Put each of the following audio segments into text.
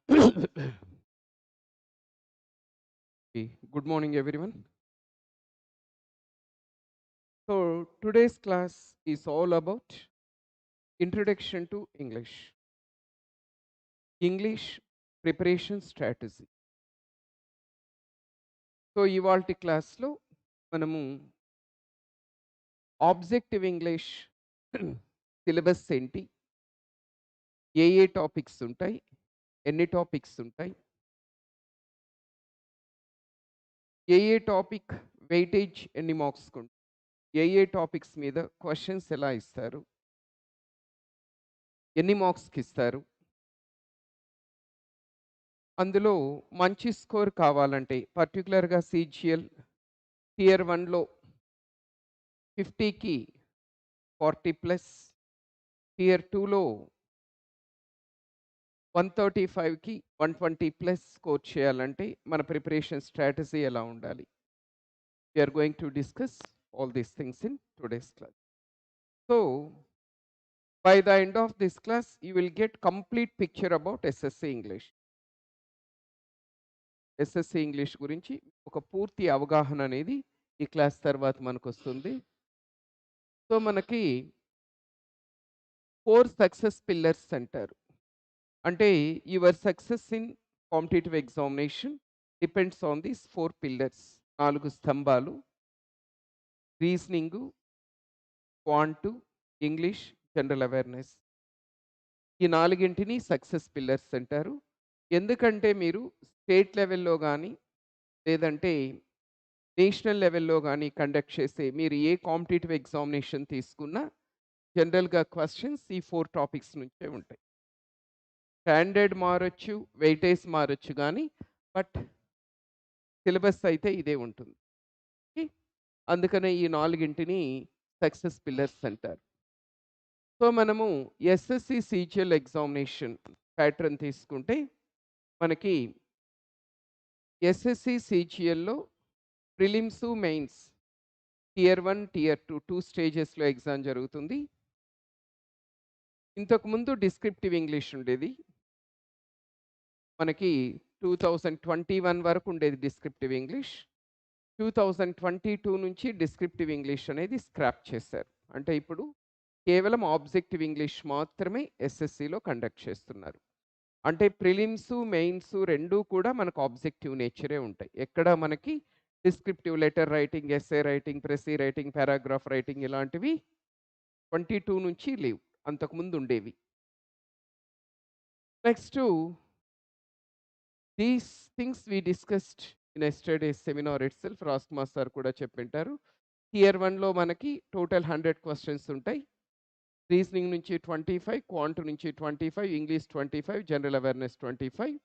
Good morning, everyone. So, today's class is all about Introduction to English Preparation Strategy. So, ఇవాల్టి క్లాస్‌లో మనము objective English syllabus ఏంటి? ఏ topics ఉంటాయి? ఎన్ని topics ఉంటాయి? ఏ టాపిక్ వెయిటేజ్ ఎన్ని మార్క్స్‌కుంటుంది? ఏ టాపిక్స్ మీద క్వెషన్స్ ఎలా ఇస్తారు? ఎన్ని మార్క్స్‌కి ఇస్తారు? అందులో మంచి స్కోర్ కావాలంటే పర్టిక్యులర్‌గా సీజీఎల్ టియర్ 1లో 50కి 40 ప్లస్, టియర్ 2లో 135కి 120 ప్లస్ స్కోర్ చేయాలంటే మన ప్రిపరేషన్ స్ట్రాటజీ ఎలా ఉండాలి? We are going to discuss all these things in today's class. So, by the end of this class you will get complete picture about SSC English. SSC English గురించి ఒక పూర్తి అవగాహన అనేది ఈ క్లాస్ తర్వాత మనకొస్తుంది. So, మనకి 4 సక్సెస్ పిల్లర్స్ అంటారు. అంటే your success in competitive examination depends on these 4 pillars. 4 స్తంభాలు. Reasoning, quant, English, general awareness. ఈ 4గింటిని సక్సెస్ పిల్లర్స్ అంటారు. ఎందుకంటే మీరు స్టేట్ లెవెల్‌లో గాని, లేదంటే నేషనల్ లెవెల్‌లో గాని కండక్ట్ చేసే మీరు ఏ కాంపిటీటివ్ ఎగ్జామినేషన్ తీసుకున్నా జనరల్‌గా క్వెషన్స్ ఈ 4 టాపిక్స్ నుంచే ఉంటాయి. స్టాండర్డ్ మారొచ్చు, వెయిటేజ్ మారొచ్చు గానీ, బట్ సిలబస్ అయితే ఇదే ఉంటుంది. ఓకే. అందుకనే ఈ 4గింటిని సక్సెస్ పిల్లర్స్ అంటారు. సో, మనము ఎస్ఎస్సి సీజీఎల్ ఎగ్జామినేషన్ ప్యాటర్న్ తీసుకుంటే, మనకి ఎస్ఎస్సి సీజీఎల్‌లో ప్రిలిమ్సు, మెయిన్స్ టియర్ 1, టియర్ 2 2 స్టేజెస్‌లో ఎగ్జామ్ జరుగుతుంది. ఇంతకుముందు డిస్క్రిప్టివ్ ఇంగ్లీష్ ఉండేది. మనకి 2021 వరకు ఉండేది డిస్క్రిప్టివ్ ఇంగ్లీష్. 2022 నుంచి డిస్క్రిప్టివ్ ఇంగ్లీష్ అనేది స్క్రాప్ చేశారు. అంటే ఇప్పుడు కేవలం ఆబ్జెక్టివ్ ఇంగ్లీష్ మాత్రమే ఎస్ఎస్సిలో కండక్ట్ చేస్తున్నారు. అంటే ప్రిలిమ్సు, మెయిన్సు 2 కూడా మనకు ఆబ్జెక్టివ్ నేచరే ఉంటాయి. ఎక్కడ మనకి descriptive letter writing, essay writing, precis writing, paragraph writing ఇలాంటివి 22 నుంచి లేవు. అంతకుముందు ఉండేవి. Next these things we discussed in yesterday's seminar itself. Rajkumar sir కూడా చెప్పింటారు. టియర్ 1లో మనకి టోటల్ 100 క్వెషన్స్ ఉంటాయి. రీజనింగ్ నుంచి 25, క్వాంట్ నుంచి 25, ఇంగ్లీష్ 25, జనరల్ అవేర్‌నెస్ 25.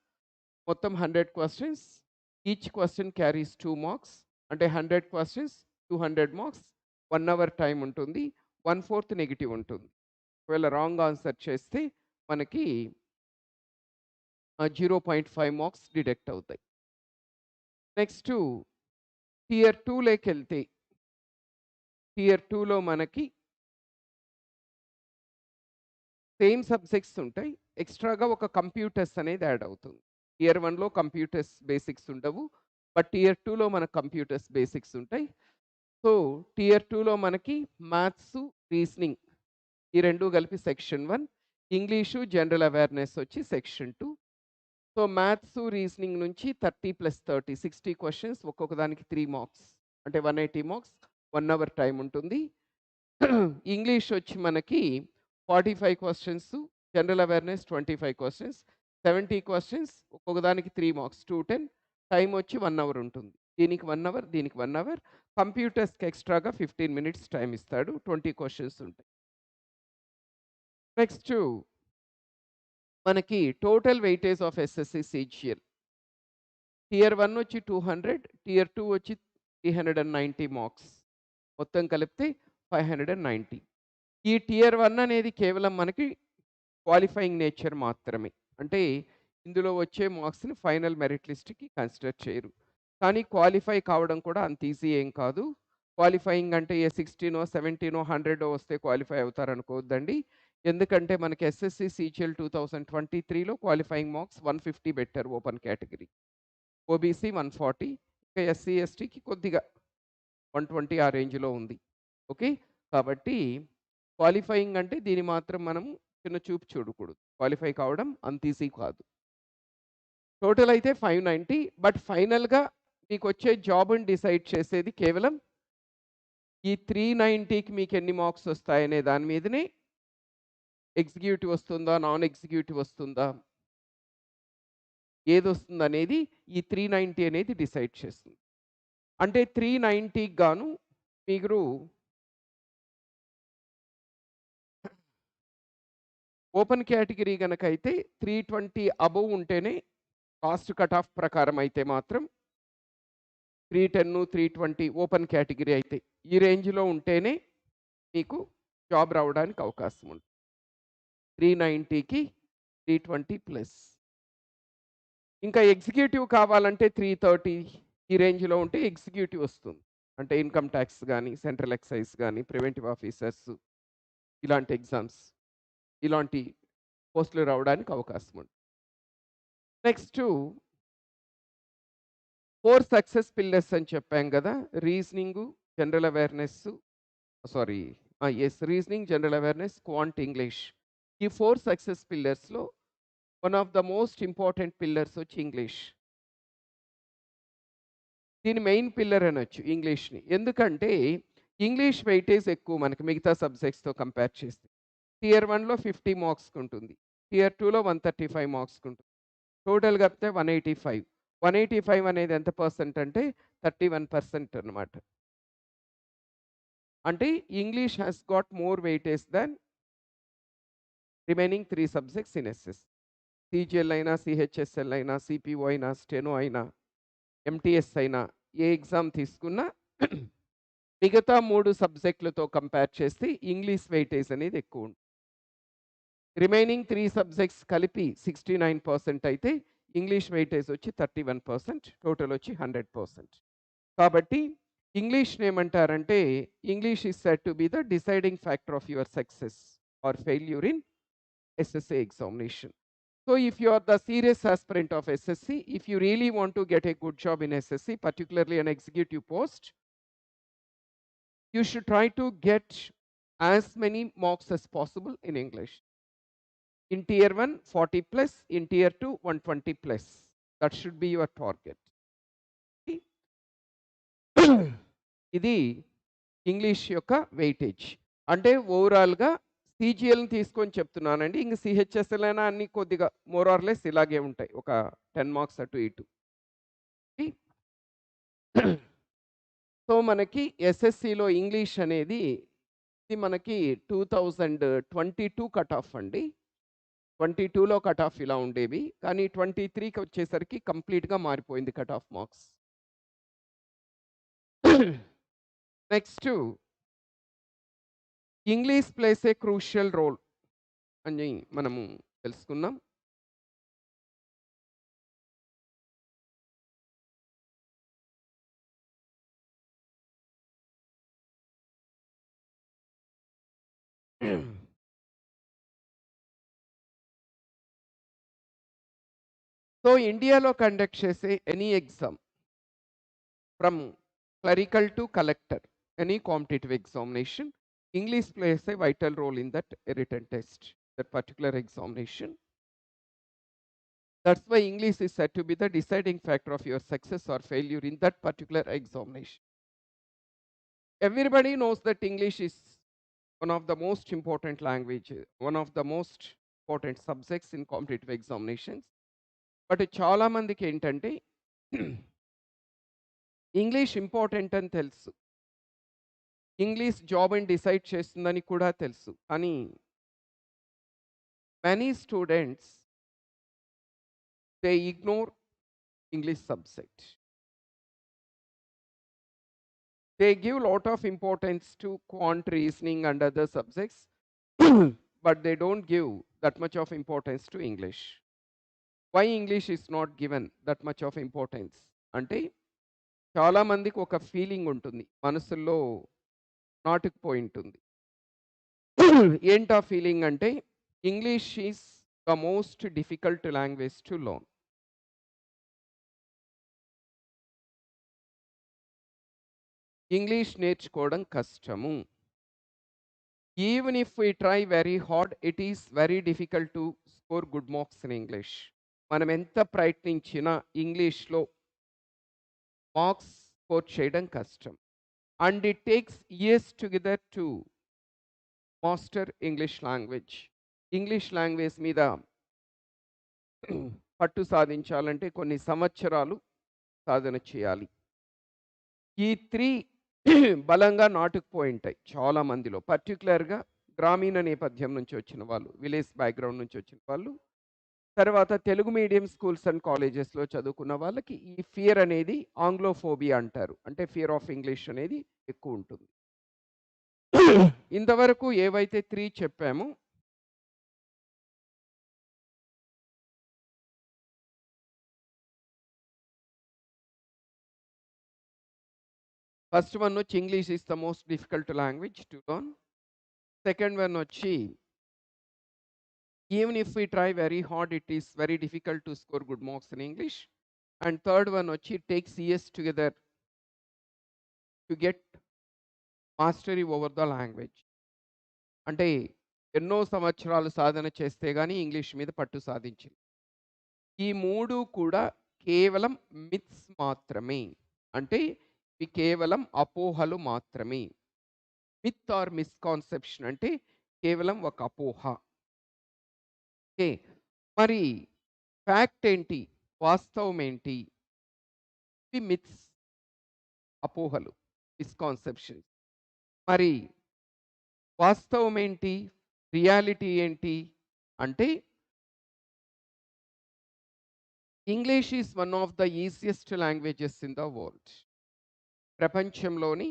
మొత్తం 100 questions. Each question carries 2 marks. అంటే 100 క్వెషన్స్ 200 మార్క్స్. 1 అవర్ టైమ్ ఉంటుంది. 1/4 నెగెటివ్ ఉంటుంది. ఒకవేళ రాంగ్ ఆన్సర్ చేస్తే మనకి 0.5 మార్క్స్ డిడక్ట్ అవుతాయి. నెక్స్టు టియర్ 2లోకెళ్తే టియర్ 2లో మనకి సేమ్ సబ్జెక్ట్స్ ఉంటాయి. ఎక్స్‌ట్రాగా ఒక కంప్యూటర్స్ అనేది యాడ్ అవుతుంది. టియర్ 1లో కంప్యూటర్స్ బేసిక్స్ ఉండవు. బట్ టియర్ 2లో మనకు కంప్యూటర్స్ బేసిక్స్ ఉంటాయి. సో, టియర్ 2లో మనకి మ్యాథ్సు, రీజనింగ్ ఈ 2 కలిపి సెక్షన్ 1. ఇంగ్లీషు, జనరల్ అవేర్‌నెస్ వచ్చి సెక్షన్ 2. సో, మ్యాథ్సు, రీజనింగ్ నుంచి 30+30 60 క్వెషన్స్ ఒక్కొక్క దానికి 3 మార్క్స్. అంటే 180 మార్క్స్. 1 అవర్ టైమ్ ఉంటుంది. ఇంగ్లీష్ వచ్చి మనకి 45 questions, general awareness 25 questions, 70 questions ఒక్కొక్క దానికి 3 మార్క్స్ 210. టైమ్ వచ్చి 1 అవర్ ఉంటుంది. దీనికి 1 అవర్, దీనికి 1 అవర్. కంప్యూటర్స్‌కి ఎక్స్‌ట్రాగా 15 మినిట్స్ టైమ్ ఇస్తాడు. 20 క్వెషన్స్ ఉంటాయి. నెక్స్టు మనకి total weightage of SSC CGL. Tier 1 వచ్చి 200, టియర్ 2 వచ్చి 390 మార్క్స్. మొత్తం కలిపితే 590. ఈ టియర్ 1 అనేది కేవలం మనకి క్వాలిఫైయింగ్ నేచర్ మాత్రమే. అంటే ఇందులో వచ్చే మార్క్స్‌ని ఫైనల్ మెరిట్ లిస్ట్‌కి కన్సిడర్ చేయరు. కానీ క్వాలిఫై కావడం కూడా అంత ఈజీ ఏం కాదు. క్వాలిఫైయింగ్ అంటే ఏ 16, 17, 100 వస్తే క్వాలిఫై అవుతారనుకోవద్దండి. ఎందుకంటే మనకి ఎస్ఎస్సి సీజీఎల్ 2023లో క్వాలిఫైయింగ్ మార్క్స్ 150 పెట్టారు ఓపెన్ కేటగిరీ. ఓబీసీ 140, ఇంకా ఎస్సీ, ఎస్టీకి కొద్దిగా 120 ఆ రేంజ్‌లో ఉంది. ఓకే. కాబట్టి క్వాలిఫైయింగ్ అంటే దీన్ని మాత్రం మనం చిన్న చూపు చూడకూడదు. క్వాలిఫై కావడం అంత ఈజీ కాదు. టోటల్ అయితే 590, బట్ ఫైనల్‌గా మీకొచ్చే జాబ్‌ని డిసైడ్ చేసేది కేవలం ఈ 390కి మీకెన్ని మార్క్స్ వస్తాయనే దాని మీదనే ఎగ్జిక్యూటివ్ వస్తుందా? నాన్ ఎగ్జిక్యూటివ్ వస్తుందా? ఏదొస్తుందనేది ఈ 390 అనేది డిసైడ్ చేస్తుంది. అంటే 390కి గాను మీరు ఓపెన్ కేటగిరీ గనకైతే 320 అబోవ్ ఉంటేనే కాస్ట్ కట్ ఆఫ్ ప్రకారం అయితే మాత్రం 310, 320 ఓపెన్ కేటగిరీ అయితే ఈ రేంజ్‌లో ఉంటేనే మీకు జాబ్ రావడానికి అవకాశం ఉంది. 390కి 320 ప్లస్. ఇంకా ఎగ్జిక్యూటివ్ కావాలంటే 330 ఈ రేంజ్‌లో ఉంటే ఎగ్జిక్యూటివ్ వస్తుంది. అంటే ఇన్‌కమ్ టాక్స్ గాని, సెంట్రల్ ఎక్సైజ్ గాని, ప్రివెంటివ్ ఆఫీసర్స్ ఇలాంటి ఎగ్జామ్స్, ఇలాంటి పోస్టులు రావడానికి అవకాశం ఉంది. నెక్స్టు 4 సక్సెస్ పిల్లర్స్ అని చెప్పాం గదా! Reasoning, general awareness, sorry reasoning, general awareness, quant English. ఈ 4 సక్సెస్ పిల్లర్స్‌లో one of the most important pillars వచ్చి ఇంగ్లీష్. దీని మెయిన్ పిల్లర్ అనొచ్చు ఇంగ్లీష్‌ని. ఎందుకంటే ఇంగ్లీష్ వెయిటేజ్ ఎక్కువ మనకి మిగతా సబ్జెక్ట్స్‌తో కంపేర్ చేస్తే. టియర్ 1లో 50 మార్క్స్‌కుంటుంది. టియర్ 2లో 135 మార్క్స్‌కుంటుంది. టోటల్‌గా కలిపితే 185. 185 అనేది ఎంత పర్సెంట్ అంటే 31% అన్నమాట. అంటే English has got more weightage than remaining 3 subjects in SS. CGL అయినా, సీహెచ్ఎస్ఎల్ అయినా, సీపీఓ అయినా, స్టెనో అయినా, ఎంటీఎస్ అయినా ఏ ఎగ్జామ్ తీసుకున్నా మిగతా 3 సబ్జెక్టులతో కంపేర్ చేస్తే ఇంగ్లీష్ వెయిటేజ్ అనేది ఎక్కువుంటుంది. రిమైనింగ్ 3 సబ్జెక్ట్స్ కలిపి 69% అయితే ఇంగ్లీష్ వెయిటేజ్ వచ్చి 31%, టోటల్ వచ్చి 100%. కాబట్టి ఇంగ్లీష్‌ని ఏమంటారంటే English is said to be the deciding factor of your success or failure in SSA examination. So if you are the serious aspirant of SSC, if you really want to get a good job in SSC, particularly an executive post, you should try to get as many marks as possible in English. In tier 1, 40 plus, in tier 2, 120 plus. That should be your target. ఇది English యొక్క weightage. అంటే ఓవరాల్‌గా సీజీఎల్‌ని తీసుకొని చెప్తున్నానండి. ఇంక సీహెచ్ఎస్ఎల్ అయినా అన్నీ కొద్దిగా మోర్ ఆర్ లెస్ ఇలాగే ఉంటాయి. ఒక 10 మార్క్స్ అటు ఇటు. సో, మనకి ఎస్ఎస్‌సిలో ఇంగ్లీష్ అనేది ఇది మనకి 2022 కట్ ఆఫ్ అండి. 22లో కట్ ఆఫ్ ఇలా ఉండేవి. కానీ 23కి వచ్చేసరికి కంప్లీట్‌గా మారిపోయింది cut off marks. Next English plays a crucial role అని మనము తెలుసుకున్నాం. సో, ఇండియాలో కండక్ట్ చేసే any exam from clerical to collector, any competitive examination, English plays a vital role in that written test, that particular examination. That's why English is said to be the deciding factor of your success or failure in that particular examination. Everybody knows that English is one of the most important languages, one of the most important subjects in competitive examinations. But చాలా మందికి ఏంటంటే English important అని తెలుసు. English జాబ్‌ని decide చేస్తుందని కూడా తెలుసు. కానీ many students they ignore English subject. They give lot of importance to quant, reasoning and other subjects but they don't give that much of importance to English. Why English is not given that much of importance అంటే చాలా మందికి ఒక feeling ఉంటుంది. మనసుల్లో నాటుకుపోయి ఉంటుంది. ఏంటా feeling అంటే English is the most difficult language to learn. English నేర్చుకోవడం కష్టము. Even if we try very hard, it is very difficult to score good marks in English. మనం ఎంత ప్రయత్నించినా ఇంగ్లీష్‌లో మార్క్స్ స్కోర్ చేయడం కష్టం. And it takes years together to master English language. English language మీద పట్టు సాధించాలంటే కొన్ని సంవత్సరాలు సాధన చేయాలి. ఈ 3 బలంగా నాటుకుపోయుంటాయి చాలా మందిలో. పర్టిక్యులర్‌గా గ్రామీణ నేపథ్యం నుంచి వచ్చిన వాళ్ళు, విలేజ్ బ్యాక్‌గ్రౌండ్ నుంచి వచ్చిన వాళ్ళు, తర్వాత తెలుగు మీడియం స్కూల్స్ అండ్ కాలేజెస్‌లో చదువుకున్న వాళ్ళకి ఈ ఫియర్ అనేది ఆంగ్లోఫోబియా అంటారు. అంటే ఫియర్ ఆఫ్ ఇంగ్లీష్ అనేది ఎక్కువుంటుంది. ఇంతవరకు ఏవైతే 3 చెప్పామో ఫస్ట్ వన్ వచ్చి English is the most difficult language to learn. Second one వచ్చి even if we try very hard, it is very difficult to score good marks in English. And third one వచ్చి it takes years together to get mastery over the language. అంటే ఎన్నో సంవత్సరాలు సాధన చేస్తే గాని English మీద పట్టు సాధించింది. ఈ 3 కూడా కేవలం మిత్స్ మాత్రమే. అంటే ఇవి కేవలం అపోహలు మాత్రమే. మిత్ ఆర్ మిస్‌కాన్సెప్షన్ అంటే కేవలం ఒక అపోహ. ఓకే. మరి ఫ్యాక్ట్ ఏంటి? వాస్తవం ఏంటి? ఇవి మిత్స్, అపోహలు, మిస్‌కాన్సెప్షన్స్. మరి వాస్తవం ఏంటి? రియాలిటీ ఏంటి? అంటే English is one of the easiest languages in the world. ప్రపంచంలోని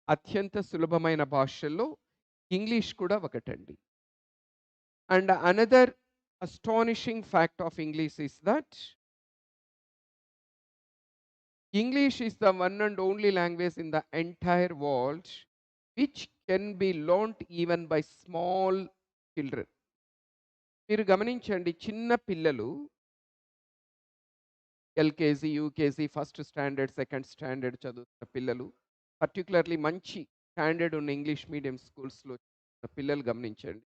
అత్యంత సులభమైన భాషల్లో ఇంగ్లీష్ కూడా ఒకటండి. And another astonishing fact of English is that English is the one and only language in the entire world which can be learnt even by small children. మీరు గమనించండి, చిన్న పిల్లలు LKG, UKG, first standard, second standard చదువుతున్న పిల్లలు, particularly మంచి standard ఉన్న English medium స్కూల్స్‌లో పిల్లలు గమనించండి.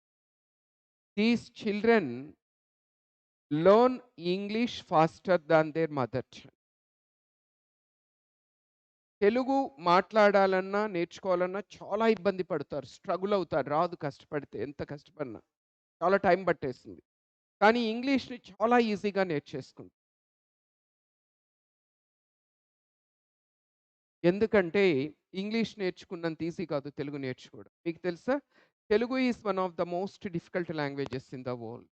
These children learn English faster than their mother tongue. Telugu మాట్లాడాలన్నా, నేర్చుకోవాలన్నా చాలా ఇబ్బంది పడతారు. స్ట్రగుల్ అవుతారు. రాదు కష్టపడితే. ఎంత కష్టపడినా. చాలా టైం పట్టేస్తుంది. కానీ ఇంగ్లీష్‌ని చాలా ఈజీగా నేర్చేసుకుంటారు. ఎందుకంటే ఇంగ్లీష్ నేర్చుకున్నంత ఈజీ కాదు తెలుగు నేర్చుకోవడం. మీకు తెలుసా? Telugu is one of the most difficult languages in the world.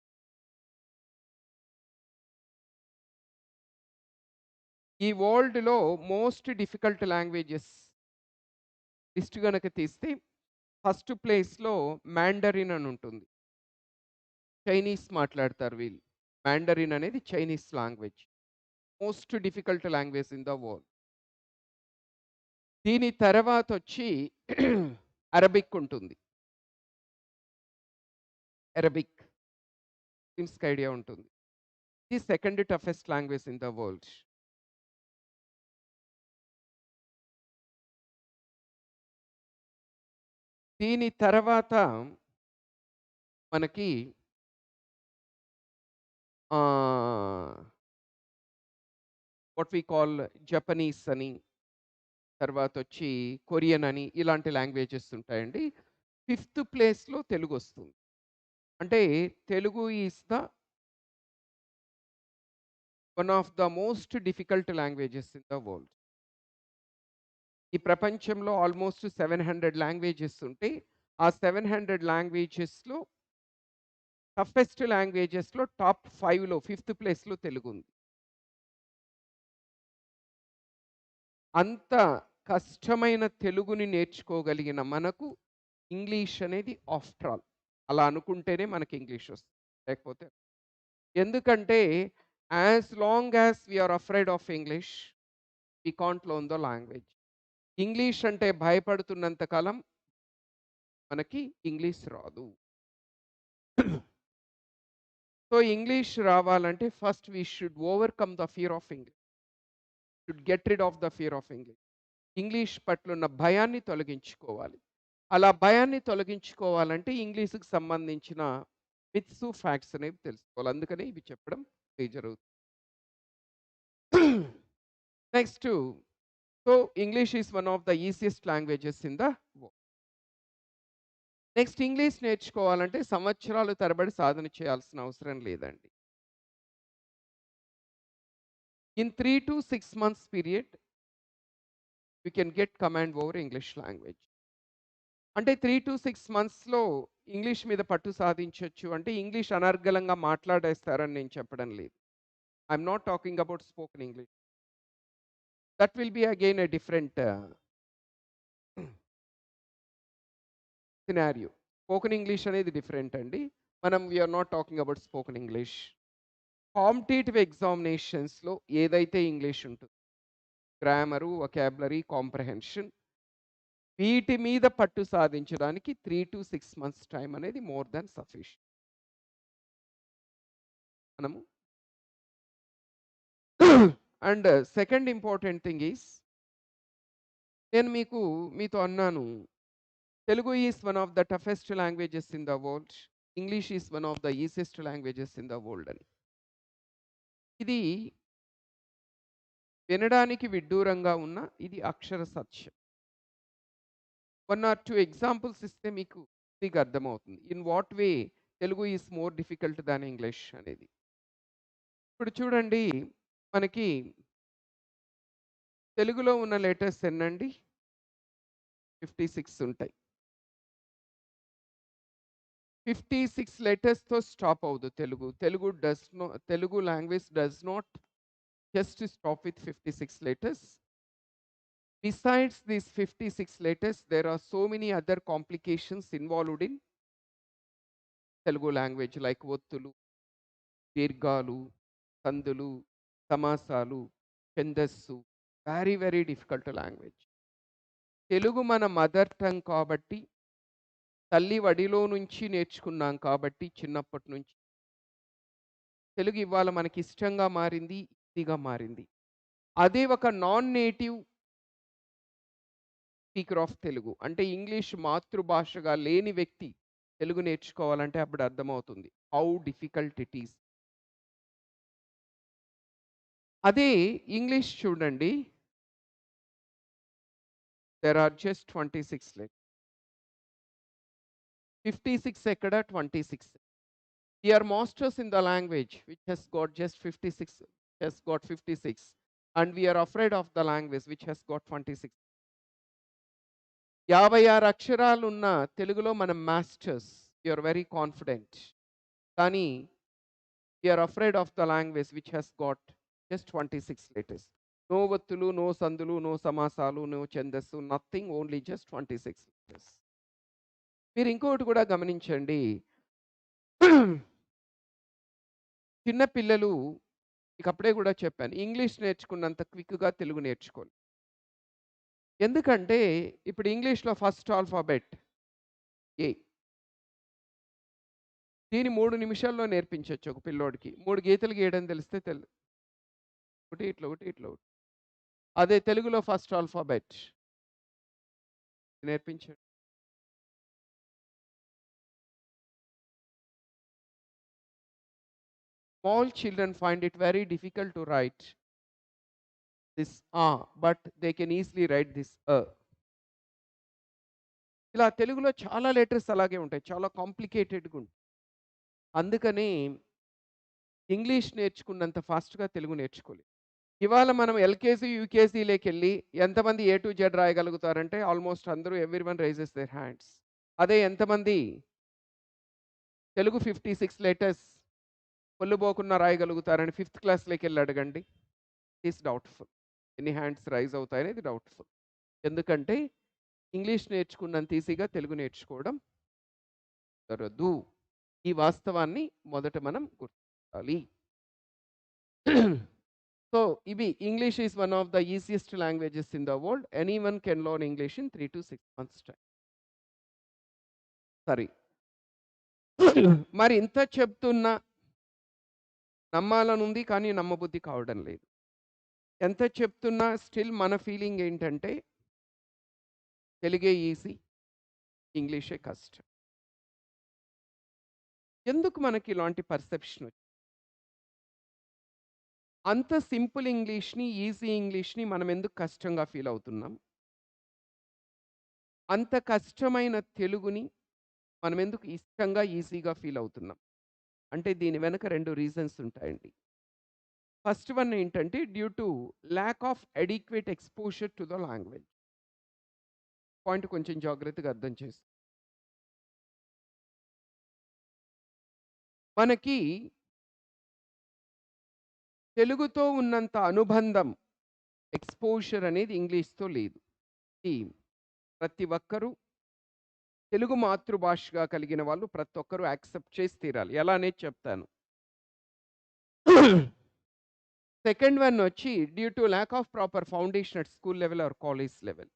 ఈ వరల్డ్‌లో మోస్ట్ డిఫికల్ట్ లాంగ్వేజెస్ లిస్ట్ గనక తీస్తే ఫస్ట్ ప్లేస్‌లో మాండరిన్ అని ఉంటుంది. చైనీస్ మాట్లాడతారు వీళ్ళు. మాండరిన్ అనేది Chinese language. Most difficult language in the world. దీని తర్వాతొచ్చి అరబిక్ ఉంటుంది. అరబిక్. ముస్లిమ్స్‌కి ఐడియా ఉంటుంది. ఇది second toughest language in the world. దీని తర్వాత మనకి ఆహ్, వాట్ వి కాల్ జపనీస్ అని, తర్వాతొచ్చి కొరియన్ అని ఇలాంటి లాంగ్వేజెస్ ఉంటాయండి. ఫిఫ్త్ ప్లేస్‌లో తెలుగొస్తుంది. అంటే Telugu is the one of the most difficult languages in the world. ఈ ప్రపంచంలో ఆల్మోస్ట్ 700 లాంగ్వేజెస్ ఉంటే, ఆ 700 లాంగ్వేజెస్‌లో టఫెస్ట్ లాంగ్వేజెస్‌లో టాప్ 5లో ఫిఫ్త్ ప్లేస్‌లో తెలుగుంది. అంత కష్టమైన తెలుగుని నేర్చుకోగలిగిన మనకు ఇంగ్లీష్ అనేది ఆఫ్టర్ ఆల్. అలా అనుకుంటేనే మనకి ఇంగ్లీష్ వస్తుంది. లేకపోతే ఎందుకంటే as long as we are afraid of English, we can't learn the language. English అంటే భయపడుతున్నంత కాలం మనకి ఇంగ్లీష్ రాదు. సో, ఇంగ్లీష్ రావాలంటే first we should overcome the fear of English. Should get rid of the fear of English. English పట్లున్న భయాన్ని తొలగించుకోవాలి. అలా భయాన్ని తొలగించుకోవాలంటే ఇంగ్లీష్‌కి సంబంధించిన మిత్స్, ఫ్యాక్ట్స్ అనేవి తెలుసుకోవాలి. అందుకనే ఇవి చెప్పడం జరుగుతుంది. Next so, English is one of the easiest languages in the world. Next English నేర్చుకోవాలంటే సంవత్సరాలు తరబడి సాధన చేయాల్సిన అవసరం లేదండి. In 3 to 6 months period you can get command over English language. అంటే 3 to 6 మంత్స్‌లో ఇంగ్లీష్ మీద పట్టు సాధించొచ్చు అంటే ఇంగ్లీష్ అనర్గళంగా మాట్లాడేస్తారని నేను చెప్పడం లేదు. I am not talking about spoken English. That will be again a different scenario. Spoken English అనేది డిఫరెంట్ అండి. We are not talking about spoken English. Competitive ఎగ్జామినేషన్స్‌లో ఏదైతే ఇంగ్లీష్ ఉంటుందో గ్రామరు, వొకాబులరీ, కాంప్రహెన్షన్ వీటి మీద పట్టు సాధించడానికి 3 to 6 మంత్స్ టైమ్ అనేది మోర్ దాన్ సఫిషియంట్. మనము and second important thing is నేను మీతో అన్నాను Telugu is one of the toughest languages in the world. English is one of the easiest languages in the world అని. ఇది వినడానికి విడ్డూరంగా ఉన్న ఇది అక్షర సత్యం. 1 or 2 ఎగ్జాంపుల్స్ ఇస్తే మీకు అర్థమవుతుంది. In what way Telugu is more difficult than English అనేది. ఇప్పుడు చూడండి మనకి తెలుగులో ఉన్న లెటర్స్ ఎన్నండి? 56 ఉంటాయి. 56 లెటర్స్‌తో స్టాప్ అవ్వదు Telugu. Telugu language does not just stop with 56 letters. Besides these 56 letters, there are so many other complications involved in Telugu language like ఒత్తులు, దీర్ఘాలు, సందులు, సమాసాలు, ఛందస్సు. Very very difficult language. Telugu మన మదర్ టంగ్ కాబట్టి, తల్లి వడిలో నుంచి నేర్చుకున్నాం కాబట్టి చిన్నప్పటి నుంచి తెలుగు ఇవాళ మనకి ఇష్టంగా మారింది, ఈజీగా మారింది. అదే ఒక non native speaker of Telugu అంటే ఇంగ్లీష్ మాతృభాషగా లేని వ్యక్తి తెలుగు నేర్చుకోవాలంటే అప్పుడు అర్థమవుతుంది హౌ డిఫికల్ట్ ఇట్ ఈస్. అదే ఇంగ్లీష్ చూడండి, దెర్ ఆర్ జస్ట్ 26 లెట్ 56 ఎక్కడ 26. We are masters in the language which has got just 56 and we are afraid of the language which has got 26. 56 అక్షరాలు ఉన్న తెలుగులో మనం మాస్టర్స్. You are very confident. కానీ we are afraid of the language which has got just 26 letters. No ఒత్తులు, no సందులు, no సమాసాలు, no ఛందస్సు, nothing, only just 26 letters. మీరు ఇంకొకటి కూడా గమనించండి. చిన్న పిల్లలు అప్పుడే కూడా చెప్పాను ఇంగ్లీష్ నేర్చుకున్నంత క్విక్‌గా తెలుగు నేర్చుకోరు. ఎందుకంటే ఇప్పుడు ఇంగ్లీష్‌లో ఫస్ట్ ఆల్ఫాబెట్ ఏ. దీన్ని 3 నిమిషాల్లో నేర్పించొచ్చు ఒక పిల్లోడికి. 3 గీతలు గీయడం తెలిస్తే ఒకటి ఇట్లా, ఒకటి ఇట్లా, ఒకటి. అదే తెలుగులో ఫస్ట్ ఆల్ఫాబెట్ నేర్పించండి. Small children find it very difficult to write this but they can easily write this ఇలా తెలుగులో చాలా లెటర్స్ అలాగే ఉంటాయి. చాలా కాంప్లికేటెడ్‌గా ఉంటాయి. అందుకని ఇంగ్లీష్ నేర్చుకున్నంత ఫాస్ట్‌గా తెలుగు నేర్చుకోలేం. ఇవాళ మనం ఎల్‌కేజీ, యూకేజీలోకెళ్ళి ఎంతమంది ఏ టు జెడ్ రాయగలుగుతారంటే ఆల్మోస్ట్ అందరూ ఎవ్రీవన్ రైజెస్ దేర్ హ్యాండ్స్. అదే ఎంతమంది తెలుగు 56 లెటర్స్ పొల్లుబోకుండా రాయగలుగుతారని ఫిఫ్త్ క్లాస్‌లోకెళ్ళి అడగండి. It is doubtful. ఎన్ని హ్యాండ్స్ రైజ్ అవుతాయనేది డౌట్‌ఫుల్. ఎందుకంటే ఇంగ్లీష్ నేర్చుకున్నంత ఈజీగా తెలుగు నేర్చుకోవడం కుదరదు. ఈ వాస్తవాన్ని మొదట మనం గుర్తించాలి. సో ఇవి English is one of the easiest languages in the world. Anyone can learn English in 3 to 6 months time. సరే. మరి ఇంత చెప్తున్నా నమ్మాలనుంది కానీ నమ్మబుద్ధి కావడం లేదు. ఎంత చెప్తున్నా స్టిల్ మన ఫీలింగ్ ఏంటంటే తెలుగే ఈజీ, ఇంగ్లీషే కష్టం. ఎందుకు మనకి ఇలాంటి పర్సెప్షన్ వచ్చింది? అంత సింపుల్ ఇంగ్లీష్‌ని, ఈజీ ఇంగ్లీష్‌ని మనం ఎందుకు కష్టంగా ఫీల్ అవుతున్నాం? అంత కష్టమైన తెలుగుని మనం ఎందుకు ఇష్టంగా, ఈజీగా ఫీల్ అవుతున్నాం? అంటే దీని వెనక 2 రీజన్స్ ఉంటాయండి. ఫస్ట్ వన్ ఏంటంటే due to lack of adequate exposure to the language. Point కొంచెం జాగ్రత్తగా అర్థం మనకి తెలుగుతో ఉన్నంత అనుబంధం, ఎక్స్‌పోజర్ అనేది ఇంగ్లీష్‌తో లేదు. ఈ ప్రతి ఒక్కరు తెలుగు మాతృభాషగా కలిగిన వాళ్ళు ప్రతి ఒక్కరు యాక్సెప్ట్ చేసి తీరాలి. ఎలా అనేది చెప్తాను. సెకండ్ వన్ వచ్చి due to lack of proper foundation at school level or college level.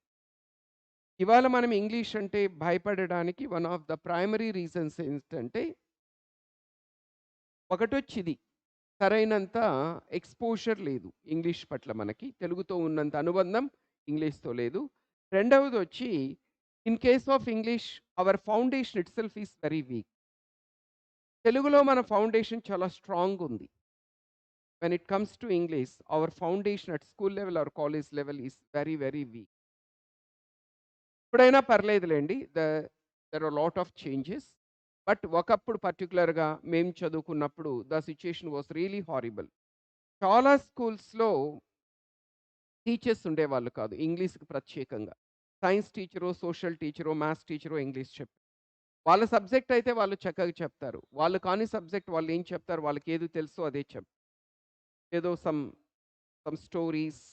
ఇవాళ మనం ఇంగ్లీష్ అంటే భయపడడానికి one of the primary reasons ఏంటంటే ఒకటొచ్చిది సరైనంత ఎక్స్‌పోజర్ లేదు ఇంగ్లీష్ పట్ల మనకి. తెలుగుతో ఉన్నంత అనుబంధం ఇంగ్లీష్‌తో లేదు. రెండవదొచ్చి in case of English our foundation itself is very weak. తెలుగులో మన ఫౌండేషన్ చాలా స్ట్రాంగుంది. When it comes to English our foundation at school level or college level is very, very weak. ఇప్పుడైనా పర్లేదులెండి. There are lot of changes. But ఒకప్పుడు పర్టిక్యులర్‌గా మేము చదువుకున్నప్పుడు the situation was really horrible. చాలా స్కూల్స్‌లో టీచర్స్ ఉండేవాళ్ళు కాదు ఇంగ్లీష్‌కి ప్రత్యేకంగా. సైన్స్ టీచరో, సోషల్ టీచరో, మ్యాథ్స్ టీచరో ఇంగ్లీష్ వాళ్ళ సబ్జెక్ట్ అయితే వాళ్ళు చక్కగా చెప్తారు. వాళ్ళు కాని సబ్జెక్ట్ వాళ్ళు ఏం చెప్తారు, వాళ్ళకేది తెలుసో అదే ఏదో some stories,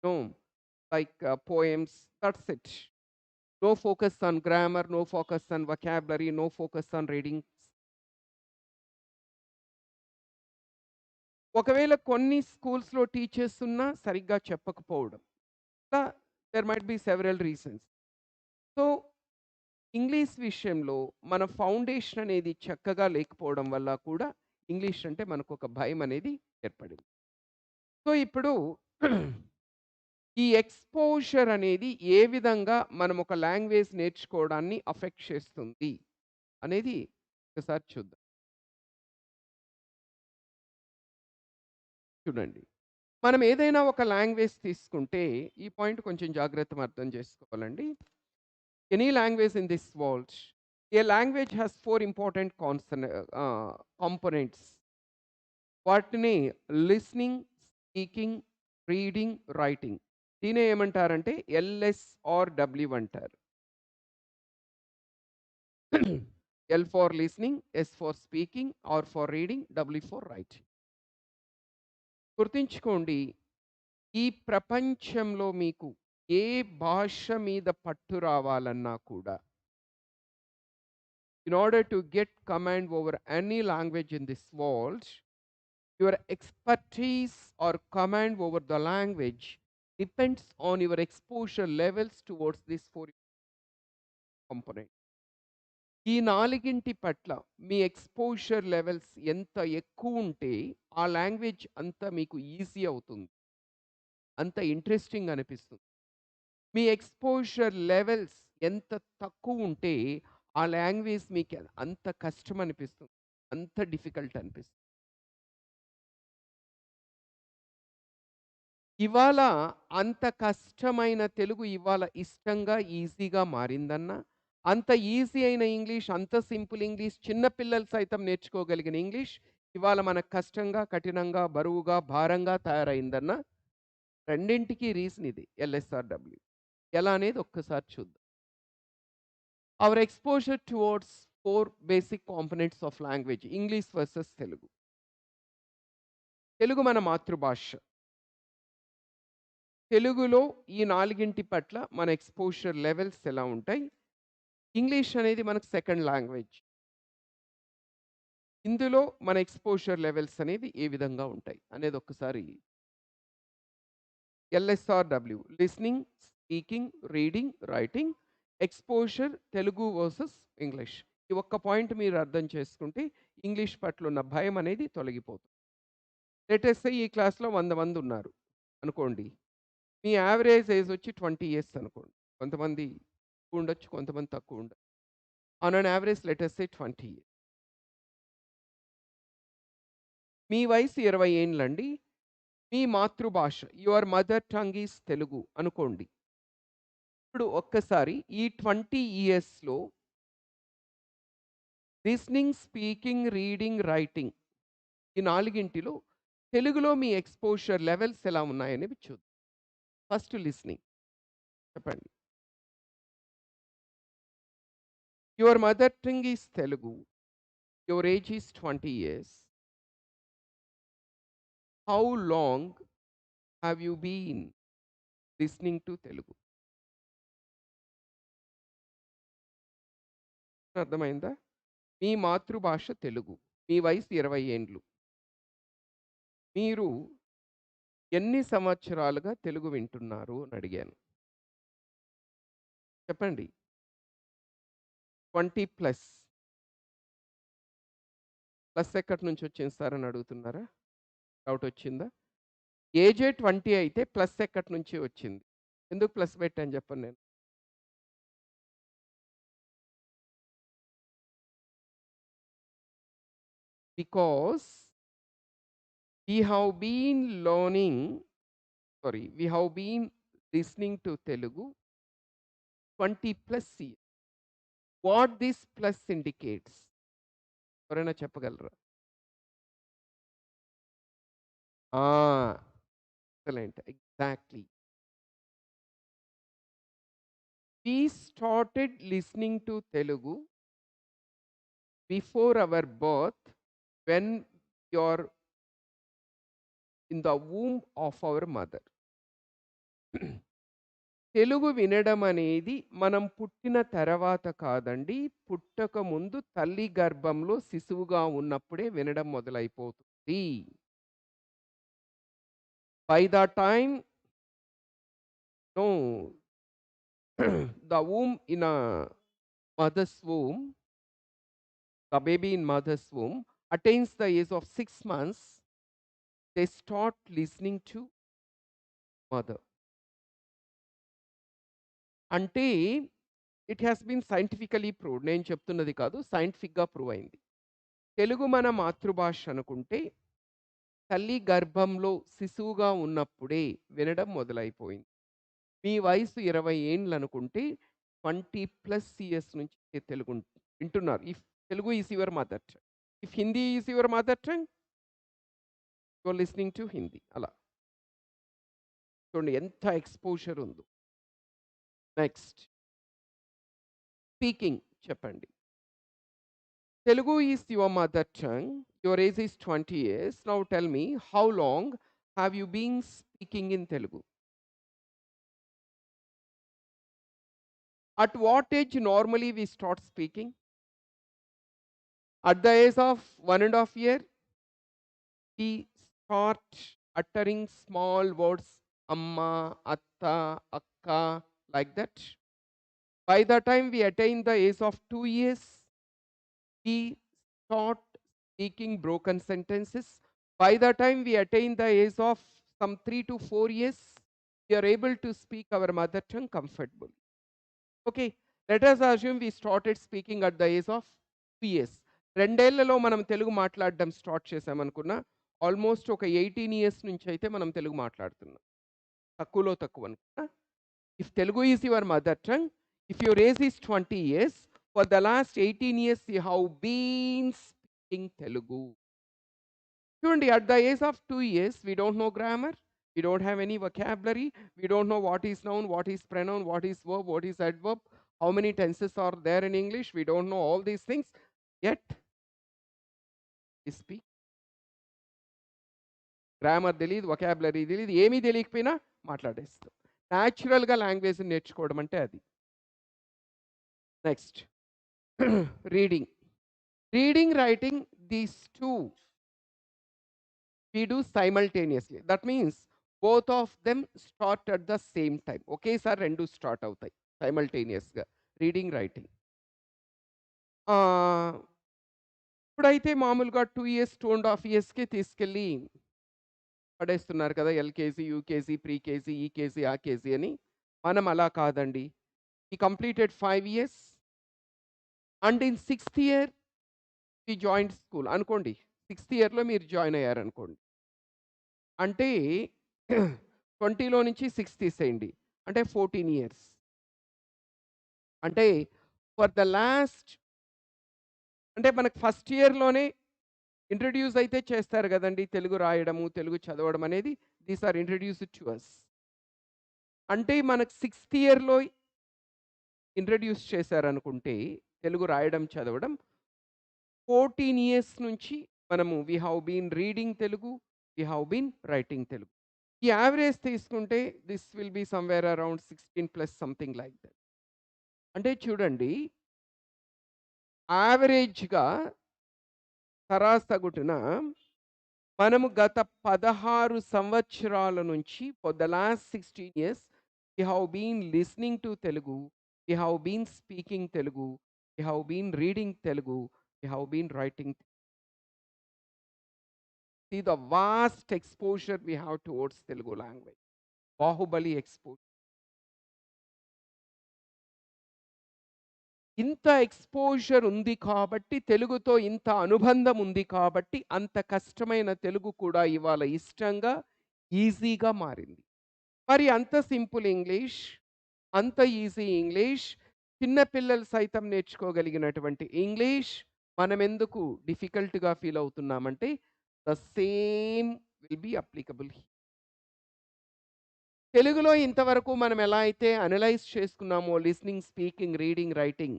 no like poems, that's it. No focus on grammar, no focus on vocabulary, no focus on reading. ఒకవేళ కొన్ని స్కూల్స్‌లో టీచర్స్ ఉన్నా సరిగ్గా చెప్పకపోవడం. ఇలా there might be several reasons. So, English విషయంలో మన ఫౌండేషన్ అనేది చక్కగా లేకపోవడం వల్ల కూడా ఇంగ్లీష్ అంటే మనకొక భయం అనేది ఏర్పడింది. సో, ఇప్పుడు ఈ ఎక్స్‌పోజర్ అనేది ఏ విధంగా మనం ఒక లాంగ్వేజ్ నేర్చుకోవడాన్ని అఫెక్ట్ చేస్తుంది అనేది ఒకసారి చూద్దాం. చూడండి. మనం ఏదైనా ఒక లాంగ్వేజ్ తీసుకుంటే ఈ పాయింట్ కొంచెం జాగ్రత్తగా అర్థం చేసుకోవాలండి. Any language in this world, a language has 4 important components. వాటిని లిస్నింగ్, స్పీకింగ్, రీడింగ్, రైటింగ్. దీన్నే ఏమంటారంటే ఎల్ఎస్ఆర్‌డబ్ల్యూ అంటారు. L for listening, S for speaking, R for reading, W for writing. గుర్తుంచుకోండి, ఈ ప్రపంచంలో మీకు ఏ భాష మీద పట్టు రావాలన్నా కూడా, in order to get command over any language in this world, your expertise or command over the language depends on your exposure levels towards these 4 components. ఈ నాలుగింటి పట్ల మీ ఎక్స్‌పోజర్ లెవెల్స్ ఎంత ఎక్కువుంటే, ఆ లాంగ్వేజ్ అంత మీకు ఈజీ అవుతుంది. అంత ఇంట్రెస్టింగ్ అనిపిస్తుంది. మీ ఎక్స్‌పోజర్ లెవెల్స్ ఎంత తక్కువుంటే, ఆ లాంగ్వేజ్ మీకు అంత కష్టం అనిపిస్తుంది. అంత డిఫికల్ట్ అనిపిస్తుంది. ఇవాళ అంత కష్టమైన తెలుగు ఇవాళ ఇష్టంగా, ఈజీగా మారిందన్నా, అంత ఈజీ అయిన ఇంగ్లీష్, అంత సింపుల్ ఇంగ్లీష్, చిన్న పిల్లలు సైతం నేర్చుకోగలిగిన ఇంగ్లీష్, ఇవాళ మనకు కష్టంగా, కఠినంగా, బరువుగా, భారంగా తయారైందన్నా, రెండింటికి రీజన్ ఇది ఎల్ఎస్ఆర్‌డబ్ల్యూ. ఎలా అనేది ఒక్కసారి చూద్దాం. Our exposure towards 4 basic components of language English versus Telugu. Telugu మన మాతృభాష. తెలుగులో ఈ నాలుగింటి పట్ల మన ఎక్స్‌పోజర్ లెవెల్స్ ఎలా ఉంటాయి? ఇంగ్లీష్ అనేది మనకు సెకండ్ లాంగ్వేజ్. ఇందులో మన ఎక్స్‌పోజర్ లెవెల్స్ అనేవి ఏ విధంగా ఉంటాయి? అనేది ఒక్కసారి LSRW listening, speaking, reading, writing. Exposure Telugu versus English. ఈ ఒక్క పాయింట్ మీరు అర్థం చేసుకుంటే ఇంగ్లీష్ పట్ల ఉన్న భయం అనేది తొలగిపోతుంది. లెట్ అస్ సే ఈ క్లాస్‌లో 100 మంది ఉన్నారు అనుకోండి. మీ యావరేజ్ ఏజ్ వచ్చి 20 ఇయర్స్ అనుకోండి. కొంతమంది ఎక్కువ ఉండొచ్చు, కొంతమంది తక్కువ ఉండొచ్చు. On an average let us say 20 years. మీ వయసు 20 ఏండ్లండి. మీ మాతృభాష your mother tongue is Telugu అనుకోండి. ఇప్పుడు ఒక్కసారి ఈ 20 ఇయర్స్‌లో లిస్నింగ్, స్పీకింగ్, రీడింగ్, రైటింగ్ ఈ నాలుగింటిలో తెలుగులో మీ ఎక్స్‌పోజర్ లెవెల్స్ ఎలా ఉన్నాయనేవి చూద్దాం. ఫస్ట్ లిస్నింగ్ చెప్పండి. Your mother tongue is Telugu. Your age is 20 years. How long have you been listening to Telugu? అర్థమైందా? మీ మాతృభాష తెలుగు. మీ వయసు 20 ఏండ్లు. మీరు ఎన్ని సంవత్సరాలుగా తెలుగు వింటున్నారు అని అడిగాను. చెప్పండి. 20 ప్లస్. ప్లస్ ఎక్కడి నుంచి వచ్చింది సార్ అని అడుగుతున్నారా? డౌట్ వచ్చిందా? ఏజే 20 అయితే ప్లస్ ఎక్కడి నుంచి వచ్చింది? ఎందుకు ప్లస్ పెట్టాను చెప్పండి నేను. Because we have been learning, we have been listening to Telugu 20 plus years. What this plus indicates? ఎవరైనా చెప్పగలరా? Excellent. Exactly. We started listening to Telugu before our birth when you're in the womb of our mother. Telugu వినడం అనేది మనం పుట్టిన తర్వాత కాదండి. పుట్టక ముందు తల్లి గర్భంలో శిశువుగా ఉన్నప్పుడే వినడం మొదలైపోతుంది. By the time no the womb in a mother's womb, the baby in mother's womb attains the age of 6 months, they start listening to mother. అంటే it has been scientifically proved. నేను చెప్తున్నది కాదు, సైంటిఫిక్‌గా ప్రూవ్ అయింది. తెలుగు మన మాతృభాష అనుకుంటే తల్లి గర్భంలో శిశువుగా ఉన్నప్పుడే వినడం మొదలైపోయింది. మీ వయసు 20 ఏండ్లనుకుంటే 20 ప్లస్ ఇయర్స్ నుంచి మీరు తెలుగు వింటున్నారు. If Telugu is your mother tongue. If Hindi is your mother tongue, you are listening to Hindi. అలా చూడండి ఎంత ఎక్స్‌పోజర్ ఉందో. నెక్స్ట్ స్పీకింగ్ చెప్పండి. Telugu is your mother tongue. Your age is 20 years. Now tell me, how long have you been speaking in Telugu? At what age normally we start speaking? At the age of 1.5 year, we start uttering small words, amma, atta, akka, like that. By the time we attain the age of 2 years, we start speaking broken sentences. By the time we attain the age of some 3 to 4 years, we are able to speak our mother tongue comfortably. Okay, let us assume we started speaking at the age of 2 years. రెండేళ్లలో మనం తెలుగు మాట్లాడడం start చేసామనుకున్నా almost ఒక 18 years నుంచి అయితే మనం తెలుగు మాట్లాడుతున్నాం. తక్కువలో తక్కువ అనుకున్నా. If Telugu is your mother tongue, if your age is 20 years, for the last 18 years you have been speaking Telugu. చూడండి, at the age of 2 years, we don't know grammar, we don't have any vocabulary, we don't know what is noun, what is pronoun, what is verb, what is adverb, how many tenses are there in English, we don't know all these things, yet we speak. Grammar తెలీదు, vocabulary తెలీదు, ఏమీ తెలియకపోయినా మాట్లాడేస్తాం. న్యాచురల్‌గా language నేర్చుకోవడం అంటే అది. Next reading. Reading, writing, these 2 we do simultaneously. That means both of them start at the same time. ఒకేసారి 2 start అవుతాయి simultaneousగా. Reading, writing. ఆహ్, ఇప్పుడైతే మామూలుగా 2 ఇయర్స్, 2½ ఇయర్స్‌కే తీసుకెళ్ళి పడేస్తున్నారు కదా! ఎల్‌కేజీ, యూకేజీ, ప్రీ కేజీ, ఈ కేజీ, ఆ కేజీ అని. మనం అలా కాదండి. He completed 5 years and in 6థ్ ఇయర్ హి జాయిన్డ్ స్కూల్ అనుకోండి. 6థ్ ఇయర్‌లో మీరు జాయిన్ అయ్యారనుకోండి. అంటే 20లో నుంచి 6 తీసేయండి. అంటే 14 ఇయర్స్. అంటే ఫర్ ద లాస్ట్ అంటే మనకు ఫస్ట్ ఇయర్‌లోనే ఇంట్రొడ్యూస్ అయితే చేస్తారు గదండీ! తెలుగు రాయడము, తెలుగు చదవడం అనేది these are introduced to us. అంటే మనకు 6థ్ ఇయర్‌లో ఇంట్రొడ్యూస్ చేశారనుకుంటే తెలుగు రాయడం, చదవడం 14 ఇయర్స్ నుంచి మనము we have been reading Telugu, we have been writing Telugu. ఈ యావరేజ్ తీసుకుంటే this will be somewhere around 16 plus something like that. అంటే చూడండి యావరేజ్‌గా సరాసగటున మనము గత 16 సంవత్సరాల నుంచి for the last 16 years we have been listening to Telugu, we have been speaking Telugu, we have been reading Telugu, we have been writing. See the vast exposure we have towards Telugu language. Baahubali expose. ఇంత exposure ఉంది కాబట్టి, తెలుగుతో ఇంత అనుబంధం ఉంది కాబట్టి, అంత కష్టమైన తెలుగు కూడా ఇవాళ ఇష్టంగా, ఈజీగా మారింది. మరి అంత సింపుల్ ఇంగ్లీష్, అంత ఈజీ ఇంగ్లీష్, చిన్న పిల్లలు సైతం నేర్చుకోగలిగినటువంటి ఇంగ్లీష్, మనమెందుకు డిఫికల్ట్‌గా ఫీల్ అవుతున్నామంటే, the same will be applicable. తెలుగులో ఇంతవరకు మనం ఎలా అయితే అనలైజ్ చేసుకున్నామో లిస్నింగ్, స్పీకింగ్, రీడింగ్, రైటింగ్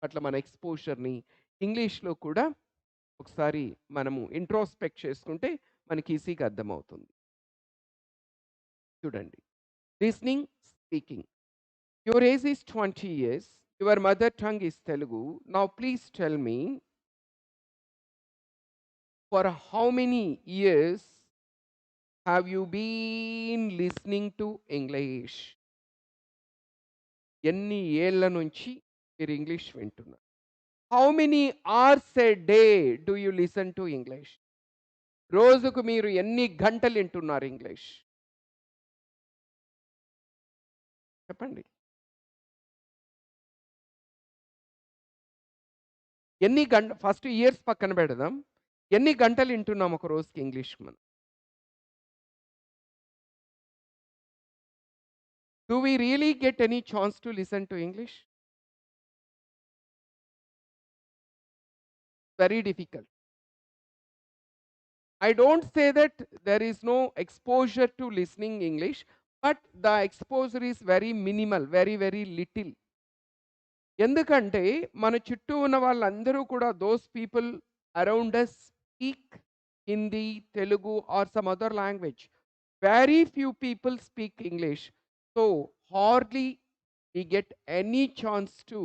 పట్ల మన ఎక్స్‌పోజర్‌ని ఇంగ్లీష్‌లో కూడా ఒకసారి మనము ఇంట్రోస్పెక్ట్ చేసుకుంటే మనకి ఈజీగా అర్థమవుతుంది. చూడండి. Listening, speaking. Your age is 20 years. Your mother tongue is Telugu. Now please tell me for how many years have you been listening to English? ఎన్ని ఏళ్ల నుంచి మీరు ఇంగ్లీష్ వింటున్నారు? How many hours a day do you listen to English? రోజుకు మీరు ఎన్ని గంటలు వింటున్నారు ఇంగ్లీష్? చెప్పండి. ఫస్ట్ ఇయర్స్ పక్కన పెడదాం. ఎన్ని గంటలు వింటున్నాం ఒక రోజుకి ఇంగ్లీష్ మనం? Do we really get any chance to listen to English? Very difficult. I don't say that there is no exposure to listening English, but the exposure is very minimal, very, very little. ఎందుకంటే మన చుట్టూ ఉన్న వాళ్ళందరూ కూడా those people around us speak Hindi, Telugu or some other language. Very few people speak English. So hardly we get any chance to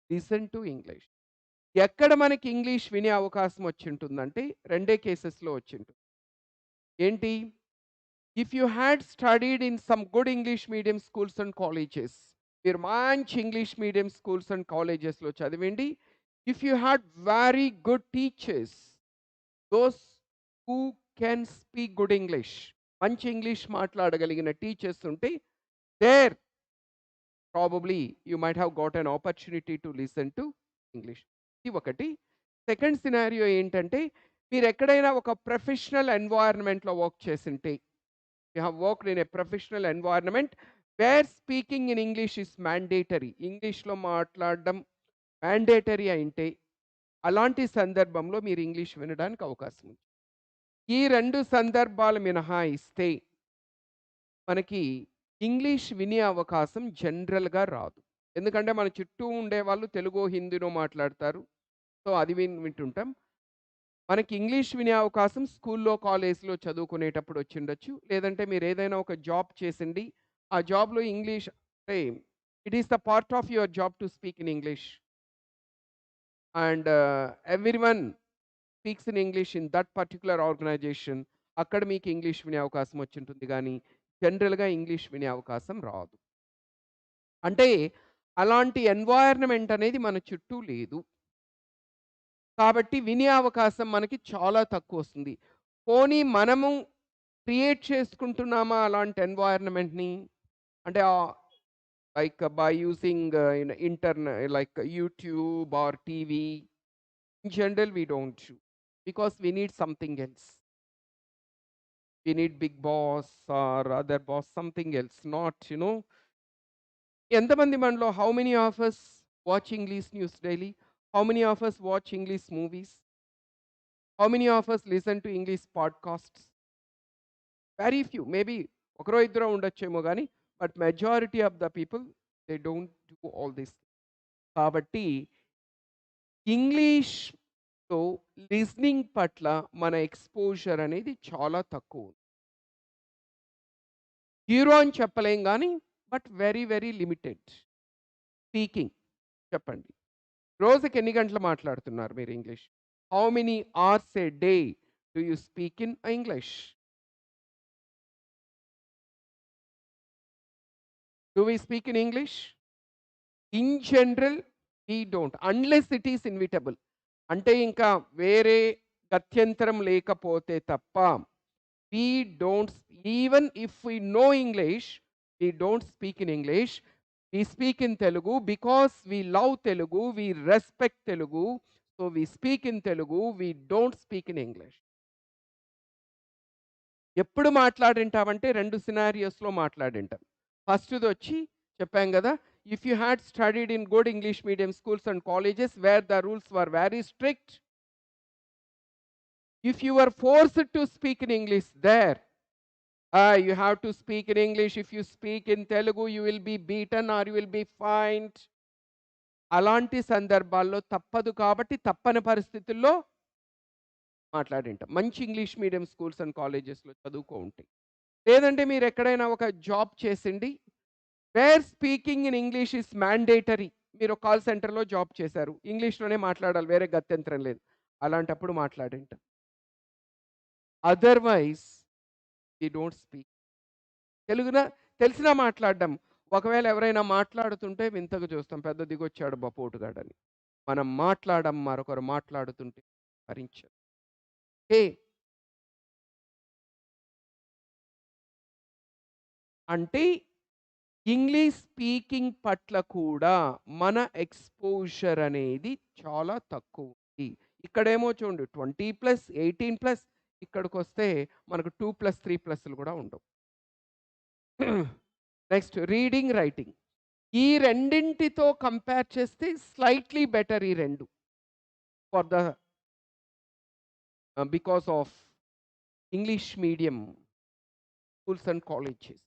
listen to English. ఎక్కడ మనకి English వినే అవకాశం వచ్చింటుందంటే రెండే కేసెస్‌లో వచ్చింటుంది. ఏంటి? If you had studied in some good English medium schools and colleges. మీరు మంచి ఇంగ్లీష్ మీడియం స్కూల్స్ అండ్ కాలేజెస్‌లో చదివిండి. If you had very good teachers, those who can speak good English. మంచి ఇంగ్లీష్ మాట్లాడగలిగిన టీచర్స్ ఉంటే there probably you might have got an opportunity to listen to English. ఇది ఒకటి. Second scenario ఏంటంటే మీరెక్కడైనా ఒక ప్రొఫెషనల్ ఎన్వైర్న్‌మెంట్‌లో వర్క్ చేసుంటే, you have worked in a professional environment where speaking in English is mandatory. ఇంగ్లీష్‌లో మాట్లాడడం మ్యాండేటరీ అయింటే, అలాంటి సందర్భంలో మీరు ఇంగ్లీష్ వినడానికి అవకాశం ఉంది. ఈ 2 సందర్భాలు మినహాయిస్తే మనకి ఇంగ్లీష్ వినే అవకాశం జనరల్‌గా రాదు. ఎందుకంటే మన చుట్టూ ఉండేవాళ్ళు తెలుగో, హిందీనో మాట్లాడతారు. సో, అది వింటుంటాం. మనకి ఇంగ్లీష్ వినే అవకాశం స్కూల్లో, కాలేజ్‌లో చదువుకునేటప్పుడు వచ్చుండొచ్చు. లేదంటే మీరేదైనా ఒక జాబ్ చేసిండి. ఆ జాబ్‌లో ఇంగ్లీష్ అంటే it is the part of your job to speak in English. And everyone speaks in English in that particular organization. అక్కడ మీకు ఇంగ్లీష్ వినే అవకాశం వచ్చుంటుంది గానీ, జనరల్‌గా ఇంగ్లీష్ వినే అవకాశం రాదు. అంటే అలాంటి ఎన్వైర్న్‌మెంట్ అనేది మన చుట్టూ లేదు. కాబట్టి వినే అవకాశం మనకి చాలా తక్కువొస్తుంది. పోనీ మనము క్రియేట్ చేసుకుంటున్నామా అలాంటి ఎన్వైర్న్‌మెంట్‌ని? అంటే like by using like YouTube or TV. In general we don't because we need something else. We need big boss or other boss, something else, not, ఎంతమంది మనలో how many of us watch English news daily? How many of us watch English movies? How many of us listen to English podcasts? Very few. Maybe ఒకరో ఇద్దరో ఉండొచ్చేమో గానీ, but majority of the people they don't do all this. కాబట్టి ఇంగ్లీష్‌తో listening పట్ల మన exposure అనేది చాలా తక్కువ. Zero అని చెప్పలేం గానీ, but very, very limited. Speaking చెప్పండి. రోజుకి ఎన్ని గంటలు మాట్లాడుతున్నారు మీరు English? How many hours a day do you speak in English? Do we speak in English? In general we don't unless it is inevitable. అంటే ఇంకా వేరే గత్యంతరం లేకపోతే తప్ప we don't. Even if we know English, we don't speak in English. We speak in Telugu because we love Telugu, we respect Telugu. So we speak in Telugu, we don't speak in English. ఎప్పుడు మాట్లాడింటామంటే 2 సినారియోస్‌లో మాట్లాడింటాం. ఫస్ట్‌దొచ్చి చెప్పాం గదా! If you had studied in good English medium schools and colleges where the rules were very strict. If you were forced to speak in English there, you have to speak in English. If you speak in Telugu you will be beaten or you will be fined. అలాంటి సందర్భాల్లో తప్పదు కాబట్టి తప్పని పరిస్థితుల్లో మాట్లాడింటాం. మంచి English medium schools and కాలేజెస్‌లో చదువుకో ఉంటే. లేదంటే మీరెక్కడైనా ఒక జాబ్ చేసిండి, where speaking in English is mandatory. మీరు కాల్ సెంటర్‌లో జాబ్ చేశారు. ఇంగ్లీష్‌లోనే మాట్లాడాలి. వేరే గత్యంతరం లేదు. అలాంటప్పుడు మాట్లాడింటాం. Otherwise we don't speak. తెలుగున తెలిసినా మాట్లాడడం. ఒకవేళ ఎవరైనా మాట్లాడుతుంటే వింతగా చూస్తాం. పెద్ద దిగొచ్చాడు పోటుగాడని. మనం మాట్లాడం, మరొకరు మాట్లాడుతుంటే భరించరు. ఏ అంటే ఇంగ్లీష్ స్పీకింగ్ పట్ల కూడా మన ఎక్స్‌పోజర్ అనేది చాలా తక్కువుంది. ఇక్కడేమో చూడండి 20+, 18+, ఇక్కడికొస్తే మనకు 2+, 3+లు కూడా ఉండవు. Next reading, writing. ఈ రెండింటితో కంపేర్ చేస్తే స్లైట్‌లీ బెటర్ ఈ 2 for the because of English medium schools and colleges.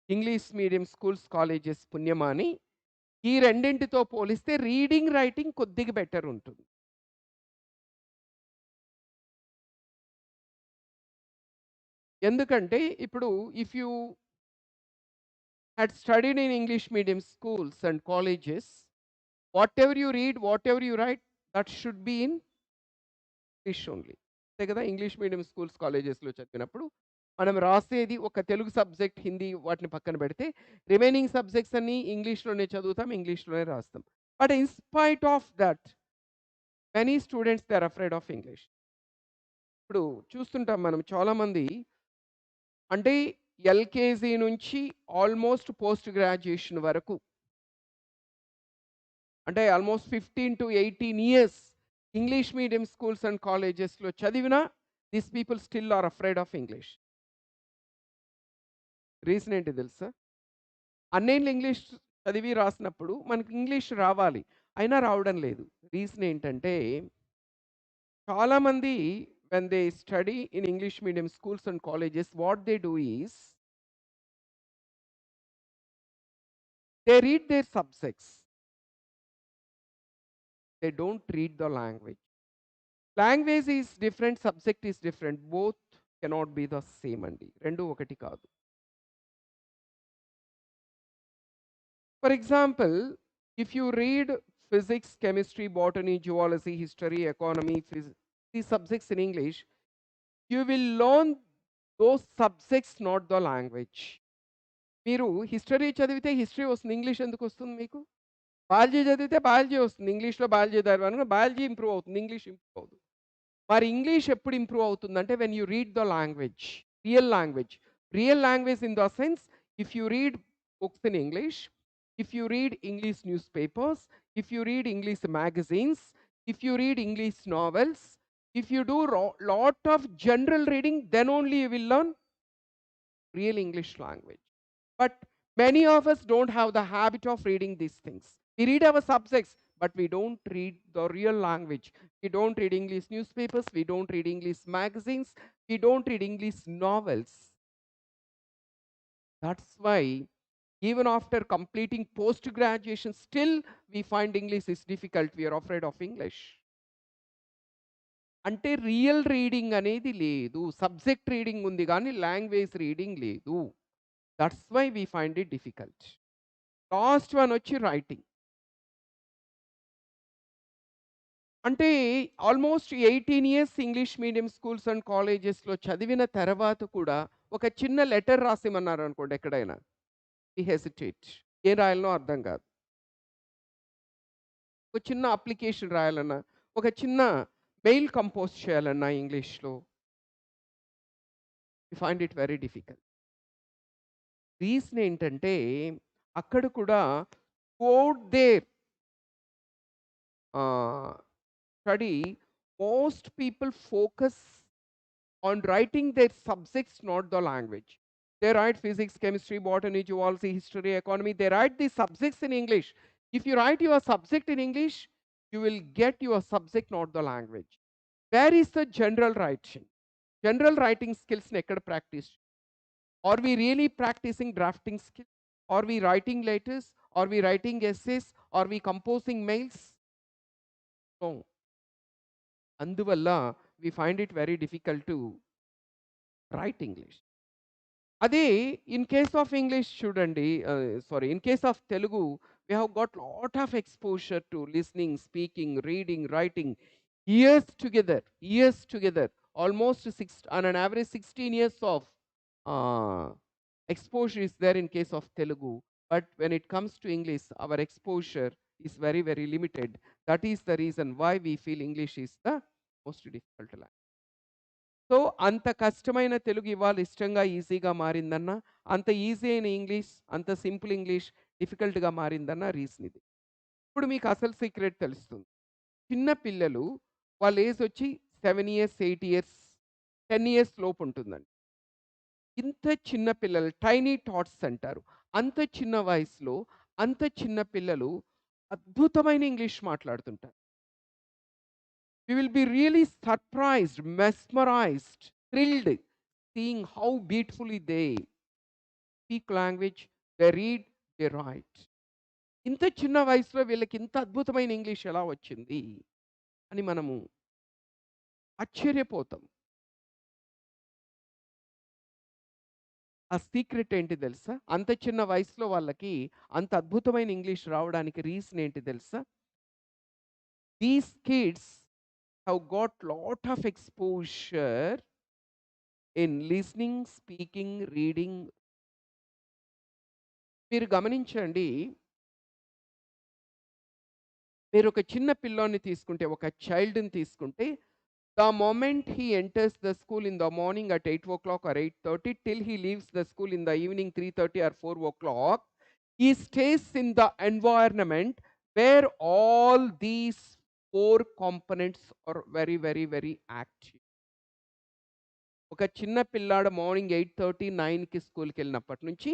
English medium schools, colleges పుణ్యమాని ఈ రెండింటితో పోలిస్తే రీడింగ్, రైటింగ్ కొద్దిగా బెటర్ ఉంటుంది. ఎందుకంటే ఇప్పుడు if you had studied in English medium schools and colleges, whatever you read, whatever you right, that should be in English only. అంతే కదా! ఇంగ్లీష్ మీడియం స్కూల్స్, కాలేజెస్‌లో చదివినప్పుడు మనం రాసేది ఒక తెలుగు సబ్జెక్ట్, హిందీ వాటిని పక్కన పెడితే రిమైనింగ్ సబ్జెక్ట్స్ అన్నీ ఇంగ్లీష్‌లోనే చదువుతాం, ఇంగ్లీష్‌లోనే రాస్తాం. But in spite of that many students they are afraid of English. ఇప్పుడు చూస్తుంటాం మనం చాలామంది, అంటే ఎల్‌కేజీ నుంచి ఆల్మోస్ట్ పోస్ట్ గ్రాడ్యుయేషన్ వరకు, అంటే almost 15-18 years English medium schools and కాలేజెస్‌లో చదివినా these people still are afraid of English. Reason ఏంటి తెలుసా? అన్నేళ్ళు ఇంగ్లీష్ చదివి రాసినప్పుడు మనకి ఇంగ్లీష్ రావాలి. అయినా రావడం లేదు. రీజన్ ఏంటంటే చాలామంది when they study in English medium schools and colleges what they do is they read their subjects. They don't read the language. Language is different, subject is different. Both cannot be the same అండి. 2 ఒకటి కాదు. For example, if you read physics, chemistry, botany, zoology, history, economy, these subjects in English, you will learn those subjects, not the language. మీరు history చదివితే history వస్తుంది. English ఎందుకొస్తుంది మీకు? Biology చదివితే biology వస్తుంది. ఇంగ్లీష్‌లో బయాలజీ చదివాను బయాలజీ ఇంప్రూవ్ అవుతుంది. English improve అవ్వదు. మరి ఇంగ్లీష్ ఎప్పుడు ఇంప్రూవ్ అవుతుందంటే when you read the language. Real language. Real language in the sense if you read books in English, if you read English news papers, if you read English magazines, if you read English novels, if you do lot of general reading, then only you will learn real English language. But many of us don't have the habit of reading these things. We read our subjects, but we don't read the real language. We don't read English newspapers, we don't read English magazines, we don't read English novels. That's why even after completing post graduation, still we find English is difficult. We are afraid of English. అంటే real reading అనేది లేదు. Subject reading ఉంది గానీ language reading లేదు. That's why we find it difficult. Last one వచ్చి writing. అంటే almost 18 years English medium schools and కాలేజెస్‌లో చదివిన తర్వాత కూడా ఒక చిన్న లెటర్ రాసిమన్నారనుకోండి ఎక్కడైనా. We hesitate. ఏం రాయాలనో అర్థం కాదు. ఒక చిన్న అప్లికేషన్ రాయాలన్నా, ఒక చిన్న మెయిల్ కంపోజ్ చేయాలన్నా ఇంగ్లీష్‌లో we find it very difficult. Reason ఏంటంటే అక్కడ కూడా throughout their study most people focus on writing their subjects, not the language. They write physics, chemistry, botany, zoology, history, economy. They write the subjects in English. If you write your subject in English, you will get your subject, not the language. Where is the general writing? General writing skills nekkada practice. Are we really practicing drafting skills? Are we writing letters? Are we writing essays? Are we composing mails? No. అందువల్ల we find it very difficult to write English. అదే in case of English చూడండి, sorry, in case of Telugu we have got lot of exposure to listening, speaking, reading, writing years together almost on an average 16 years of exposure is there in case of Telugu. But when it comes to English, our exposure is very, very limited. That is the reason why we feel English is the most difficult language. So, అంత కష్టమైన తెలుగు ఇవాళ ఇష్టంగా, ఈజీగా మారిందన్నా, అంత easy అయిన English, అంత simple English డిఫికల్ట్‌గా మారిందన్న reason ఇది. ఇప్పుడు మీకు అసలు సీక్రెట్ తెలుస్తుంది. చిన్న పిల్లలు వాళ్ళ ఏజ్ వచ్చి 7 ఇయర్స్, 8 ఇయర్స్, 10 ఇయర్స్ లోపు ఉంటుందండి. ఇంత చిన్న పిల్లలు టైనీ థాట్స్ అంటారు. అంత చిన్న వయసులో అంత చిన్న పిల్లలు అద్భుతమైన ఇంగ్లీష్ మాట్లాడుతుంటారు. We will be really surprised, mesmerized, thrilled, seeing how beautifully they speak language, they read, they write. ఇంత చిన్న వయసులో వీళ్ళకి ఇంత అద్భుతమైన ఇంగ్లీష్ ఎలా వచ్చింది అని మనము ఆశ్చర్యపోతాం. ఆ సీక్రెట్ ఏంటి తెలుసా? అంత చిన్న వయసులో వాళ్ళకి అంత అద్భుతమైన ఇంగ్లీష్ రావడానికి రీజన్ ఏంటి తెలుసా? These kids have got lot of exposure in listening, speaking, reading. మీరు గమనించండి, మీరు ఒక చిన్న పిల్లోడిని తీసుకుంటే, ఒక చైల్డ్‌ని తీసుకుంటే, the moment he enters the school in the morning at 8 o'clock or 8:30 till he leaves the school in the evening 3:30 or 4 o'clock, he stays in the environment where all these 4 components are very, very, very active. ఒక చిన్న పిల్లాడు morning 8:30, 9కి స్కూల్‌కెళ్ళినప్పటి నుంచి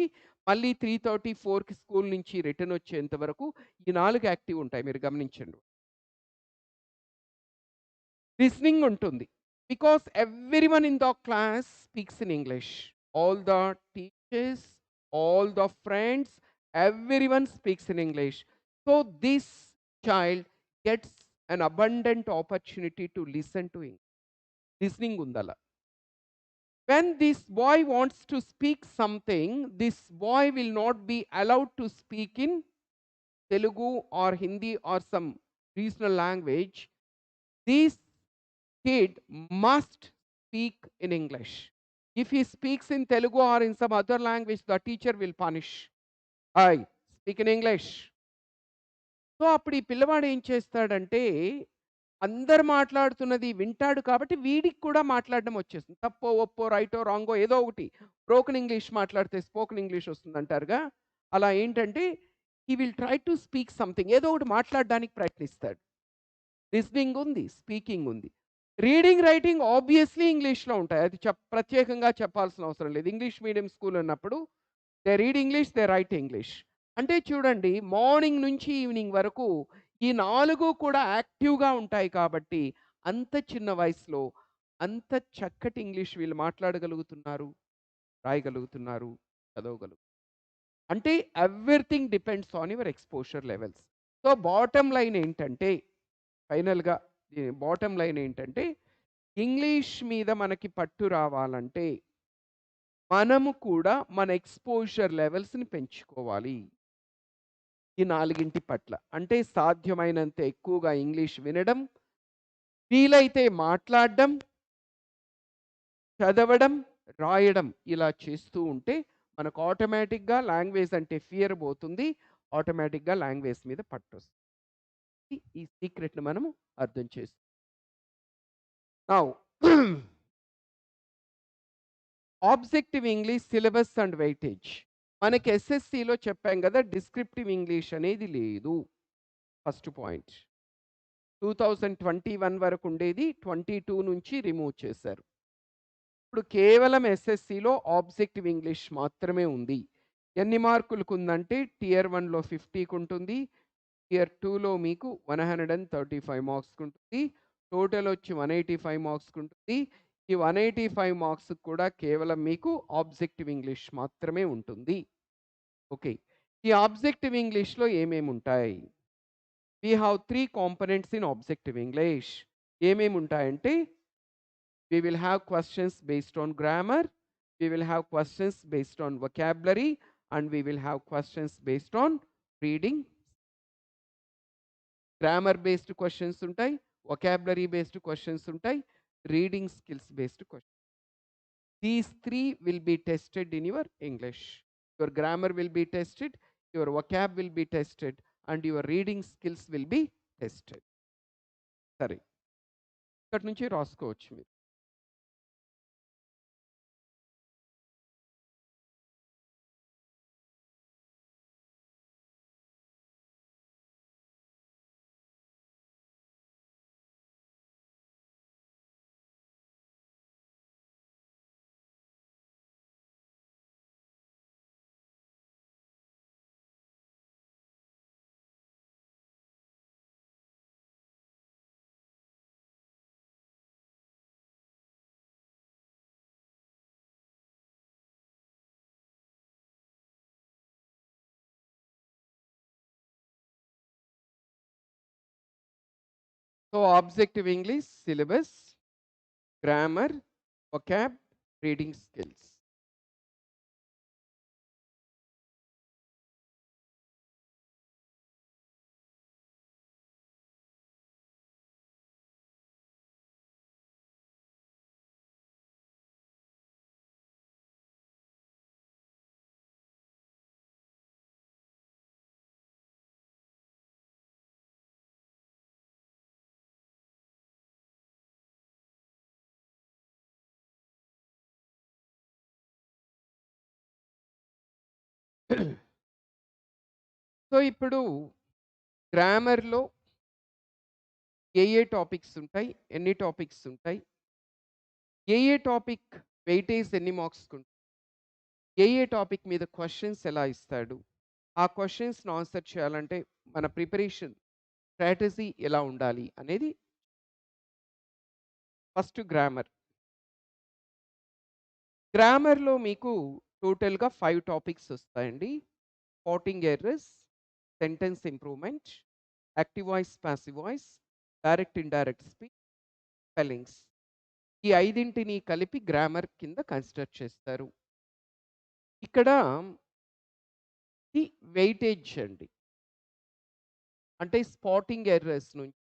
మళ్ళీ 3:30, 4కి school నుంచి return వచ్చేంత వరకు ఈ 4 యాక్టివ్ ఉంటాయి. మీరు గమనించండి. లిస్నింగ్ ఉంటుంది. Because everyone in the class speaks in English. All the teachers, all the friends, everyone speaks in English. So this child gets an abundant opportunity to listen to English. Listening ఉందలా. When this boy wants to speak something, this boy will not be allowed to speak in Telugu or Hindi or some regional language. This kid must speak in English. If he speaks in Telugu or in some other language the teacher will punish. Hi speak in English. So అప్పుడు ఈ పిల్లవాడు ఏం చేస్తాడంటే, అందరు మాట్లాడుతున్నది వింటాడు కాబట్టి వీడికి కూడా మాట్లాడడం వచ్చేస్తుంది. తప్పో, ఒప్పో, రైటో, రాంగో ఏదో ఒకటి. బ్రోకెన్ ఇంగ్లీష్ మాట్లాడితే స్పోకెన్ ఇంగ్లీష్ వస్తుందంటారుగా. అలా ఏంటంటే he will try to speak something. ఏదో ఒకటి మాట్లాడడానికి ప్రయత్నిస్తాడు. లిస్నింగ్ ఉంది, స్పీకింగ్ ఉంది. రీడింగ్, రైటింగ్ ఆబ్వియస్లీ ఇంగ్లీష్‌లో ఉంటాయి. అది ప్రత్యేకంగా చెప్పాల్సిన అవసరం లేదు. ఇంగ్లీష్ మీడియం స్కూల్ అన్నప్పుడు they read English, they right English. అంటే చూడండి మార్నింగ్ నుంచి ఈవినింగ్ వరకు ఈ 4 కూడా యాక్టివ్‌గా ఉంటాయి కాబట్టి అంత చిన్న వయసులో అంత చక్కటి ఇంగ్లీష్ వీళ్ళు మాట్లాడగలుగుతున్నారు, రాయగలుగుతున్నారు, చదవగలుగుతున్నారు. అంటే everything depends on your exposure levels. So bottom line ఏంటంటే ఫైనల్‌గా బాటమ్ లైన్ ఏంటంటే ఇంగ్లీష్ మీద మనకి పట్టు రావాలంటే మనము కూడా మన ఎక్స్‌పోజర్ లెవెల్స్‌ని పెంచుకోవాలి. ఈ 4 పట్ల. అంటే సాధ్యమైనంత ఎక్కువగా ఇంగ్లీష్ వినడం, వీలైతే మాట్లాడడం, చదవడం, రాయడం ఇలా చేస్తూ ఉంటే మనకు ఆటోమేటిక్‌గా లాంగ్వేజ్ అంటే ఫియర్ పోతుంది. ఆటోమేటిక్‌గా లాంగ్వేజ్ మీద పట్టొస్తుంది. ఈ సీక్రెట్‌ని మనము అర్థం చేసుకోవాలి. Now objective English syllabus and weightage. మనకి ఎస్ఎస్‌సిలో చెప్పాం గదా! డిస్క్రిప్టివ్ ఇంగ్లీష్ అనేది లేదు. First point. 2021 వరకు ఉండేది. 22 నుంచి రిమూవ్ చేశారు. ఇప్పుడు కేవలం ఎస్ఎస్‌సిలో ఆబ్జెక్టివ్ ఇంగ్లీష్ మాత్రమే ఉంది. ఎన్ని మార్కులకుందంటే టియర్ 1లో 50కి ఉంటుంది. టియర్ 2లో మీకు 135 మార్క్స్‌కుంటుంది. టోటల్ వచ్చి 185 మార్క్స్‌కుంటుంది. ఈ 185 మార్క్స్‌కి కూడా కేవలం మీకు ఆబ్జెక్టివ్ ఇంగ్లీష్ మాత్రమే ఉంటుంది. ఓకే. ఈ ఆబ్జెక్టివ్ ఇంగ్లీష్‌లో ఏమేముంటాయి? We have 3 components in objective English. ఏమేముంటాయంటే we will have questions based on grammar, we will have questions based on vocabulary, and we will have questions based on reading. Grammar based questions ఉంటాయి, vocabulary based questions ఉంటాయి, reading skills based questions. These three will be tested in your English. Your grammar will be tested, your vocab will be tested, and your reading skills will be tested. సరే, ఇక్కడి నుంచి రాసుకోవచ్చు మీరు. So objective English syllabus, grammar, vocab, reading skills. So ఇప్పుడు గ్రామర్‌లో ఏ topics ఉంటాయి? ఎన్ని topics ఉంటాయి? Topic weightage ఎన్ని మార్క్స్‌కుంటుంది? టాపిక్ మీద క్వెషన్స్ ఎలా ఇస్తాడు? ఆ క్వెషన్స్‌ని ఆన్సర్ చేయాలంటే మన ప్రిపరేషన్ స్ట్రాటజీ ఎలా ఉండాలి అనేది ఫస్ట్ గ్రామర్. గ్రామర్‌లో మీకు టోటల్‌గా 5 టాపిక్స్ వస్తాయండి. Spotting errors, sentence improvement, active voice, passive voice, direct, indirect speech, spellings. ఈ 5ని కలిపి గ్రామర్ కింద కన్సిడర్ చేస్తారు. ఇక్కడ ఈ వెయిటేజ్ అండి. అంటే స్పాటింగ్ ఎర్రర్స్ నుంచి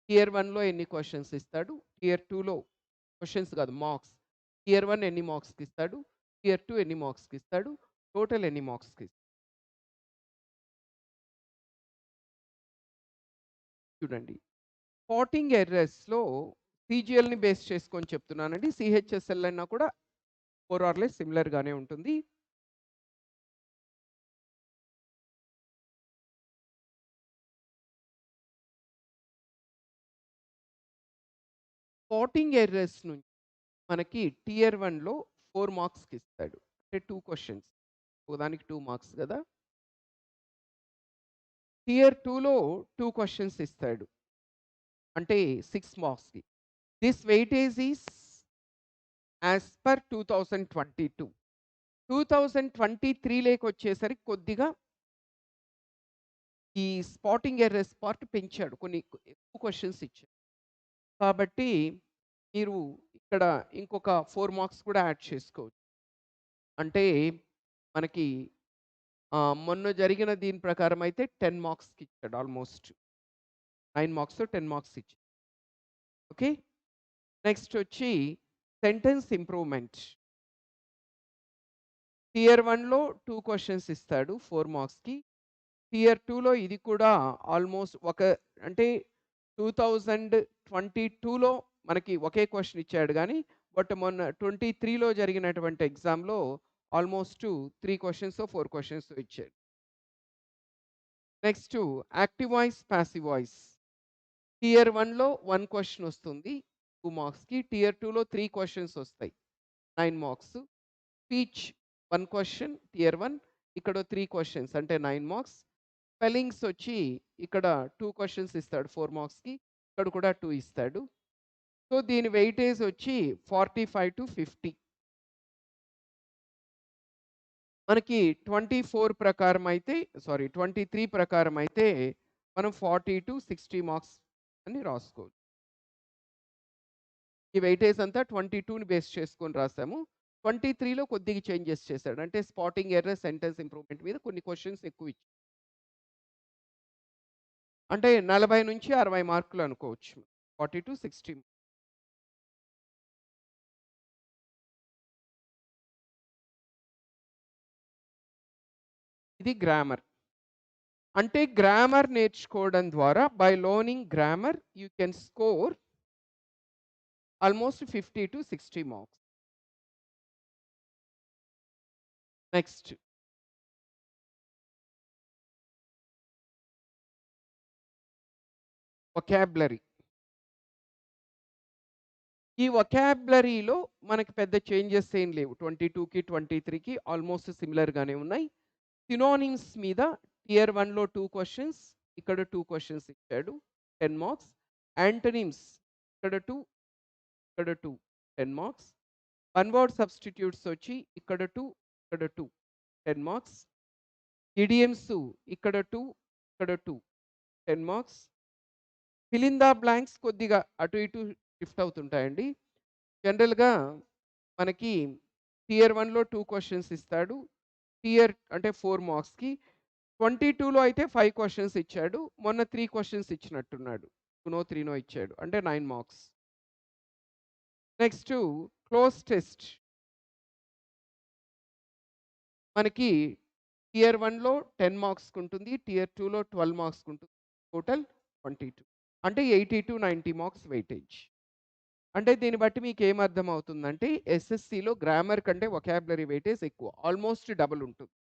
టియర్ 1లో ఎన్ని క్వెషన్స్ ఇస్తాడు? టియర్ 2లో క్వెషన్స్ కాదు మార్క్స్. టియర్ 1 ఎన్ని మార్క్స్‌కి ఇస్తాడు? టియర్ 2 ఎన్ని మార్క్స్‌కి ఇస్తాడు? టోటల్ ఎన్ని మార్క్స్‌కి ఇస్తాడు? చూడండి. స్పాటింగ్ ఎర్రర్స్‌లో సీజీఎల్‌ని బేస్ చేసుకొని చెప్తున్నానండి. సీహెచ్ఎస్ఎల్ అన్నా కూడా మోర్ ఆర్ లెస్ సిమిలర్ గానే ఉంటుంది. స్పాటింగ్ ఎర్రర్స్ నుంచి మనకి టియర్ 1లో 4 మార్క్స్‌కి ఇస్తాడు. అంటే 2 క్వెషన్స్. ఒకదానికి 2 మార్క్స్ గదా! టియర్ 2లో 2 క్వెషన్స్ ఇస్తాడు. అంటే 6 మార్క్స్‌కి. This weightage is as per 2022. 2023 లేకొచ్చేసరికి కొద్దిగా ఈ స్పాటింగ్ ఎర్రర్స్ పార్ట్ పెంచాడు. కొన్ని ఎక్కువ క్వెషన్స్ ఇచ్చాడు. కాబట్టి మీరు ఇక్కడ ఇంకొక 4 మార్క్స్ కూడా యాడ్ చేసుకోవచ్చు. అంటే మనకి మొన్న జరిగిన దీని ప్రకారం అయితే 10 మార్క్స్‌కి ఇచ్చాడు ఆల్‌మోస్ట్. 9 మార్క్సో, 10 మార్క్స్ ఇచ్చాడు. ఓకే. నెక్స్ట్ వచ్చి సెంటెన్స్ ఇంప్రూవ్‌మెంట్. టియర్ 1లో 2 క్వెషన్స్ ఇస్తాడు 4 మార్క్స్‌కి. టియర్ 2లో ఇది కూడా ఆల్‌మోస్ట్ అంటే 2022లో మనకి ఒకే క్వెషన్ ఇచ్చాడు గానీ, బట్ మొన్న 23లో జరిగినటువంటి ఎగ్జామ్‌లో ఆల్‌మోస్ట్ 3 క్వెషన్సో, 4 క్వెషన్సో ఇచ్చాడు. Next active voice, passive voice. Tier 1లో 1 క్వెషన్ వస్తుంది 2 మార్క్స్‌కి. టియర్ 2లో 3 క్వెషన్స్ వస్తాయి 9 మార్క్స్. Speech 1 question tear 1. ఇక్కడ 3 క్వెషన్స్ అంటే 9 మార్క్స్. స్పెల్లింగ్స్ వచ్చి ఇక్కడ 2 క్వెషన్స్ ఇస్తాడు 4 మార్క్స్‌కి. ఇక్కడ కూడా 2 ఇస్తాడు. సో, దీని వెయిటేజ్ వచ్చి 45-50. మనకి 24 ప్రకారం అయితే 23 ప్రకారం అయితే మనం 40-60 మార్క్స్ అని రాసుకోవచ్చు. ఈ వెయిటేజ్ అంతా 22ని బేస్ చేసుకొని రాసాము. 23లో కొద్దిగా చేంజెస్ చేశాడు. అంటే స్పాటింగ్ ఎర్రర్, సెంటెన్స్ ఇంప్రూవ్‌మెంట్ మీద కొన్ని క్వెషన్స్ ఎక్కువ ఇచ్చాడు. అంటే 40-60 మార్కులు అనుకోవచ్చు. 40-60. ఇది గ్రామర్. అంటే గ్రామర్ నేర్చుకోవడం ద్వారా by learning grammar you can score almost 50-60 marks. Next vocabulary. ఈ వొకాబులరీలో మనకి పెద్ద చేంజెస్ ఏం లేవు. 22కి, 23కి ఆల్‌మోస్ట్ సిమిలర్ గానే ఉన్నాయి. సినోనిమ్స్ మీద టియర్ 1లో 2 క్వెషన్స్, ఇక్కడ 2 క్వెషన్స్ ఇచ్చాడు. 10 మార్క్స్. యాంటోనిమ్స్ ఇక్కడ 2, ఇక్కడ 2, 10 మార్క్స్. వన్ వర్డ్ సబ్స్టిట్యూట్స్ వచ్చి ఇక్కడ 2, ఇక్కడ 2, 10 మార్క్స్. ఇడియమ్స్ ఇక్కడ 2, ఇక్కడ 2, 10 marks. Fill in the blanks కొద్దిగా అటు ఇటు షిఫ్ట్ అవుతుంటాయండి. జనరల్‌గా మనకి టియర్ 1లో 2 క్వెషన్స్ ఇస్తాడు. అంటే 4 మార్క్స్‌కి. 22లో అయితే 5 క్వెషన్స్ ఇచ్చాడు. మొన్న 3 క్వెషన్స్ ఇచ్చినట్టున్నాడు. 2నో, 3నో ఇచ్చాడు. అంటే 9 మార్క్స్. Next cloze test. మనకి టియర్ 1లో 10 మార్క్స్‌కుంటుంది. టియర్ 2లో 12 మార్క్స్‌కుంటుంది. టోటల్ 22. అంటే 80-90 మార్క్స్ వెయిటేజ్. అంటే దీన్ని బట్టి మీకేమర్థమవుతుందంటే ఎస్ఎస్‌సిలో గ్రామర్ కంటే వొకాబులరీ వెయిటేజ్ ఎక్కువ. ఆల్‌మోస్ట్ డబుల్ ఉంటుంది.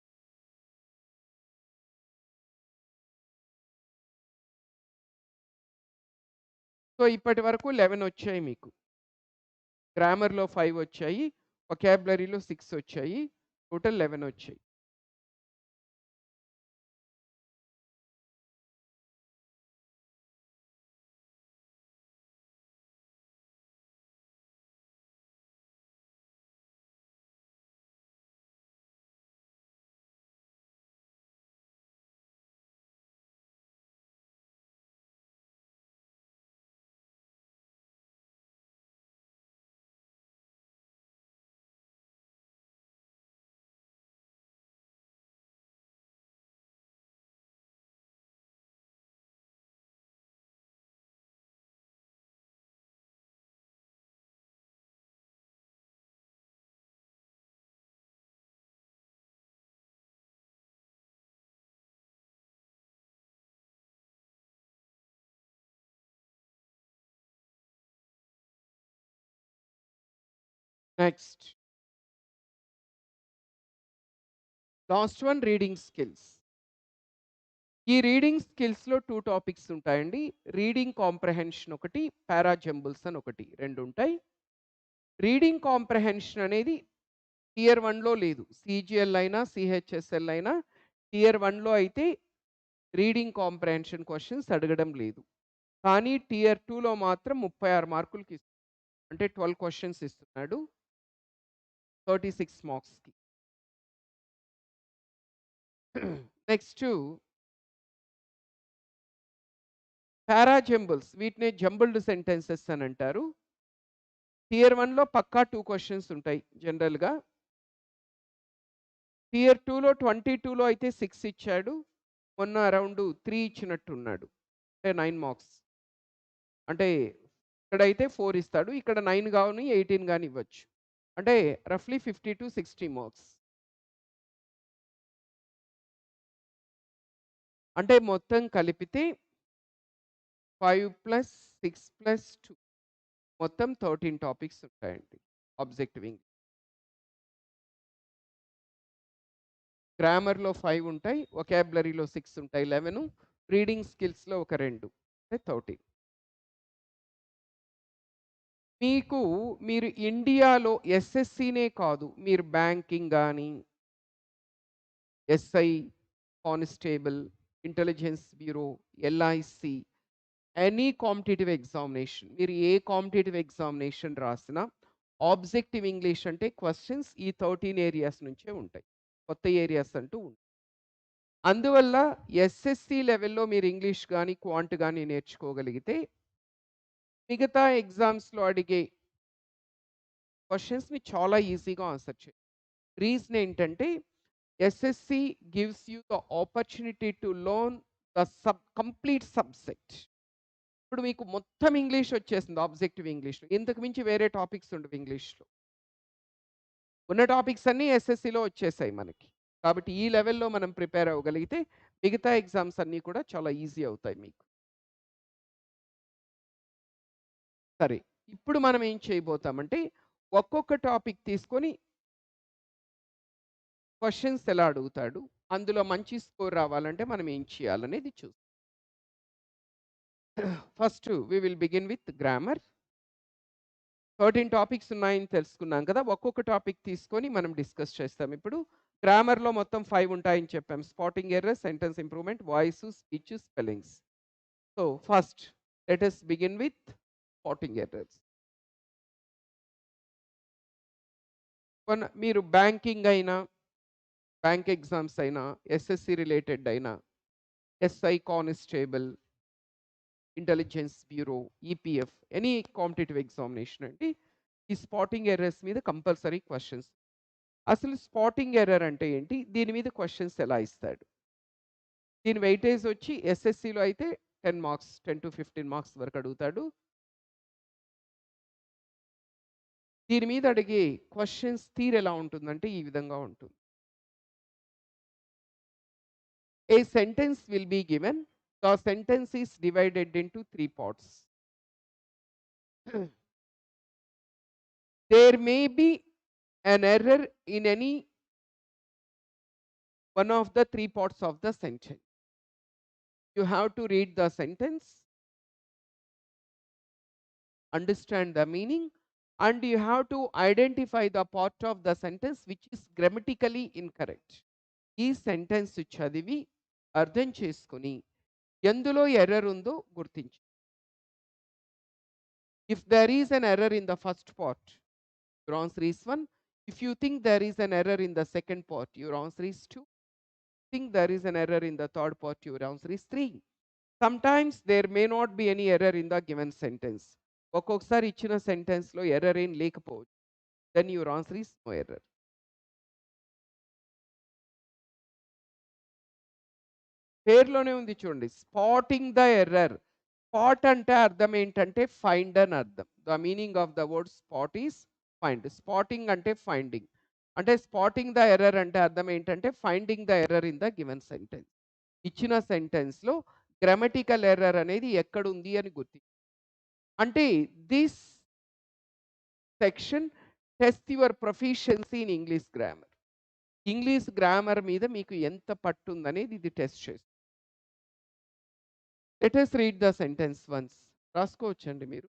సో, ఇప్పటి వరకు 11 వచ్చాయి మీకు. గ్రామర్‌లో 5 వచ్చాయి. వొకాబులరీలో 6 వచ్చాయి. టోటల్ 11 వచ్చాయి. Next last one reading skills. ఈ రీడింగ్ స్కిల్స్‌లో 2 టాపిక్స్ ఉంటాయండి. రీడింగ్ కాంప్రహెన్షన్ ఒకటి, పారా జంబుల్స్ అని ఒకటి 2 ఉంటాయి. రీడింగ్ కాంప్రహెన్షన్ అనేది టియర్ 1లో లేదు. సీజీఎల్ అయినా, సీహెచ్ఎస్ఎల్ అయినా టియర్ 1లో అయితే రీడింగ్ కాంప్రహెన్షన్ క్వెషన్స్ అడగడం లేదు. కానీ టియర్ 2లో మాత్రం 36 మార్కులకి అంటే 12 క్వెషన్స్ ఇస్తున్నాడు. 36 మార్క్స్‌కి. నెక్స్టు పారా జంబుల్స్, వీటినే జంబుల్డ్ సెంటెన్సెస్ అని అంటారు. టియర్ 1లో పక్కా 2 క్వెషన్స్ ఉంటాయి జనరల్‌గా. టియర్ 2లో 22లో అయితే 6 ఇచ్చాడు. మొన్న అరౌండ్ 3 ఇచ్చినట్టున్నాడు. అంటే 9 మార్క్స్. అంటే ఇక్కడైతే 4 ఇస్తాడు. ఇక్కడ 9 గాని, 18 గాని ఇవ్వచ్చు. అంటే రఫ్‌లీ 50-60 మార్క్స్. అంటే మొత్తం కలిపితే 5 + 6 + 2 మొత్తం 13 టాపిక్స్ ఉంటాయండి. Objective English. గ్రామర్‌లో 5 ఉంటాయి. వొకాబులరీలో 6 ఉంటాయి 11. రీడింగ్ స్కిల్స్‌లో ఒక 2 అంటే 13. మీకు మీరు ఇండియాలో ఎస్ఎస్‌సినే కాదు. మీరు బ్యాంకింగ్ గాని, SI, constable, intelligence bureau, LIC, any competitive examination, మీరు ఏ కాంపిటీటివ్ ఎగ్జామినేషన్ రాసినా ఆబ్జెక్టివ్ ఇంగ్లీష్ అంటే క్వెషన్స్ ఈ 13 ఏరియాస్ నుంచే ఉంటాయి. కొత్త ఏరియాస్ అంటూ ఉండవు. అందువల్ల ఎస్ఎస్‌సి లెవెల్‌లో మీరు ఇంగ్లీష్ గాని, క్వాంట్ గాని నేర్చుకోగలిగితే మిగతా ఎగ్జామ్స్‌లో అడిగే క్వెషన్స్‌ని చాలా ఈజీగా ఆన్సర్ చేయొచ్చు. రీజన్ ఏంటంటే SSC gives you the opportunity to learn the complete subject. ఇప్పుడు మీకు మొత్తం ఇంగ్లీష్ వచ్చేసింది ఆబ్జెక్టివ్ ఇంగ్లీష్‌లో. ఇంతకు మించి వేరే టాపిక్స్ ఉండవు ఇంగ్లీష్‌లో. ఉన్న టాపిక్స్ అన్నీ ఎస్ఎస్‌సిలో వచ్చేసాయి మనకి. కాబట్టి ఈ లెవెల్‌లో మనం ప్రిపేర్ అవ్వగలిగితే మిగతా ఎగ్జామ్స్ అన్నీ కూడా చాలా ఈజీ అవుతాయి మీకు. సరే. ఇప్పుడు మనం ఏం చేయబోతామంటే ఒక్కొక్క టాపిక్ తీసుకొని క్వెషన్స్ ఎలా అడుగుతాడు? అందులో మంచి స్కోర్ రావాలంటే మనం ఏం చేయాలనేది చూద్దాం. First we will begin with grammar. 13 topics ఉన్నాయని తెలుసుకున్నాం కదా! ఒక్కొక్క టాపిక్ తీసుకొని మనం డిస్కస్ చేస్తాం ఇప్పుడు. గ్రామర్‌లో మొత్తం 5 ఉంటాయని చెప్పాం. Spotting errors, sentence improvement, voice, speech, spellings. So, first let us begin with spotting errors. మీరు బ్యాంకింగ్ అయినా, బ్యాంక్ ఎగ్జామ్స్ అయినా, ఎస్ఎస్‌సి రిలేటెడ్ అయినా, SI constable, intelligence bureau, EPF, any competitive examination అండి. ఈ స్పాటింగ్ ఎర్రర్స్ మీద కంపల్సరీ క్వెషన్స్. అసలు spotting error అంటే ఏంటి? దీని మీద క్వెషన్స్ ఎలా ఇస్తాడు? దీని వెయిటేజ్ వచ్చి ఎస్ఎస్‌సిలో అయితే 10 మార్క్స్, 10-15 మార్క్స్ వరకు అడుగుతాడు. దీని మీద అడిగే క్వెషన్స్ తీరు ఎలా ఉంటుందంటే ఈ విధంగా ఉంటుంది. A sentence will be given. The sentence is divided into 3 parts. There may be an error in any one of the 3 parts of the sentence. You have to read the sentence, understand the meaning, and you have to identify the part of the sentence which is grammatically incorrect. ఈ sentence చదివి అర్థం చేసుకొని ఎందులో error ఉందో గుర్తించు. If there is an error in the first part, your answer is 1. If you think there is an error in the second part, your answer is 2. Think there is an error in the third part, your answer is 3. Sometimes there may not be any error in the given sentence. ఒక్కొక్కసారి ఇచ్చిన సెంటెన్స్‌లో error ఏం లేకపోవచ్చు. Then your answer is no error. పేరులోనే ఉంది చూడండి. Spotting the error. Spot అంటే అర్థం ఏంటంటే ఫైండ్ అని అర్థం. The meaning of the word spot is find. Spotting అంటే ఫైండింగ్. అంటే స్పాటింగ్ ద ఎర్రర్ అంటే అర్థం ఏంటంటే finding the error in the given sentence. ఇచ్చిన సెంటెన్స్‌లో గ్రామటికల్ ఎర్రర్ అనేది ఎక్కడుంది అని గుర్తించు. అంటే this section test your proficiency in English grammar. English grammar మీద మీకు ఎంత పట్టుందనేది ఇది టెస్ట్ చేస్తుంది. Let us read the sentence once. రాసుకోవచ్చండి మీరు.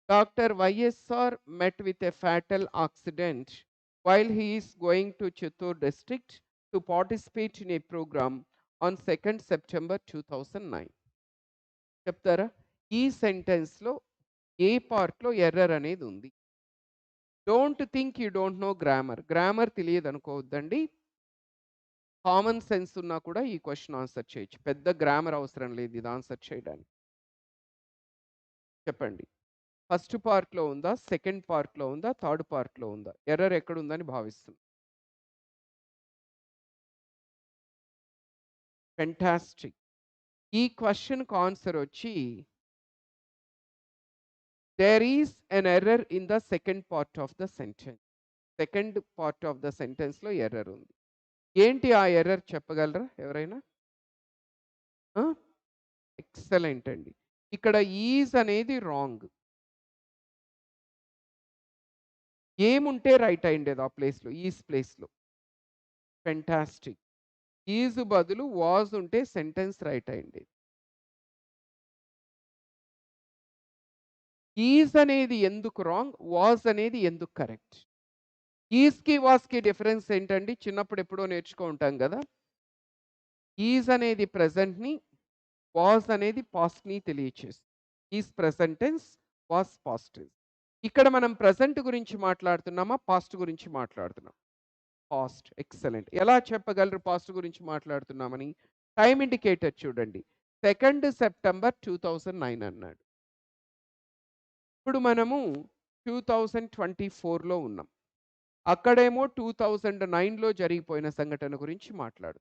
Doctor YSR met with a fatal accident while he is going to Chittoor district to participate in a program on 2nd September 2009. చెప్తారా? ఈ సెంటెన్స్లో ఏ పార్ట్లో ఎర్రర్ అనేది ఉంది? Don't think you don't know grammar. Grammar తెలియదు అనుకోవద్దండి. Common sense ఉన్నా కూడా ఈ question answer చేయొచ్చు. పెద్ద గ్రామర్ అవసరం లేదు ఇది ఆన్సర్ చేయడానికి. చెప్పండి. ఫస్ట్ పార్ట్‌లో ఉందా? సెకండ్ పార్ట్‌లో ఉందా? థర్డ్ పార్ట్‌లో ఉందా? ఎర్రర్ ఎక్కడుందని భావిస్తున్నారు? ఫెంటాస్టిక్. ఈ క్వశ్చన్‌కి ఆన్సర్ వచ్చి there is an error in the second part of the sentence. Second part of the సెంటెన్స్‌లో ఎర్రర్ ఉంది. ఏంటి ఆ ఎర్రర్ చెప్పగలరా ఎవరైనా? ఆ! ఎక్సలెంట్ అండి. ఇక్కడ ఈజ్ అనేది రాంగ్. ఏముంటే రైట్ అయ్యుండేది ఆ ప్లేస్‌లో, ఈజ్ ప్లేస్‌లో. ఫెంటాస్టిక్. ఈజ్ బదులు వాజ్ ఉంటే సెంటెన్స్ రైట్ అయ్యుండేది. ఈజ్ అనేది ఎందుకు రాంగ్? వాజ్ అనేది ఎందుకు కరెక్ట్? ఈజ్‌కి, వాజ్‌కి డిఫరెన్స్ ఏంటండి? చిన్నప్పుడు ఎప్పుడో నేర్చుకో ఉంటాం గదా! ఈజ్ అనేది ప్రెజెంట్‌ని, వాజ్ అనేది పాస్ట్‌ని తెలియచేస్తుంది. Is present tense, was past tense. ఇక్కడ మనం ప్రెజెంట్ గురించి మాట్లాడుతున్నామా? పాస్ట్ గురించి మాట్లాడుతున్నామా? పాస్ట్. ఎక్సలెంట్. ఎలా చెప్పగలరు పాస్ట్ గురించి మాట్లాడుతున్నామని? టైమ్ ఇండికేటర్ చూడండి. 2nd సెప్టెంబర్ 2009 అన్నాడు. ఇప్పుడు మనము 2024లో ఉన్నాం. అక్కడేమో 2009లో జరిగిపోయిన సంఘటన గురించి మాట్లాడు.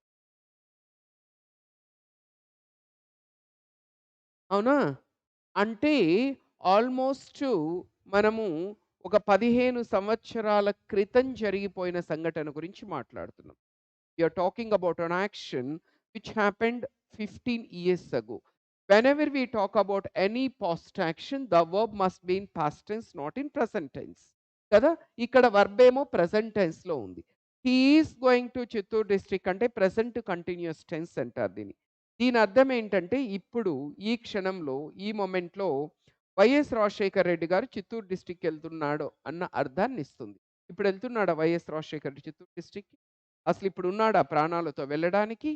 అవునా? అంటే ఆల్మోస్ట్ మనము ఒక 15 సంవత్సరాల క్రితం జరిగిపోయిన సంఘటన గురించి మాట్లాడుతున్నాం. We are talking about an action which happened 15 years ago. Whenever we talk about any past action, the verb must be in past tense, not in present tense. కదా! ఇక్కడ వర్బ్ ఏమో ప్రెజెంట్ టెన్స్‌లో ఉంది. He is going to Chittoor district అంటే present continuous tense అంటారు దీన్ని. దీని అర్థం ఏంటంటే ఇప్పుడు ఈ క్షణంలో, ఈ మొమెంట్‌లో వైఎస్ రాజశేఖర్ రెడ్డి గారు చిత్తూరు డిస్ట్రిక్ట్‌కి ఎళ్తున్నాడు అన్న అర్థాన్ని ఇస్తుంది. ఇప్పుడు ఎళ్తున్నాడా వైఎస్ రాజశేఖర్ రెడ్డి చిత్తూరు డిస్ట్రిక్ట్‌కి? అసలు ఇప్పుడు ఉన్నాడా ప్రాణాలతో వెళ్ళడానికి?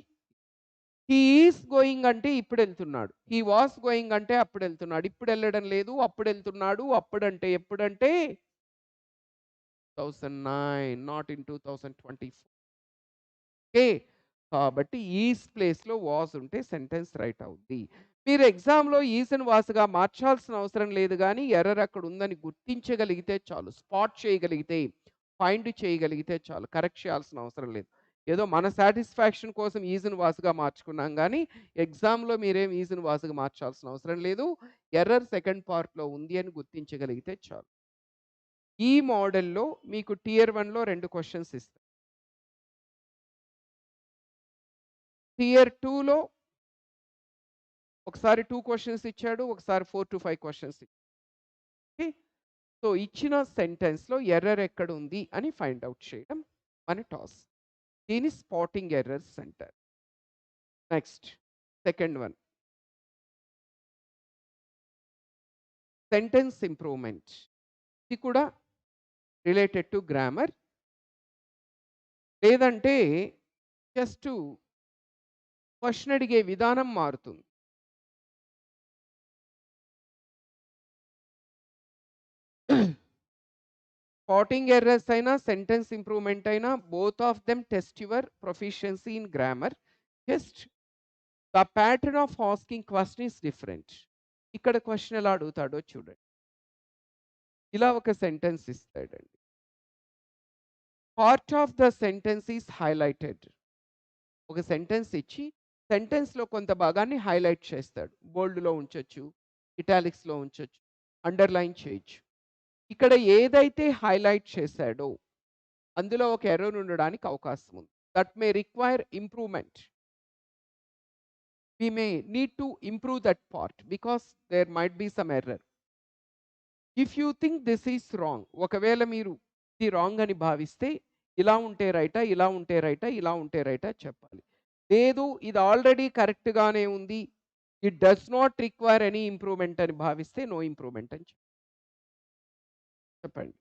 హి ఈస్ గోయింగ్ అంటే ఇప్పుడెళ్తున్నాడు. హి వాస్ గోయింగ్ అంటే అప్పుడెళ్తున్నాడు. ఇప్పుడెళ్ళడం లేదు. అప్పుడెళ్తున్నాడు. అప్పుడంటే ఎప్పుడంటే 2009 నాట్ ఇన్ 2024. ఓకే. కాబట్టి ఈస్ ప్లేస్‌లో వాస్ ఉంటే సెంటెన్స్ రైట్ అవుద్ది. మీరు ఎగ్జామ్‌లో ఈస్‌ని వాస్‌గా మార్చాల్సిన అవసరం లేదు గానీ, ఎర్రర్ అక్కడ ఉందని గుర్తించగలిగితే చాలు. స్పాట్ చేయగలిగితే, ఫైండ్ చేయగలిగితే చాలు. కరెక్ట్ చేయాల్సిన అవసరం లేదు. ఏదో మన సాటిస్ఫాక్షన్ కోసం ఈస్‌ని వాస్‌గా మార్చుకున్నాం గానీ, ఎగ్జామ్‌లో మీరేం ఈస్‌ని వాస్‌గా మార్చాల్సిన అవసరం లేదు. ఎర్రర్ సెకండ్ పార్ట్‌లో ఉంది అని గుర్తించగలిగితే చాలు. ఈ మోడల్‌లో మీకు టియర్ 1లో 2 క్వెషన్స్ ఇస్తా. టియర్ 2లో ఒకసారి 2 క్వెషన్స్ ఇచ్చాడు. ఒకసారి 4-5 క్వెషన్స్ ఓకే. సో, ఇచ్చిన సెంటెన్స్‌లో ఎర్రర్ ఎక్కడుంది అని ఫైండ్ ఔట్ చేయడం మన టాస్క్. దీన్ని స్పాటింగ్ ఎర్రర్స్ అంటారు. Next second one sentence improvement. ఇది కూడా రిలేటెడ్ టు గ్రామర్. లేదంటే జస్టు క్వెషన్ అడిగే విధానం మారుతుంది. స్పాటింగ్ ఎర్రర్స్ అయినా, సెంటెన్స్ ఇంప్రూవ్‌మెంట్ అయినా both of them test your proficiency in grammar. Just the pattern of asking question is different. ఇక్కడ క్వెషన్ ఎలా అడుగుతాడో చూడండి. ఇలా ఒక సెంటెన్స్ ఇస్తాడండి. Part of the sentence is highlighted. ఒక సెంటెన్స్ ఇచ్చి సెంటెన్స్‌లో కొంత భాగాన్ని హైలైట్ చేస్తాడు. బోల్డ్‌లో ఉంచొచ్చు, ఇటాలిక్స్‌లో ఉంచొచ్చు, అండర్‌లైన్ చేయొచ్చు. ఇక్కడ ఏదైతే హైలైట్ చేశాడో అందులో ఒక ఎర్రర్ ఉండడానికి అవకాశం ఉంది. That may require improvement. We may need to improve that part because there might be some error. If you think this is wrong, ఒకవేళ మీరు ఇది రాంగ్ అని భావిస్తే ఇలా ఉంటే రైటా, ఇలా ఉంటే రైటా, ఇలా ఉంటే రైటా చెప్పాలి. లేదు ఇది ఆల్రెడీ కరెక్ట్‌గానే ఉంది. It does not require any improvement అని భావిస్తే నో ఇంప్రూవ్‌మెంట్ అని చెప్పండి.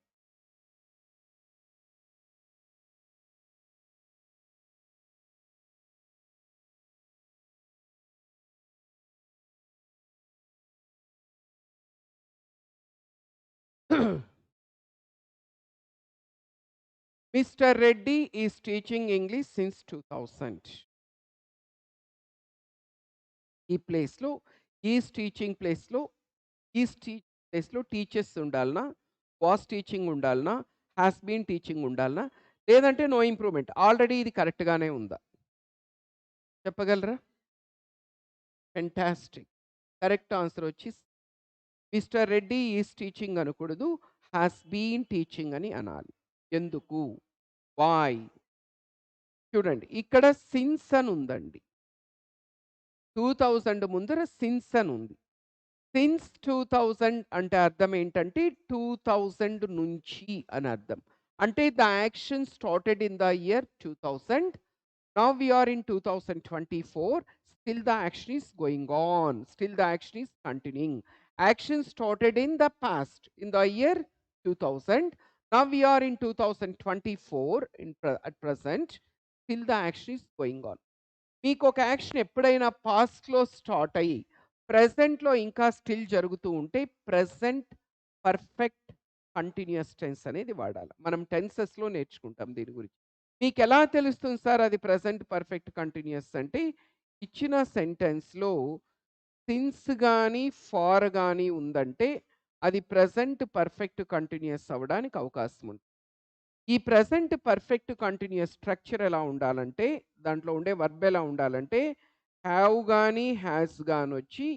Mr. Reddy is teaching English since 2000. ఈ ప్లేస్‌లో ఈస్ టీచింగ్ ప్లేస్‌లో ఈస్ ప్లేస్‌లో టీచర్స్ ఉండాలనా? వాస్ టీచింగ్ ఉండాలనా? హాస్ బీన్ టీచింగ్ ఉండాలనా? లేదంటే నో ఇంప్రూవ్‌మెంట్. ఆల్రెడీ ఇది కరెక్ట్‌గానే ఉందా? చెప్పగలరా? ఫెంటాస్టిక్. కరెక్ట్ ఆన్సర్ వచ్చి మిస్టర్ రెడ్డి ఈస్ టీచింగ్ అనకూడదు. హాస్ బీన్ టీచింగ్ అని అనాలి. ఎందుకు? వై? చూడండి ఇక్కడ సిన్స్ అని ఉందండి. 2000 ముందర సిన్స్ అని ఉంది. సిన్స్ 2000 అంటే అర్థం ఏంటంటే 2000 నుంచి అని అర్థం. అంటే the action started in the year 2000. Now we are in 2024. Still the action is going on. Still the action is continuing. Action started in the past, in the year 2000. Now we are in 2024 at present. Still the action is going on. మీకు ఒక action ఎప్పుడైనా పాస్ట్‌లో start అయ్యి, ప్రెజెంట్‌లో ఇంకా still జరుగుతూ ఉంటే present perfect continuous tense అనేది వాడాలి. మనం టెన్సెస్‌లో నేర్చుకుంటాం దీని గురించి. మీకెలా తెలుస్తుంది సార్ అది ప్రెజెంట్ పర్ఫెక్ట్ కంటిన్యూయస్ అంటే, ఇచ్చిన సెంటెన్స్‌లో సిన్స్ గాని, ఫార్ గాని ఉందంటే, అది ప్రెజెంట్ పర్ఫెక్ట్ కంటిన్యూయస్ అవ్వడానికి అవకాశం ఉంది. ఈ ప్రెజెంట్ పర్ఫెక్ట్ కంటిన్యూయస్ స్ట్రక్చర్ ఎలా ఉండాలంటే, దాంట్లో ఉండే వర్బ్ ఎలా ఉండాలంటే, హ్యావ్ గాని, హ్యాస్ గానొచ్చి,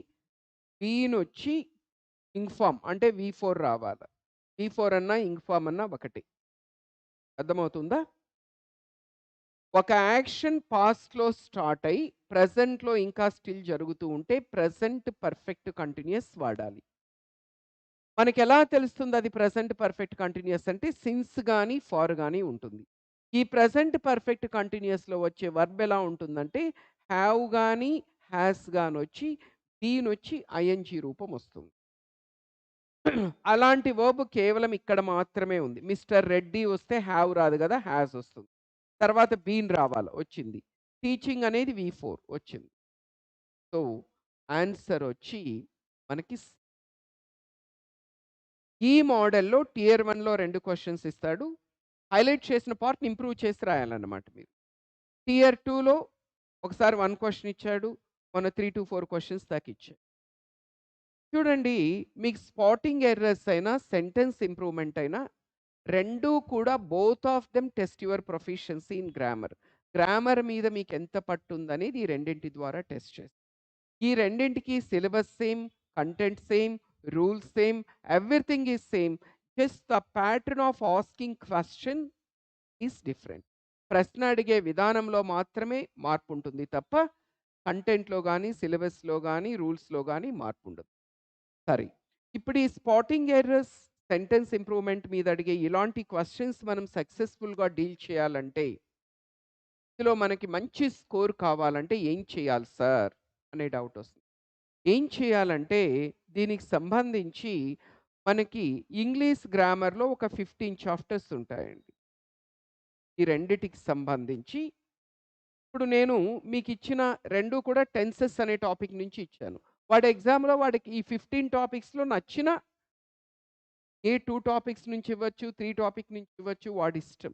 బీనొచ్చి, ఇన్ఫార్మ్ అంటే వి4 రావాలి. వి4 అన్నా, ఇన్ఫార్మ్ అన్నా ఒకటే. అర్థమవుతుందా? ఒక యాక్షన్ పాస్ట్‌లో స్టార్ట్ అయ్యి, ప్రెజెంట్‌లో ఇంకా స్టిల్ జరుగుతూ ఉంటే, ప్రెజెంట్ పర్ఫెక్ట్ కంటిన్యూయస్ వాడాలి. మనకెలా తెలుస్తుంది అది ప్రెజెంట్ పర్ఫెక్ట్ కంటిన్యూయస్ అంటే, సిన్స్ గాని, ఫార్ గాని ఉంటుంది. ఈ ప్రెజెంట్ పర్ఫెక్ట్ కంటిన్యూయస్‌లో వచ్చే వర్బ్ ఎలా ఉంటుందంటే, హ్యావ్ గాని, హాస్ గానొచ్చి, బీనొచ్చి ఐఎన్‌జీ రూపం వస్తుంది. అలాంటి వర్బ్ కేవలం ఇక్కడ మాత్రమే ఉంది. మిస్టర్ రెడ్డి వస్తే హ్యావ్ రాదు గదా! హాస్ వస్తుంది. తర్వాత బీన్ రావాలి వచ్చింది. టీచింగ్ అనేది వి4 వచ్చింది. సో, ఆన్సర్ వచ్చి మనకి ఈ మోడల్‌లో టియర్ 1లో 2 క్వెషన్స్ ఇస్తాడు. హైలైట్ చేసిన పార్ట్‌ని ఇంప్రూవ్ చేసి రాయాలన్నమాట మీరు. టియర్ 2లో ఒకసారి 1 క్వెషన్ ఇచ్చాడు. మొన్న 3-4 క్వెషన్స్ దాకా ఇచ్చాడు. చూడండి మీకు స్పాటింగ్ ఎర్రర్స్ అయినా, సెంటెన్స్ ఇంప్రూవ్‌మెంట్ అయినా 2 కూడా both of them test your proficiency in grammar. Grammar మీద మీకు ఎంత పట్టుందనేది ఈ రెండింటి ద్వారా టెస్ట్ చేస్తారు. ఈ రెండింటికి syllabus same, content same, rules same, everything is same. Just the pattern of asking question is different. ప్రశ్న అడిగే విధానంలో మాత్రమే మార్పు ఉంటుంది తప్ప, కంటెంట్‌లో గాని, సిలబస్‌లో గాని, రూల్స్‌లో గాని మార్పుండదు. సరే. ఇప్పుడు ఈ స్పాటింగ్ ఎర్రర్స్, సెంటెన్స్ ఇంప్రూవ్‌మెంట్ మీద అడిగే ఇలాంటి క్వెషన్స్ మనం సక్సెస్‌ఫుల్‌గా డీల్ చేయాలంటే, ఇందులో మనకి మంచి స్కోర్ కావాలంటే ఏం చేయాలి సార్? అనే డౌట్ వస్తుంది. ఏం చేయాలంటే, దీనికి సంబంధించి మనకి ఇంగ్లీష్ గ్రామర్‌లో ఒక 15 చాప్టర్స్ ఉంటాయండి. ఈ రెండిటికి సంబంధించి ఇప్పుడు నేను మీకిచ్చిన 2 కూడా టెన్సెస్ అనే టాపిక్ నుంచి ఇచ్చాను. వాడి ఎగ్జామ్‌లో వాడికి ఈ 15 టాపిక్స్‌లో నచ్చిన ఏ 2 టాపిక్స్ నుంచి ఇవ్వచ్చు, 3 టాపిక్ నుంచి ఇవ్వచ్చు వాడిష్టం.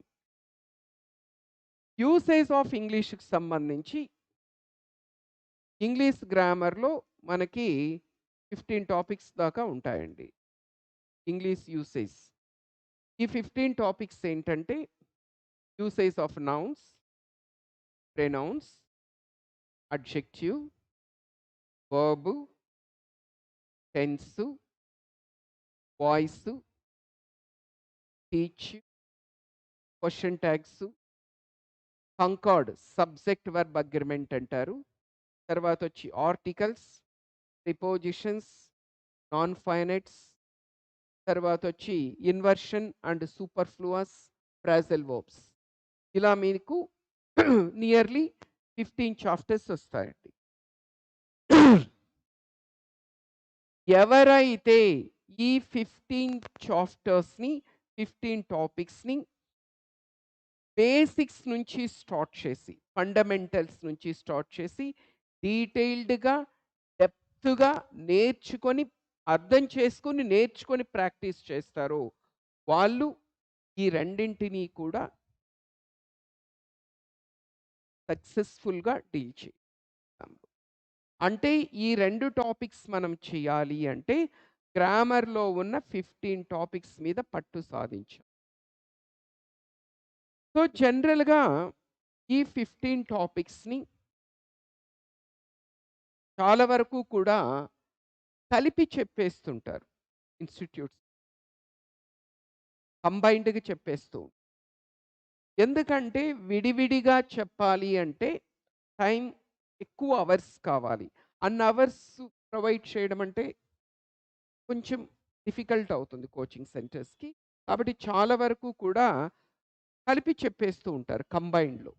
యూసేజ్ ఆఫ్ ఇంగ్లీష్‌కి సంబంధించి ఇంగ్లీష్ గ్రామర్‌లో మనకి 15 టాపిక్స్ దాకా ఉంటాయండి. English usage. ఈ 15 టాపిక్స్ ఏంటంటే, usage of nouns, pronouns, adjective, verb, tense, voice, teach, question tags, concord subject verb agreement అంటారు. తర్వాత వచ్చి ఆర్టికల్స్, ప్రిపోజిషన్స్, నాన్ ఫైనైట్స్, తర్వాత వచ్చి inversion and superfluous phrasal verbs. ఇలా మీకు నియర్లీ 15 చాప్టర్స్ వస్తాయండి. ఎవరైతే ఈ 15 చాప్టర్స్ని 15 టాపిక్స్ని బేసిక్స్ నుంచి స్టార్ట్ చేసి, ఫండమెంటల్స్ నుంచి స్టార్ట్ చేసి, డీటెయిల్డ్గా డెప్త్గా నేర్చుకొని, అర్థం చేసుకొని, నేర్చుకొని ప్రాక్టీస్ చేస్తారో వాళ్ళు ఈ రెండింటినీ కూడా సక్సెస్ఫుల్గా డీల్ చేస్తాం. అంటే ఈ 2 టాపిక్స్ మనం చేయాలి అంటే గ్రామర్లో ఉన్న 15 టాపిక్స్ మీద పట్టు సాధించాం. సో జనరల్గా ఈ 15 టాపిక్స్ని చాలా వరకు కూడా కలిపి చెప్పేస్తుంటారు ఇన్స్టిట్యూట్స్, కంబైన్డ్గా చెప్పేస్తూ. ఎందుకంటే విడివిడిగా చెప్పాలి అంటే టైం ఎక్కువ అవర్స్ కావాలి. అన్ని అవర్స్ ప్రొవైడ్ చేయడం అంటే కొంచెం డిఫికల్ట్ అవుతుంది కోచింగ్ సెంటర్స్కి. కాబట్టి చాలా వరకు కూడా కలిపి చెప్పేస్తూ ఉంటారు కంబైన్డ్లో.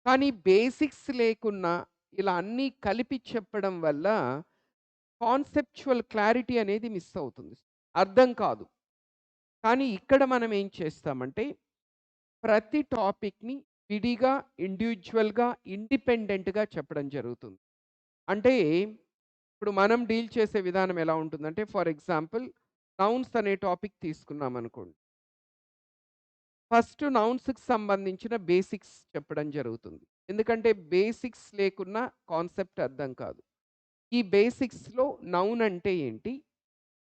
కానీ బేసిక్స్ లేకున్నా ఇలా అన్నీ కలిపి చెప్పడం వల్ల కాన్సెప్చువల్ క్లారిటీ అనేది మిస్ అవుతుంది, అర్థం కాదు. కానీ ఇక్కడ మనం ఏం చేస్తామంటే ప్రతి టాపిక్ని విడిగా, ఇండివిజువల్గా, ఇండిపెండెంట్గా చెప్పడం జరుగుతుంది. అంటే ఇప్పుడు మనం డీల్ చేసే విధానం ఎలా ఉంటుందంటే, ఫర్ ఎగ్జాంపుల్ నౌన్స్ అనే టాపిక్ తీసుకున్నాం అనుకోండి. ఫస్ట్ నౌన్స్కి సంబంధించిన బేసిక్స్ చెప్పడం జరుగుతుంది. ఎందుకంటే బేసిక్స్ లేకున్నా కాన్సెప్ట్ అర్థం కాదు. ఈ బేసిక్స్లో నౌన్ అంటే ఏంటి,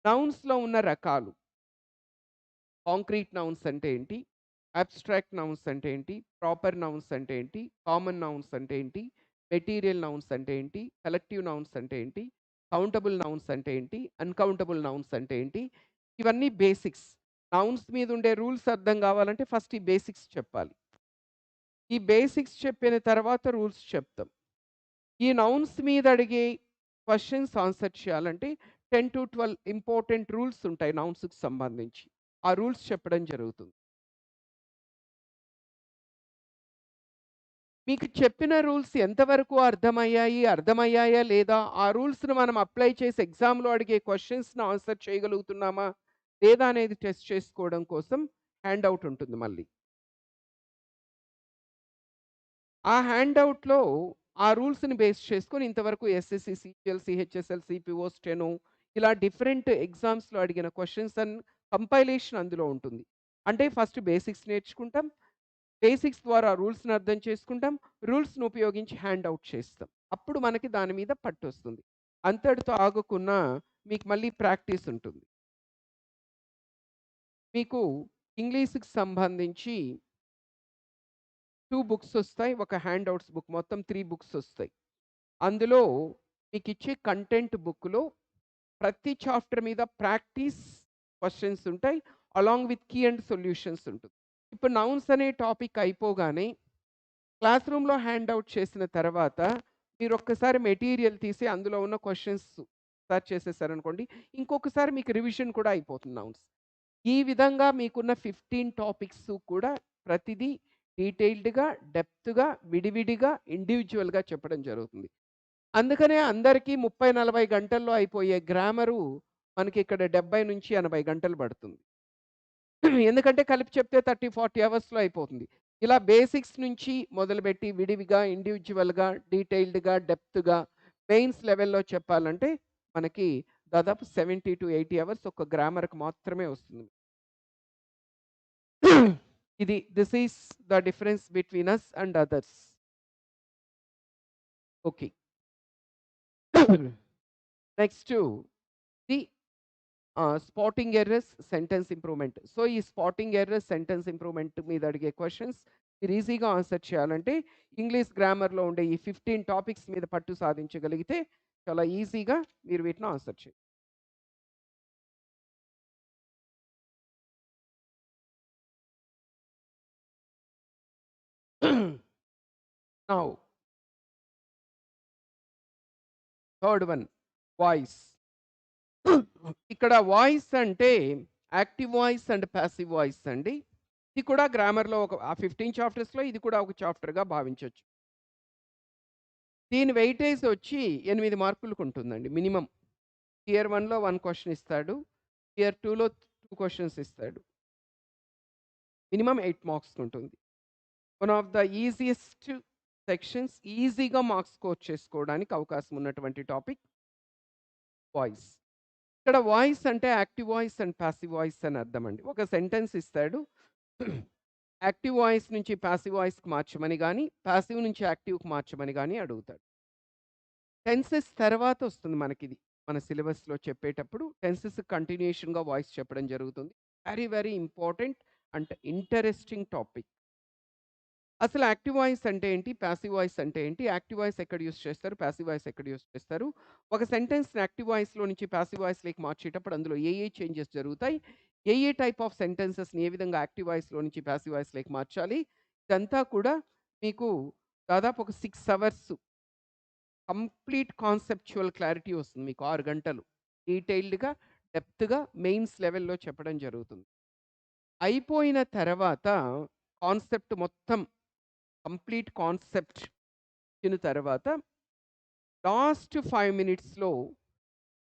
నౌన్స్లో ఉన్న రకాలు, కాంక్రీట్ నౌన్స్ అంటే ఏంటి, అబ్స్ట్రాక్ట్ నౌన్స్ అంటే ఏంటి, ప్రాపర్ నౌన్స్ అంటే ఏంటి, కామన్ నౌన్స్ అంటే ఏంటి, మెటీరియల్ నౌన్స్ అంటే ఏంటి, కలెక్టివ్ నౌన్స్ అంటే ఏంటి, కౌంటబుల్ నౌన్స్ అంటే ఏంటి, అన్కౌంటబుల్ నౌన్స్ అంటే ఏంటి, ఇవన్నీ బేసిక్స్. నౌన్స్ మీద ఉండే రూల్స్ అర్థం కావాలంటే ఫస్ట్ ఈ బేసిక్స్ చెప్పాలి. ఈ బేసిక్స్ చెప్పిన తర్వాత రూల్స్ చెప్తాం. ఈ నౌన్స్ మీద అడిగే క్వశ్చన్స్ ఆన్సర్ చేయాలంటే 10 to 12 ఇంపార్టెంట్ రూల్స్ ఉంటాయి నౌన్స్కి సంబంధించి. ఆ రూల్స్ చెప్పడం జరుగుతుంది. మీకు చెప్పిన రూల్స్ ఎంతవరకు అర్థమయ్యాయా లేదా, ఆ రూల్స్‌ని మనం అప్లై చేసి ఎగ్జామ్‌లో అడిగే క్వెషన్స్‌ని ఆన్సర్ చేయగలుగుతున్నామా లేదా అనేది టెస్ట్ చేసుకోవడం కోసం హ్యాండౌట్ ఉంటుంది మళ్ళీ. ఆ హ్యాండౌట్‌లో ఆ రూల్స్‌ని బేస్ చేసుకొని ఇంతవరకు ఎస్ఎస్‌సి, సీజీఎల్, సీహెచ్ఎస్ఎల్, సిపిఓ, స్టెనో ఇలా డిఫరెంట్ ఎగ్జామ్స్‌లో అడిగిన క్వెషన్స్ కంపైలేషన్ అందులో ఉంటుంది. అంటే ఫస్ట్ బేసిక్స్ నేర్చుకుంటాం. బేసిక్స్ ద్వారా రూల్స్‌ని అర్థం చేసుకుంటాం. రూల్స్‌ని ఉపయోగించి హ్యాండౌట్ చేస్తాం. అప్పుడు మనకి దాని మీద పట్టొస్తుంది. అంతటితో ఆగకున్నా మీకు మళ్ళీ ప్రాక్టీస్ ఉంటుంది. మీకు ఇంగ్లీష్‌కి సంబంధించి 2 బుక్స్ ఒస్తాయి. ఒక హ్యాండౌట్స్ బుక్, మొత్తం 3 బుక్స్ ఒస్తాయి. అందులో మీకిచ్చే కంటెంట్ బుక్‌లో ప్రతి చాప్టర్ మీద ప్రాక్టీస్ క్వెషన్స్ ఉంటాయి. Along with key and solutions ఉంటుంది. ఇప్పుడు నౌన్స్ అనే టాపిక్ అయిపోగానే క్లాస్ రూమ్‌లో హ్యాండౌట్ చేసిన తర్వాత మీరొక్కసారి మెటీరియల్ తీసి అందులో ఉన్న క్వెషన్స్ సెర్చ్ చేసేసారనుకోండి, ఇంకొకసారి మీకు రివిజన్ కూడా అయిపోతుంది నౌన్స్. ఈ విధంగా మీకున్న 15 టాపిక్స్ కూడా ప్రతిదీ డీటెయిల్డ్‌గా, డెప్త్‌గా, విడివిడిగా, ఇండివిడ్యువల్‌గా చెప్పడం జరుగుతుంది. అందుకనే అందరికీ 30, 40 గంటల్లో అయిపోయే గ్రామరు మనకిక్కడ 70-80 గంటలు పడుతుంది. ఎందుకంటే కలిపి చెప్తే 30, 40 అవర్స్‌లో అయిపోతుంది. ఇలా బేసిక్స్ నుంచి మొదలుపెట్టి విడివిగా, ఇండివిడ్యువల్‌గా, డీటెయిల్డ్‌గా, డెప్త్‌గా, మెయిన్స్ లెవెల్‌లో చెప్పాలంటే మనకి దాదాపు 70-80 అవర్స్ ఒక గ్రామర్‌కి మాత్రమే వస్తుంది. This is the difference between us and others. Okay. Next the spotting errors, sentence improvement. So, ఈ స్పాటింగ్ ఎర్రర్స్, సెంటెన్స్ ఇంప్రూవ్‌మెంట్ మీద అడిగే క్వెషన్స్ మీరు ఈజీగా ఆన్సర్ చేయాలంటే ఇంగ్లీష్ గ్రామర్‌లో ఉండే ఈ 15 టాపిక్స్ మీద పట్టు సాధించగలిగితే చాలా ఈజీగా మీరు వీటిని ఆన్సర్ చేయొచ్చు. Now third one, voice. ఇక్కడ వాయిస్ అంటే active voice and passive voice అండి. ఇది కూడా గ్రామర్‌లో ఒక 15 చాప్టర్స్‌లో ఇది కూడా ఒక చాప్టర్‌గా భావించొచ్చు. దీని వెయిటేజ్ వచ్చి 8 మార్కులకుంటుందండి మినిమమ్. టియర్ 1లో 1 క్వెషన్ ఇస్తాడు. టియర్ 2లో 2 క్వెషన్స్ ఇస్తాడు. మినిమమ్ 8 మార్క్స్‌కుంటుంది. One of the easiest sections, ఈజీగా మార్క్స్ స్కోర్ చేసుకోవడానికి అవకాశం ఉన్నటువంటి టాపిక్ వాయిస్. ఇక్కడ వాయిస్ అంటే active voice and passive voice అని అర్థమండి. ఒక సెంటెన్స్ ఇస్తాడు. యాక్టివ్ వాయిస్ నుంచి పాసివ్ వాయిస్‌కి మార్చమని గాని, పాసివ్ నుంచి యాక్టివ్‌కి మార్చమని గాని అడుగుతాడు. టెన్సెస్ తర్వాత వస్తుంది మనకిది. మన సిలబస్‌లో చెప్పేటప్పుడు టెన్సెస్ కంటిన్యూయేషన్‌గా వాయిస్ చెప్పడం జరుగుతుంది. Very, very important and interesting topic. అసలు యాక్టివ్ వాయిస్ అంటే ఏంటి? పాసివ్ వాయిస్ అంటే ఏంటి? యాక్టివ్ వాయిస్ ఎక్కడ యూజ్ చేస్తారు? పాసివ్ వాయిస్ ఎక్కడ యూజ్ చేస్తారు? ఒక సెంటెన్స్‌ని యాక్టివ్ వాయిస్‌లో నుంచి పాసివ్ వాయిస్‌లోకి మార్చేటప్పుడు అందులో ఏ చేంజెస్ జరుగుతాయి? ఏ టైప్ ఆఫ్ సెంటెన్సెస్‌ని ఏ విధంగా యాక్టివ్ వాయిస్‌లో నుంచి పాసివ్ వాయిస్‌లోకి మార్చాలి? ఇదంతా కూడా మీకు దాదాపు ఒక 6 అవర్స్ కంప్లీట్ కాన్సెప్చువల్ క్లారిటీ వస్తుంది మీకు 6 గంటలు. డీటెయిల్డ్‌గా, డెప్త్‌గా మెయిన్స్ లెవెల్‌లో చెప్పడం జరుగుతుంది. అయిపోయిన తర్వాత కాన్సెప్ట్ మొత్తం కంప్లీట్ కాన్సెప్ట్ ఇచ్చిన తర్వాత లాస్ట్ 5 మినిట్స్‌లో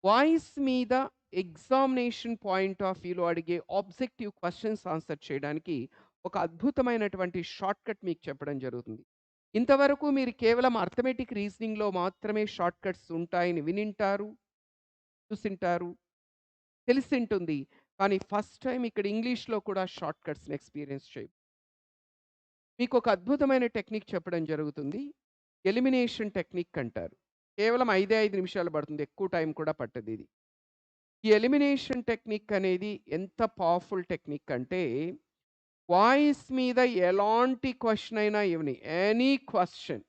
వాయిస్ మీద ఎగ్జామినేషన్ పాయింట్ ఆఫ్ వ్యూలో అడిగే ఆబ్జెక్టివ్ క్వెషన్స్ ఆన్సర్ చేయడానికి ఒక అద్భుతమైనటువంటి షార్ట్‌కట్ మీకు చెప్పడం జరుగుతుంది. ఇంతవరకు మీరు కేవలం అర్థమెటిక్ రీజనింగ్‌లో మాత్రమే షార్ట్‌కట్స్ ఉంటాయని వినింటారు, చూసింటారు, తెలిసింటుంది. కానీ ఫస్ట్ టైమ్ ఇక్కడ ఇంగ్లీష్‌లో కూడా షార్ట్‌కట్స్‌ని ఎక్స్‌పీరియన్స్ మీకొక అద్భుతమైన టెక్నిక్ చెప్పడం జరుగుతుంది. ఎలిమినేషన్ టెక్నిక్ అంటారు. కేవలం 5 నిమిషాలు పడుతుంది. ఎక్కువ టైం కూడా పట్టదిది. ఈ ఎలిమినేషన్ టెక్నిక్ అనేది ఎంత పవర్‌ఫుల్ టెక్నిక్ అంటే, వాయిస్ మీద ఎలాంటి క్వెషన్ అయినా ఇవ్వని, ఎనీ క్వెషన్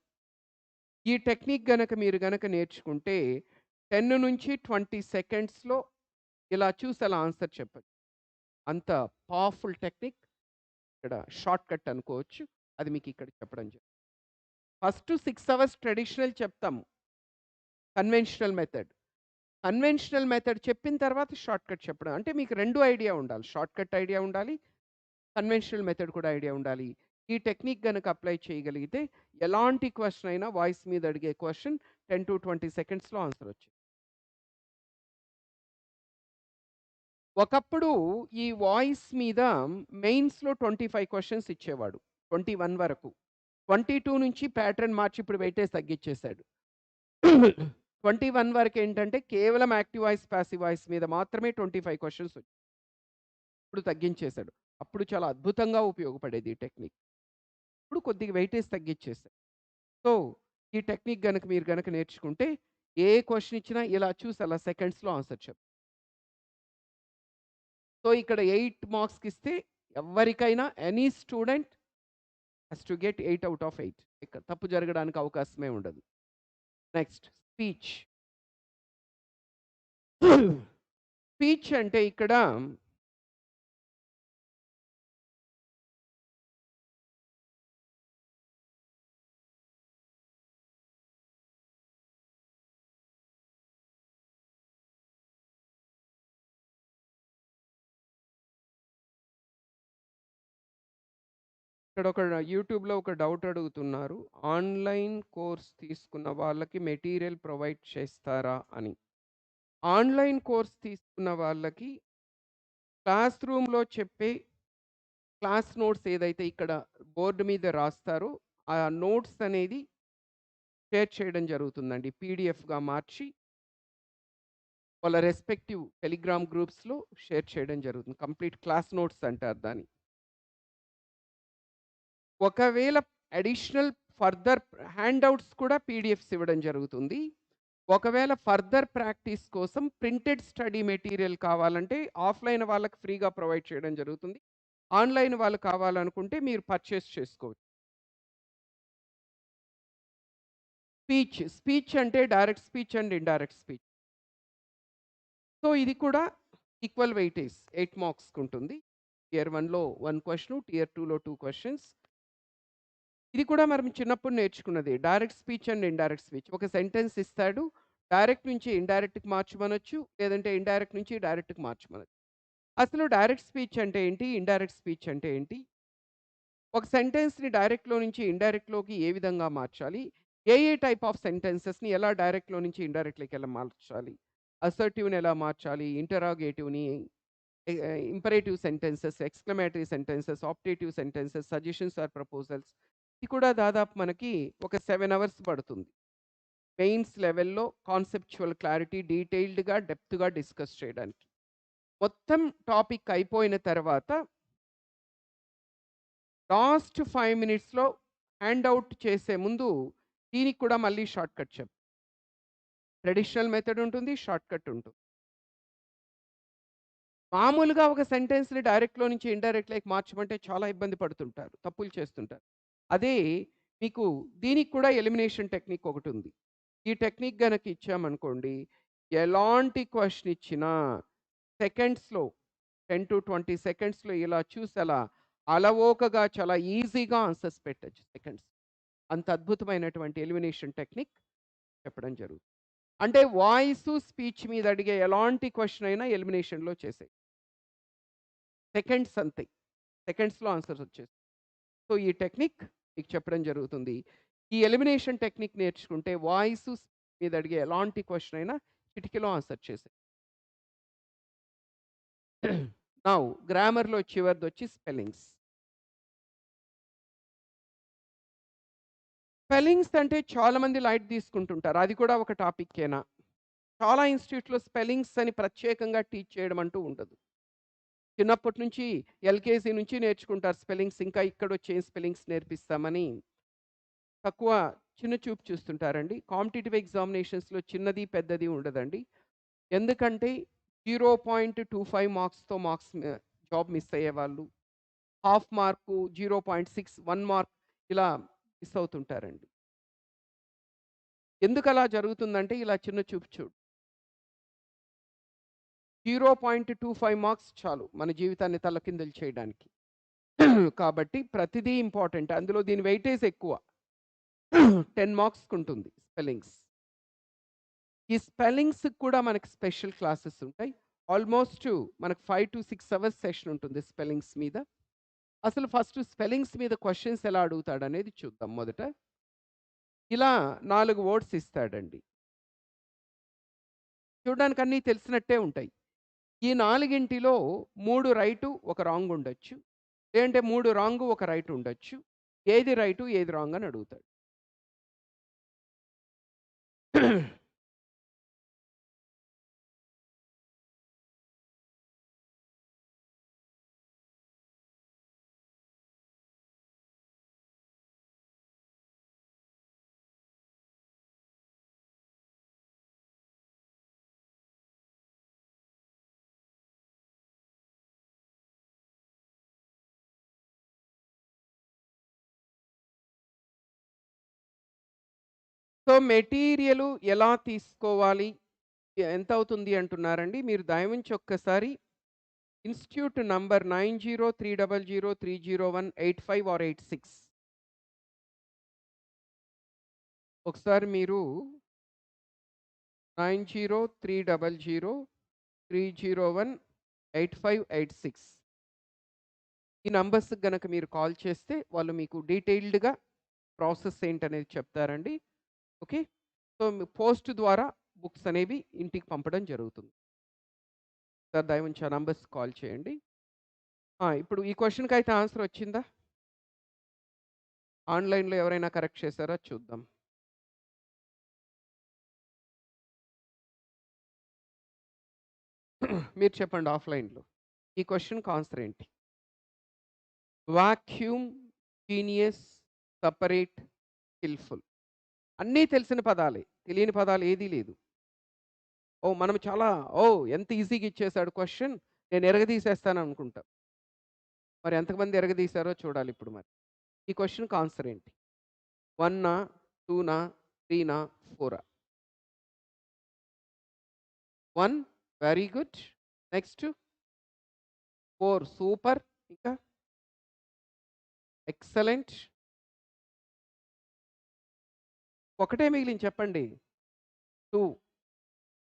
ఈ టెక్నిక్ గనక మీరు గనక నేర్చుకుంటే 10-20 సెకండ్స్‌లో ఇలా చూసి అలా ఆన్సర్ చెప్పొచ్చు. అంత పవర్‌ఫుల్ టెక్నిక్. ఇక్కడ షార్ట్‌కట్ అనుకోవచ్చు. అది మీకిక్కడ చెప్పడం ఫస్ట్ 6 అవర్స్ ట్రెడిషనల్ చెప్తాము. Conventional method. కన్వెన్షనల్ మెథడ్ చెప్పిన తర్వాత షార్ట్‌కట్ చెప్పడం. అంటే మీకు 2 ఐడియా ఉండాలి. షార్ట్‌కట్ ఐడియా ఉండాలి. కన్వెన్షనల్ మెథడ్ కూడా ఐడియా ఉండాలి. ఈ టెక్నిక్ గనక అప్లై చేయగలిగితే ఎలాంటి క్వెషన్ అయినా వాయిస్ మీద అడిగే క్వెషన్ 10-20 సెకండ్స్‌లో ఆన్సర్ వచ్చేది. ఒకప్పుడు ఈ వాయిస్ మీద మెయిన్స్‌లో 25 క్వెషన్స్ ఇచ్చేవాడు. 21 వరకు. 22 నుంచి ప్యాటర్న్ మార్చి ఇప్పుడు వెయిటేజ్ తగ్గిచ్చేసాడు. 21 వరకేంటంటే కేవలం యాక్టివ్ వాయిస్, పాసివ్ వాయిస్ మీద మాత్రమే 25 క్వెషన్స్ ఇప్పుడు తగ్గించేసాడు. అప్పుడు చాలా అద్భుతంగా ఉపయోగపడేది ఈ టెక్నిక్. ఇప్పుడు కొద్దిగా వెయిటేజ్ తగ్గిచ్చేసాడు. సో, ఈ టెక్నిక్ గనక మీరు గనక నేర్చుకుంటే ఏ క్వెషన్ ఇచ్చినా ఇలా చూసి అలా సెకండ్స్‌లో ఆన్సర్ సో, ఇక్కడ 8 మార్క్స్‌కిస్తే ఎవ్వరికైనా any student has to get 8 out of 8. ఇక్కడ తప్పు జరగడానికి అవకాశమే ఉండదు. Next speech. స్పీచ్ అంటే ఇక్కడ ఒక యూట్యూబ్‌లో ఒక డౌట్ అడుగుతున్నారు. ఆన్‌లైన్ కోర్స్ తీసుకున్న వాళ్ళకి మెటీరియల్ ప్రొవైడ్ చేస్తారా అని. ఆన్‌లైన్ కోర్స్ తీసుకున్న వాళ్ళకి క్లాస్ రూమ్‌లో చెప్పే క్లాస్ నోట్స్ ఏదైతే ఇక్కడ బోర్డ్ మీద రాస్తారో, ఆ నోట్స్ అనేది షేర్ చేయడం జరుగుతుందండి. పీడీఎఫ్‌గా మార్చి వాళ్ళ రెస్పెక్టివ్ టెలిగ్రామ్ గ్రూప్స్‌లో షేర్ చేయడం జరుగుతుంది. కంప్లీట్ క్లాస్ నోట్స్ అంటారు దాన్ని. ఒకవేళ అడిషనల్ ఫర్దర్ హ్యాండౌట్స్ కూడా పీడీఎఫ్స్ ఇవ్వడం జరుగుతుంది. ఒకవేళ ఫర్దర్ ప్రాక్టీస్ కోసం ప్రింటెడ్ స్టడీ మెటీరియల్ కావాలంటే ఆఫ్‌లైన్ వాళ్ళకి ఫ్రీగా ప్రొవైడ్ చేయడం జరుగుతుంది. ఆన్‌లైన్ వాళ్ళు కావాలనుకుంటే మీరు పర్చేస్ చేసుకోవచ్చు. స్పీచ్ అంటే direct speech and indirect speech. So, ఇది కూడా ఈక్వల్ వెయిటేజ్ 8 మార్క్స్‌కుంటుంది. టియర్ 1లో 1 క్వెషన్, టియర్ 2లో 2 క్వెషన్స్. ఇది కూడా మనం చిన్నప్పుడు నేర్చుకున్నదే. Direct speech and indirect speech. ఒక సెంటెన్స్ ఇస్తాడు. డైరెక్ట్ నుంచి ఇండైరెక్ట్‌కి మార్చమనొచ్చు. లేదంటే ఇండైరెక్ట్ నుంచి డైరెక్ట్‌కి మార్చమనొచ్చు. అసలు డైరెక్ట్ స్పీచ్ అంటే ఏంటి? ఇండైరెక్ట్ స్పీచ్ అంటే ఏంటి? ఒక సెంటెన్స్‌ని డైరెక్ట్‌లో నుంచి ఇండైరెక్ట్‌లోకి ఏ విధంగా మార్చాలి? ఏ టైప్ ఆఫ్ సెంటెన్సెస్‌ని ఎలా డైరెక్ట్‌లో నుంచి ఇండైరెక్ట్‌లోకి ఎలా మార్చాలి? అసర్టివ్‌ని ఎలా మార్చాలి? ఇంటరాగేటివ్‌ని, imperative sentences, exclamatory sentences, optative sentences, suggestions or proposals ఇది కూడా దాదాపు మనకి ఒక 7 అవర్స్ పడుతుంది. మెయిన్స్ లెవెల్‌లో కాన్సెప్చువల్ క్లారిటీ డీటెయిల్డ్‌గా, డెప్త్‌గా డిస్కస్ చేయడానికి. మొత్తం టాపిక్ అయిపోయిన తర్వాత లాస్ట్ 5 మినిట్స్‌లో హ్యాండ్ ఔట్ చేసే ముందు దీనికి కూడా మళ్ళీ షార్ట్‌కట్ ట్రెడిషనల్ మెథడ్ ఉంటుంది. షార్ట్‌కట్ ఉంటుంది. మామూలుగా ఒక సెంటెన్స్‌ని డైరెక్ట్‌లో నుంచి ఇండైరెక్ట్‌లోకి మార్చమంటే చాలా ఇబ్బంది పడుతుంటారు. తప్పులు చేస్తుంటారు. అదే మీకు దీనికి కూడా ఎలిమినేషన్ టెక్నిక్ ఒకటుంది. ఈ టెక్నిక్ గనక ఇచ్చామనుకోండి, ఎలాంటి క్వెషన్ ఇచ్చినా సెకండ్స్‌లో 10-20 సెకండ్స్‌లో ఇలా చూసి అలా అలవోకగా చాలా ఈజీగా ఆన్సర్స్ పెట్టొచ్చు సెకండ్స్. అంత అద్భుతమైనటువంటి ఎలిమినేషన్ టెక్నిక్ చెప్పడం జరుగుతుంది. అంటే వాయిసు, స్పీచ్ మీద అడిగే ఎలాంటి క్వెషన్ అయినా ఎలిమినేషన్‌లో చేసేయి. సెకండ్స్ అంతే. సెకండ్స్‌లో ఆన్సర్స్ వచ్చేస్తాయి. సో, ఈ టెక్నిక్ మీకు చెప్పడం జరుగుతుంది. ఈ ఎలిమినేషన్ టెక్నిక్ నేర్చుకుంటే వాయిసు మీద అడిగే ఎలాంటి క్వెషన్ అయినా చిటికెలో ఆన్సర్ చేసేయి. నౌ గ్రామర్‌లో చివరిదొచ్చి స్పెల్లింగ్స్. స్పెల్లింగ్స్ అంటే చాలా మంది లైట్ తీసుకుంటుంటారు. అది కూడా ఒక టాపిక్కేనా? చాలా ఇన్‌స్టిట్యూట్‌లో స్పెల్లింగ్స్ అని ప్రత్యేకంగా టీచ్ చేయడం అంటూ ఉండదు. చిన్నప్పటి నుంచి ఎల్‌కేజీ నుంచి నేర్చుకుంటారు స్పెల్లింగ్స్. ఇంకా ఇక్కడొచ్చి ఏం స్పెల్లింగ్స్ నేర్పిస్తామని తక్కువ చిన్న చూపు చూస్తుంటారండి. కాంపిటీటివ్ ఎగ్జామినేషన్స్‌లో చిన్నది, పెద్దది ఉండదండి. ఎందుకంటే 0.25 మార్క్స్‌తో జాబ్ మిస్ అయ్యేవాళ్ళు. హాఫ్ మార్కు, 0.6, 1 మార్క్ ఇలా మిస్ అవుతుంటారండి. ఎందుకలా జరుగుతుందంటే ఇలా చిన్న చూపు 0.25 మార్క్స్ చాలు మన జీవితాన్ని తలకిందులు చేయడానికి. కాబట్టి ప్రతిదీ ఇంపార్టెంట్. అందులో దీని వెయిటేజ్ ఎక్కువ. 10 మార్క్స్‌కుంటుంది స్పెల్లింగ్స్. ఈ స్పెల్లింగ్స్‌కి కూడా మనకి స్పెషల్ క్లాసెస్ ఉంటాయి. ఆల్మోస్ట్ మనకు 5-6 అవర్స్ సెషన్ ఉంటుంది స్పెల్లింగ్స్ మీద. అసలు ఫస్ట్ స్పెల్లింగ్స్ మీద క్వెషన్స్ ఎలా అడుగుతాడనేది చూద్దాం మొదట. ఇలా 4 వర్డ్స్ ఇస్తాడండి. చూడడానికి అన్నీ తెలిసినట్టే ఉంటాయి. ఈ నాలుగింటిలో 3 రైటు, ఒక రాంగ్ ఉండొచ్చు. లేదంటే 3 రాంగు, ఒక రైట్ ఉండొచ్చు. ఏది రైటు, ఏది రాంగ్ అని అడుగుతాడు. సో, మెటీరియలు ఎలా తీసుకోవాలి? ఎంతవుతుంది అంటున్నారండి? మీరు దయవుంచి ఒక్కసారి ఇన్‌స్టిట్యూట్ నంబర్ 9030030185 ఆర్ 86 ఒకసారి మీరు 903003018586 ఈ నంబర్స్‌కి గనక మీరు కాల్ చేస్తే వాళ్ళు మీకు డీటెయిల్డ్‌గా ప్రాసెస్ ఏంటనేది చెప్తారండి. ఓకే. సో, పోస్ట్ ద్వారా బుక్స్ అనేవి ఇంటికి పంపడం జరుగుతుంది. సార్ దయవుంచి ఆ నంబర్స్‌కి కాల్ చేయండి. ఇప్పుడు ఈ క్వెషన్‌కయితే ఆన్సర్ వచ్చిందా? ఆన్‌లైన్‌లో ఎవరైనా కరెక్ట్ చేసారా చూద్దాం. మీరు చెప్పండి ఆఫ్‌లైన్‌లో. ఈ క్వెషన్‌కి ఆన్సర్ ఏంటి? వాక్యూమ్, జీనియస్, సెపరేట్, స్కిల్‌ఫుల్ అన్నీ తెలిసిన పదాలే. తెలియని పదాలు ఏదీ లేదు. మనం చాలా ఎంత ఈజీగా ఇచ్చేసాడు క్వెషన్. నేను ఎరగదీసేస్తాను అనుకుంటాం. మరి ఎంతమంది ఎరగదీశారో చూడాలిప్పుడు మరి. ఈ క్వెషన్‌కి ఆన్సర్ ఏంటి? 1నా? 2నా? 3నా? 4ఆ? 1 వెరీ గుడ్. Next 4 super. ఇంకా ఎక్సలెంట్. ఒకటే మిగిలింది చెప్పండి. 2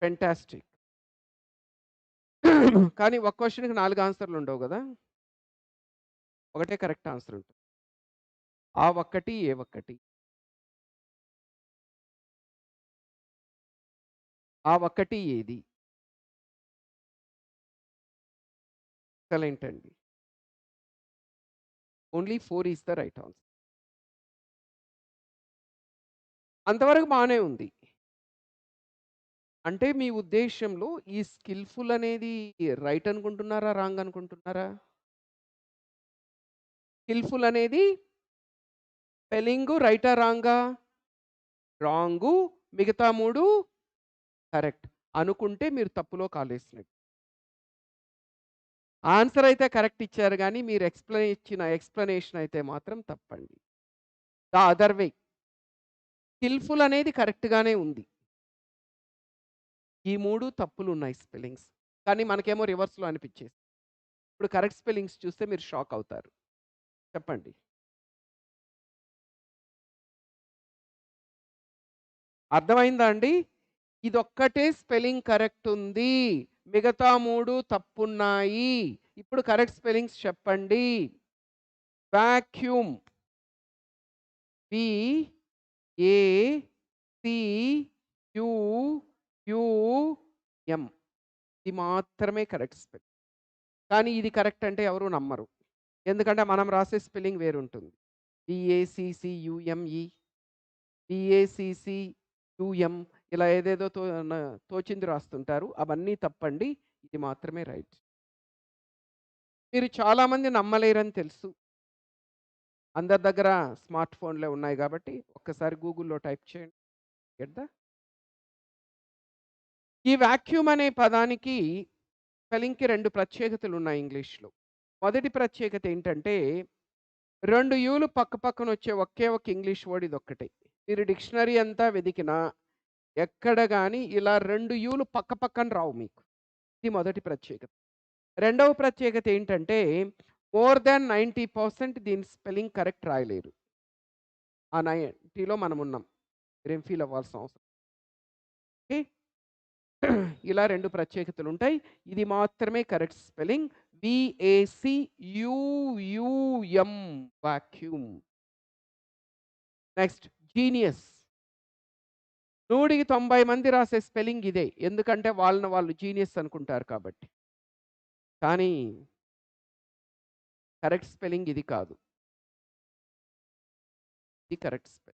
ఫెంటాస్టిక్. కానీ ఒక క్వెషన్‌కి 4 ఆన్సర్‌లు ఉండవు గదా! ఒకటే కరెక్ట్ ఆన్సర్ ఉంటుంది. ఆ ఒక్కటి, ఏ ఒక్కటి. ఆ ఒక్కటి ఏది? ఎక్సలెంట్ అండి. Only 4 is the right answer. అంతవరకు బానే ఉంది. అంటే మీ ఉద్దేశ్యంలో ఈ స్కిల్‌ఫుల్ అనేది రైట్ అనుకుంటున్నారా? రాంగ్ అనుకుంటున్నారా? స్కిల్‌ఫుల్ అనేది స్పెల్లింగు రైటా? రాంగా? రాంగు. మిగతా 3 కరెక్ట్. అనుకుంటే మీరు తప్పులో కాలేసినట్టు. ఆన్సర్ అయితే కరెక్ట్ ఇచ్చారు గానీ, మీరు ఇచ్చిన ఎక్స్‌ప్లనేషన్ అయితే మాత్రం తప్పండి. The other way. స్కిల్‌ఫుల్ అనేది కరెక్ట్ గానే ఉంది. ఈ 3 తప్పులున్నాయి స్పెల్లింగ్స్. కానీ మనకేమో రివర్స్‌లో అనిపిచ్చేసింది. ఇప్పుడు కరెక్ట్ స్పెల్లింగ్స్ చూస్తే మీరు షాక్ అవుతారు. చెప్పండి. అర్థమైందా అండి? ఇదొక్కటే స్పెల్లింగ్ కరెక్ట్ ఉంది. మిగతా 3 తప్పున్నాయి. ఇప్పుడు కరెక్ట్ స్పెల్లింగ్స్ చెప్పండి. Vacuum. V A C U U M. ఇది మాత్రమే కరెక్ట్ స్పెల్లింగ్. కానీ ఇది కరెక్ట్ అంటే ఎవరు నమ్మరు. ఎందుకంటే మనం రాసే స్పెల్లింగ్ వేరుంటుంది. బిఏసిసియుఎంఈ, బిఏసిసియుఎం ఇలా ఏదేదో తోచింది రాస్తుంటారు. అవన్నీ తప్పండి. ఇది మాత్రమే రైట్. మీరు చాలామంది నమ్మలేరని తెలుసు. అందరి దగ్గర స్మార్ట్ ఫోన్‌లే ఉన్నాయి గాబట్టి ఒక్కసారి గూగుల్‌లో టైప్ చేయండి. గెట్ ద ఈ వాక్యూమ్ అనే పదానికి స్పెల్లింగ్‌కి 2 ప్రత్యేకతలున్నాయి ఇంగ్లీష్‌లో. మొదటి ప్రత్యేకత ఏంటంటే 2 యూలు పక్కపక్కనొచ్చే ఒకే ఒక ఇంగ్లీష్ వర్డ్ ఇదొక్కటే. మీరు డిక్షనరీ అంతా వెదికినా ఎక్కడ గాని ఇలా 2 యూలు పక్కపక్కన రావు మీకు. ఇది మొదటి ప్రత్యేకత. రెండవ ప్రత్యేకత ఏంటంటే మోర్ థాన్ 90% దీని స్పెల్లింగ్ కరెక్ట్ రాయలేరు. ఆ 90లో మనమున్నాం. మీరేం ఫీల్ అవ్వాల్సిన అవసరం ఓకే. ఇలా 2 ప్రత్యేకతలుంటాయి. ఇది మాత్రమే correct spelling. Vacuum vacuum. Next genius. 100కి 90 మంది రాసే స్పెల్లింగ్ ఇదే. ఎందుకంటే వాళ్ళని వాళ్ళు జీనియస్ అనుకుంటారు కాబట్టి. కానీ కరెక్ట్ స్పెల్లింగ్ ఇది కాదు. ఇది కరెక్ట్ స్పెల్లింగ్.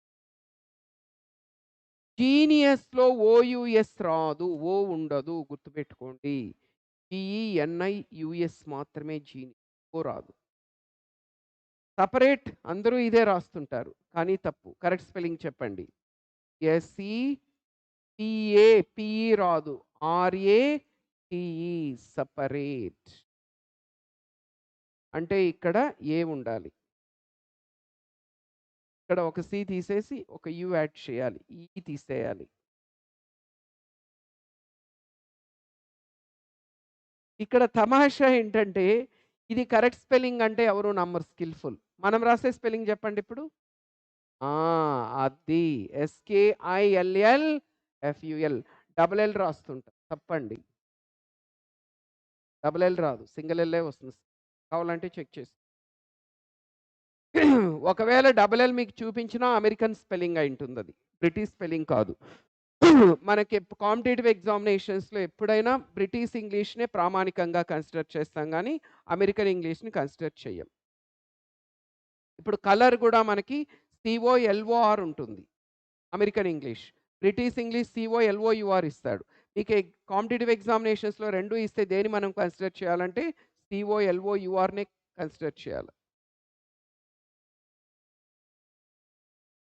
జీనియస్‌లో ఓయూఎస్ రాదు. ఓ ఉండదు గుర్తుపెట్టుకోండి. జీఈఎన్ఐయూఎస్ మాత్రమే జీనియస్. ఓ రాదు. సెపరేట్ అందరూ ఇదే రాస్తుంటారు. కానీ తప్పు. కరెక్ట్ స్పెల్లింగ్ చెప్పండి. ఎస్ఈ టీఏ పీఈ రాదు. ఆర్ఏటీఈ సెపరేట్. అంటే ఇక్కడ ఏ ఉండాలి. ఇక్కడ ఒక సి తీసేసి ఒక యు యాడ్ చేయాలి. ఈ తీసేయాలి. ఇక్కడ తమాషా ఏంటంటే ఇది కరెక్ట్ స్పెల్లింగ్ అంటే ఎవరు నమ్మరు స్కిల్‌ఫుల్. మనం రాసే స్పెల్లింగ్ చెప్పండి ఇప్పుడు. ఆ! అది. ఎస్‌కేఐఎల్ఎల్ఎఫ్‌యుఎల్. Double L రాస్తుంటాం. తప్పండి. డబుల్ ఎల్ రాదు. సింగిల్ ఎల్లే వస్తుంది. కావాలంటే చెక్ చేసుకో. ఒకవేళ డబుల్ ఎల్ మీకు చూపించినా అమెరికన్ స్పెల్లింగ్ అయుంటుందది. బ్రిటిష్ స్పెల్లింగ్ కాదు. మనకి కాంపిటీటివ్ ఎగ్జామినేషన్స్‌లో ఎప్పుడైనా బ్రిటిష్ ఇంగ్లీష్‌నే ప్రామాణికంగా కన్సిడర్ చేస్తాం గానీ, అమెరికన్ ఇంగ్లీష్‌ని కన్సిడర్ చెయ్యం. ఇప్పుడు కలర్ గూడా మనకి సీఓఎల్ఓఆర్ ఉంటుంది. American English. బ్రిటిష్ ఇంగ్లీష్ సీఓఎల్ఓయూఆర్ ఇస్తాడు. మీకు కాంపిటీటివ్ ఎగ్జామినేషన్స్‌లో 2 ఇస్తే దేన్ని మనం కన్సిడర్ చేయాలంటే సీఓఎల్ఓయూఆర్‌నే కన్సిడర్ చేయాలి.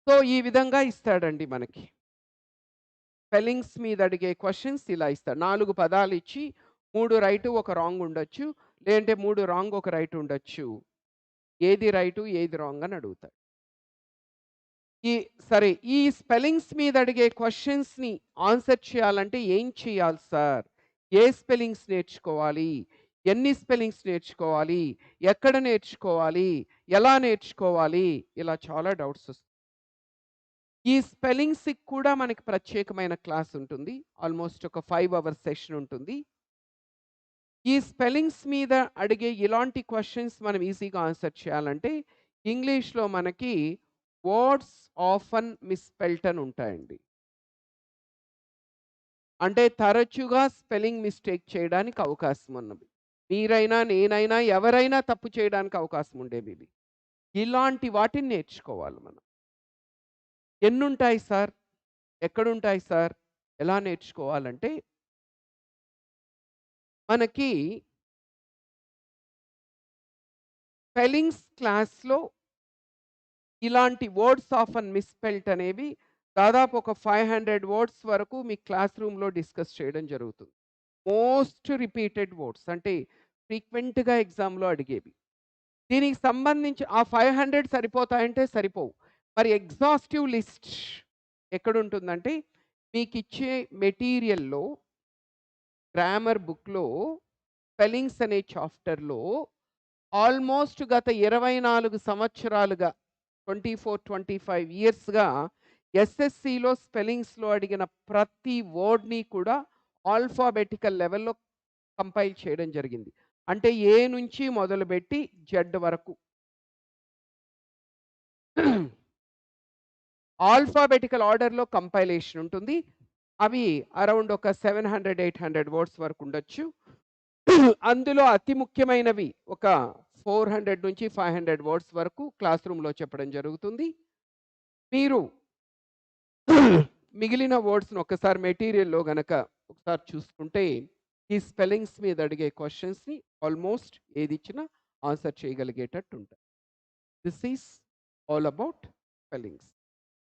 సో, ఈ విధంగా ఇస్తాడండి మనకి. స్పెల్లింగ్స్ మీద అడిగే క్వెషన్స్ ఇలా ఇస్తాడు. 4 పదాలిచ్చి 3 రైటు, ఒక రాంగ్ ఉండొచ్చు. లేదంటే 3 రాంగ్, ఒక రైట్ ఉండొచ్చు. ఏది రైటు, ఏది రాంగ్ అని అడుగుతాడు. ఈ సరే ఈ స్పెల్లింగ్స్ మీద అడిగే క్వెషన్స్‌ని ఆన్సర్ చేయాలంటే ఏం చేయాలి సార్? ఏ స్పెల్లింగ్స్ నేర్చుకోవాలి? ఎన్ని స్పెల్లింగ్స్ నేర్చుకోవాలి? ఎక్కడ నేర్చుకోవాలి? ఎలా నేర్చుకోవాలి? ఇలా చాలా డౌట్స్ వస్తాయి. ఈ స్పెల్లింగ్స్‌కి కూడా మనకి ప్రత్యేకమైన క్లాస్ ఉంటుంది. ఆల్‌మోస్ట్ ఒక 5 అవర్స్ సెషన్ ఉంటుంది. ఈ స్పెల్లింగ్స్ మీద అడిగే ఇలాంటి క్వెషన్స్ మనం ఈజీగా ఆన్సర్ చేయాలంటే, ఇంగ్లీష్‌లో మనకి వర్డ్స్ ఆఫెన్ మిస్‌స్పెల్డ్ అని ఉంటాయండి. అంటే తరచుగా స్పెల్లింగ్ మిస్టేక్ చేయడానికి అవకాశం ఉన్నది. మీరైనా, నేనైనా, ఎవరైనా తప్పు చేయడానికి అవకాశం ఉండేవి ఇవి. ఇలాంటి వాటిని నేర్చుకోవాలి మనం. ఎన్నుంటాయి సార్? ఎక్కడుంటాయి సార్? ఎలా నేర్చుకోవాలంటే, మనకి స్పెల్లింగ్స్ క్లాస్‌లో ఇలాంటి వర్డ్స్ ఆఫెన్ మిస్‌స్పెల్డ్ అనేవి దాదాపు ఒక 500 వర్డ్స్ వరకు మీ క్లాస్ రూమ్‌లో డిస్కస్ చేయడం జరుగుతుంది. మోస్ట్ రిపీటెడ్ వర్డ్స్ అంటే ఫ్రీక్వెంట్‌గా ఎగ్జామ్‌లో అడిగేవి. దీనికి సంబంధించి ఆ 500 సరిపోతాయంటే సరిపోవు. మరి ఎగ్జాస్టివ్ లిస్ట్ ఎక్కడుంటుందంటే, మీకిచ్చే మెటీరియల్‌లో గ్రామర్ బుక్‌లో స్పెల్లింగ్స్ అనే చాప్టర్‌లో ఆల్మోస్ట్ గత 24 సంవత్సరాలుగా 24, 25 ఇయర్స్‌గా ఎస్ఎస్‌సిలో స్పెల్లింగ్స్‌లో అడిగిన ప్రతి వర్డ్‌ని కూడా ఆల్ఫాబెటికల్ లెవెల్‌లో కంపైల్ చేయడం జరిగింది. అంటే ఏ నుంచి మొదలుపెట్టి జెడ్ వరకు. ఆల్ఫాబెటికల్ ఆర్డర్‌లో కంపైలేషన్ ఉంటుంది. అవి అరౌండ్ ఒక 700, 800 వర్డ్స్ వరకు ఉండొచ్చు. అందులో అతి ముఖ్యమైనవి ఒక 400 నుంచి 500 వర్డ్స్ వరకు క్లాస్ రూమ్‌లో చెప్పడం జరుగుతుంది. మీరు మిగిలిన వర్డ్స్‌ని ఒక్కసారి మెటీరియల్‌లో గనక ఒకసారి చూసుకుంటే, ఈ స్పెల్లింగ్స్ మీద అడిగే క్వెషన్స్‌ని ఆల్మోస్ట్ ఏదిచ్చినా ఆన్సర్ చేయగలిగేటట్టు ఉంటాయి. This is all about spellings.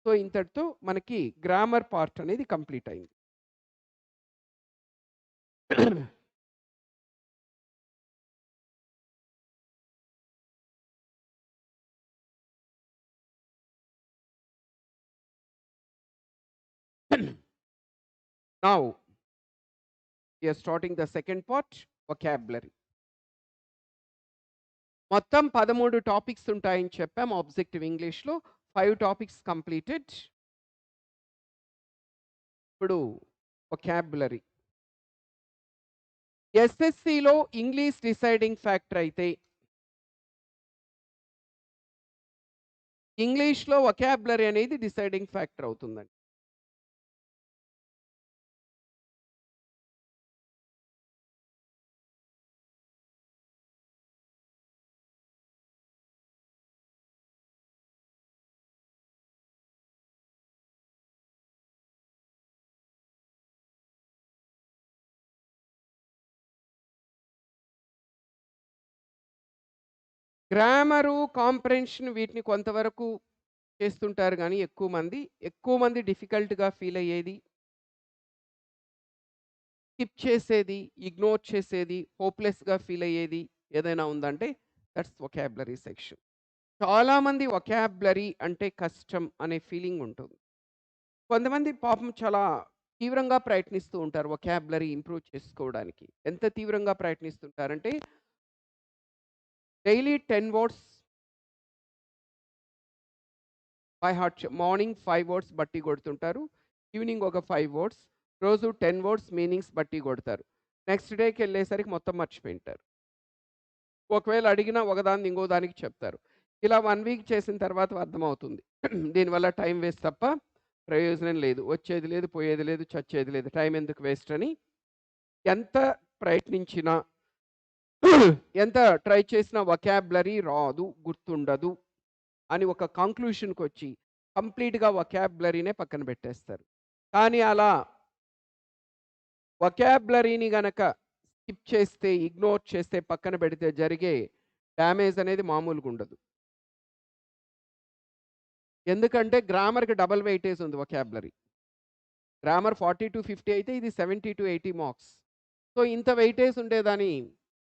So, ఇంతటితో మనకి గ్రామర్ పార్ట్ అనేది కంప్లీట్ అయింది. Now we are starting the second part vocabulary. మొత్తం 13 టాపిక్స్ ఉంటాయని చెప్పాం ఆబ్జెక్టివ్ ఇంగ్లీష్‌లో. 5 టాపిక్స్ కంప్లీటెడ్. ఇప్పుడు వొకాబులరీ. ఎస్ఎస్‌సిలో ఇంగ్లీష్ డిసైడింగ్ ఫ్యాక్టర్ అయితే, ఇంగ్లీష్‌లో వొకాబులరీ అనేది డిసైడింగ్ ఫ్యాక్టర్ అవుతుందండి. గ్రామరు, కాంప్రహెన్షన్ వీటిని కొంతవరకు చేస్తుంటారు గానీ ఎక్కువ మంది డిఫికల్ట్‌గా ఫీల్ అయ్యేది, స్కిప్ చేసేది, ఇగ్నోర్ చేసేది, హోప్‌లెస్‌గా ఫీల్ అయ్యేది ఏదైనా ఉందంటే దట్స్ వొకాబులరీ సెక్షన్. చాలామంది వొకాబులరీ అంటే కష్టం అనే ఫీలింగ్ ఉంటుంది. కొంతమంది పాపం చాలా తీవ్రంగా ప్రయత్నిస్తూ ఉంటారు వొకాబులరీ ఇంప్రూవ్ చేసుకోవడానికి. ఎంత తీవ్రంగా ప్రయత్నిస్తుంటారంటే daily 10 words by heart morning 5 words బట్టి కొడుతుంటారు. ఈవినింగ్ ఒక 5 వర్డ్స్. రోజు 10 వర్డ్స్ మీనింగ్స్ బట్టి కొడతారు. నెక్స్ట్ డేకెళ్ళేసరికి మొత్తం మర్చిపోయుంటారు. ఒకవేళ అడిగినా ఒకదాన్ని ఇంకో దానికి చెప్తారు. ఇలా 1 వీక్ చేసిన తర్వాత అర్థమవుతుంది. దీనివల్ల టైం వేస్ట్ తప్ప ప్రయోజనం లేదు. వచ్చేది లేదు, పోయేది లేదు, చచ్చేది లేదు. టైం ఎందుకు వేస్ట్ అని ఎంత ప్రయత్నించినా, ఎంత ట్రై చేసినా వొకాబులరీ రాదు, గుర్తుండదు అని ఒక కంక్లూషన్‌కొచ్చి కంప్లీట్‌గా వొకాబులరీనే పక్కన పెట్టేస్తారు. కానీ అలా వొకాబులరీని గనక స్కిప్ చేస్తే, ఇగ్నోర్ చేస్తే, పక్కన పెడితే జరిగే డ్యామేజ్ అనేది మామూలుగుండదు. ఎందుకంటే గ్రామర్‌కి డబుల్ వెయిటేజ్ ఉంది వొకాబులరీ. గ్రామర్ 40-50 అయితే ఇది 70-80 మార్క్స్. సో, ఇంత వెయిటేజ్ ఉండేదాన్ని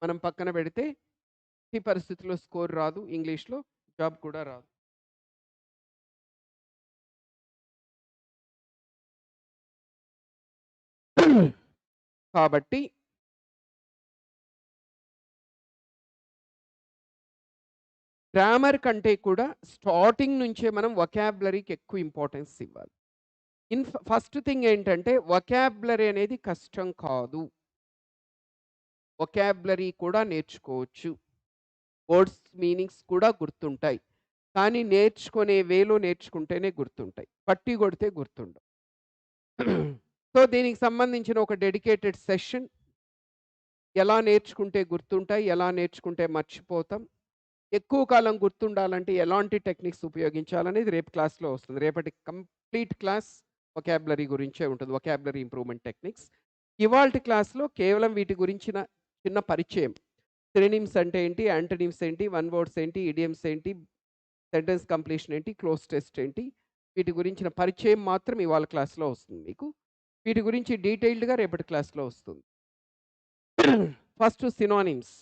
మనం పక్కన పెడితే ఎట్టి పరిస్థితిలో స్కోర్ రాదు. ఇంగ్లీష్‌లో జాబ్ కూడా రాదు. కాబట్టి గ్రామర్ కంటే కూడా స్టార్టింగ్ నుంచే మనం వొకాబులరీకి ఎక్కువ ఇంపార్టెన్స్ ఇవ్వాలి. ఫస్ట్ థింగ్ ఏంటంటే వొకాబులరీ అనేది కష్టం కాదు. వొకాబులరీ కూడా నేర్చుకోవచ్చు. వర్డ్స్ మీనింగ్స్ కూడా గుర్తుంటాయి. కానీ నేర్చుకునే వేలో నేర్చుకుంటేనే గుర్తుంటాయి. పట్టి కొడితే గుర్తుండవు. సో, దీనికి సంబంధించిన ఒక డెడికేటెడ్ సెషన్ ఎలా నేర్చుకుంటే గుర్తుంటాయి, ఎలా నేర్చుకుంటే మర్చిపోతాం, ఎక్కువ కాలం గుర్తుండాలంటే ఎలాంటి టెక్నిక్స్ ఉపయోగించాలనేది రేపు క్లాస్‌లో వస్తుంది. రేపటి కంప్లీట్ క్లాస్ వొకాబులరీ గురించే ఉంటుంది. Vocabulary improvement techniques. ఇవాల్టి క్లాస్‌లో కేవలం వీటి గురించిన చిన్న పరిచయం. సినోనిమ్స్ అంటే ఏంటి? యాంటోనిమ్స్ ఏంటి? వన్ వర్డ్స్ ఏంటి? ఇడియమ్స్ ఏంటి? సెంటెన్స్ కంప్లీషన్ ఏంటి? క్లోజ్ టెస్ట్ ఏంటి? వీటి గురించిన పరిచయం మాత్రం ఇవాళ క్లాస్‌లో వస్తుంది మీకు. వీటి గురించి డీటెయిల్డ్‌గా రేపటి క్లాస్‌లో వస్తుంది. First synonyms.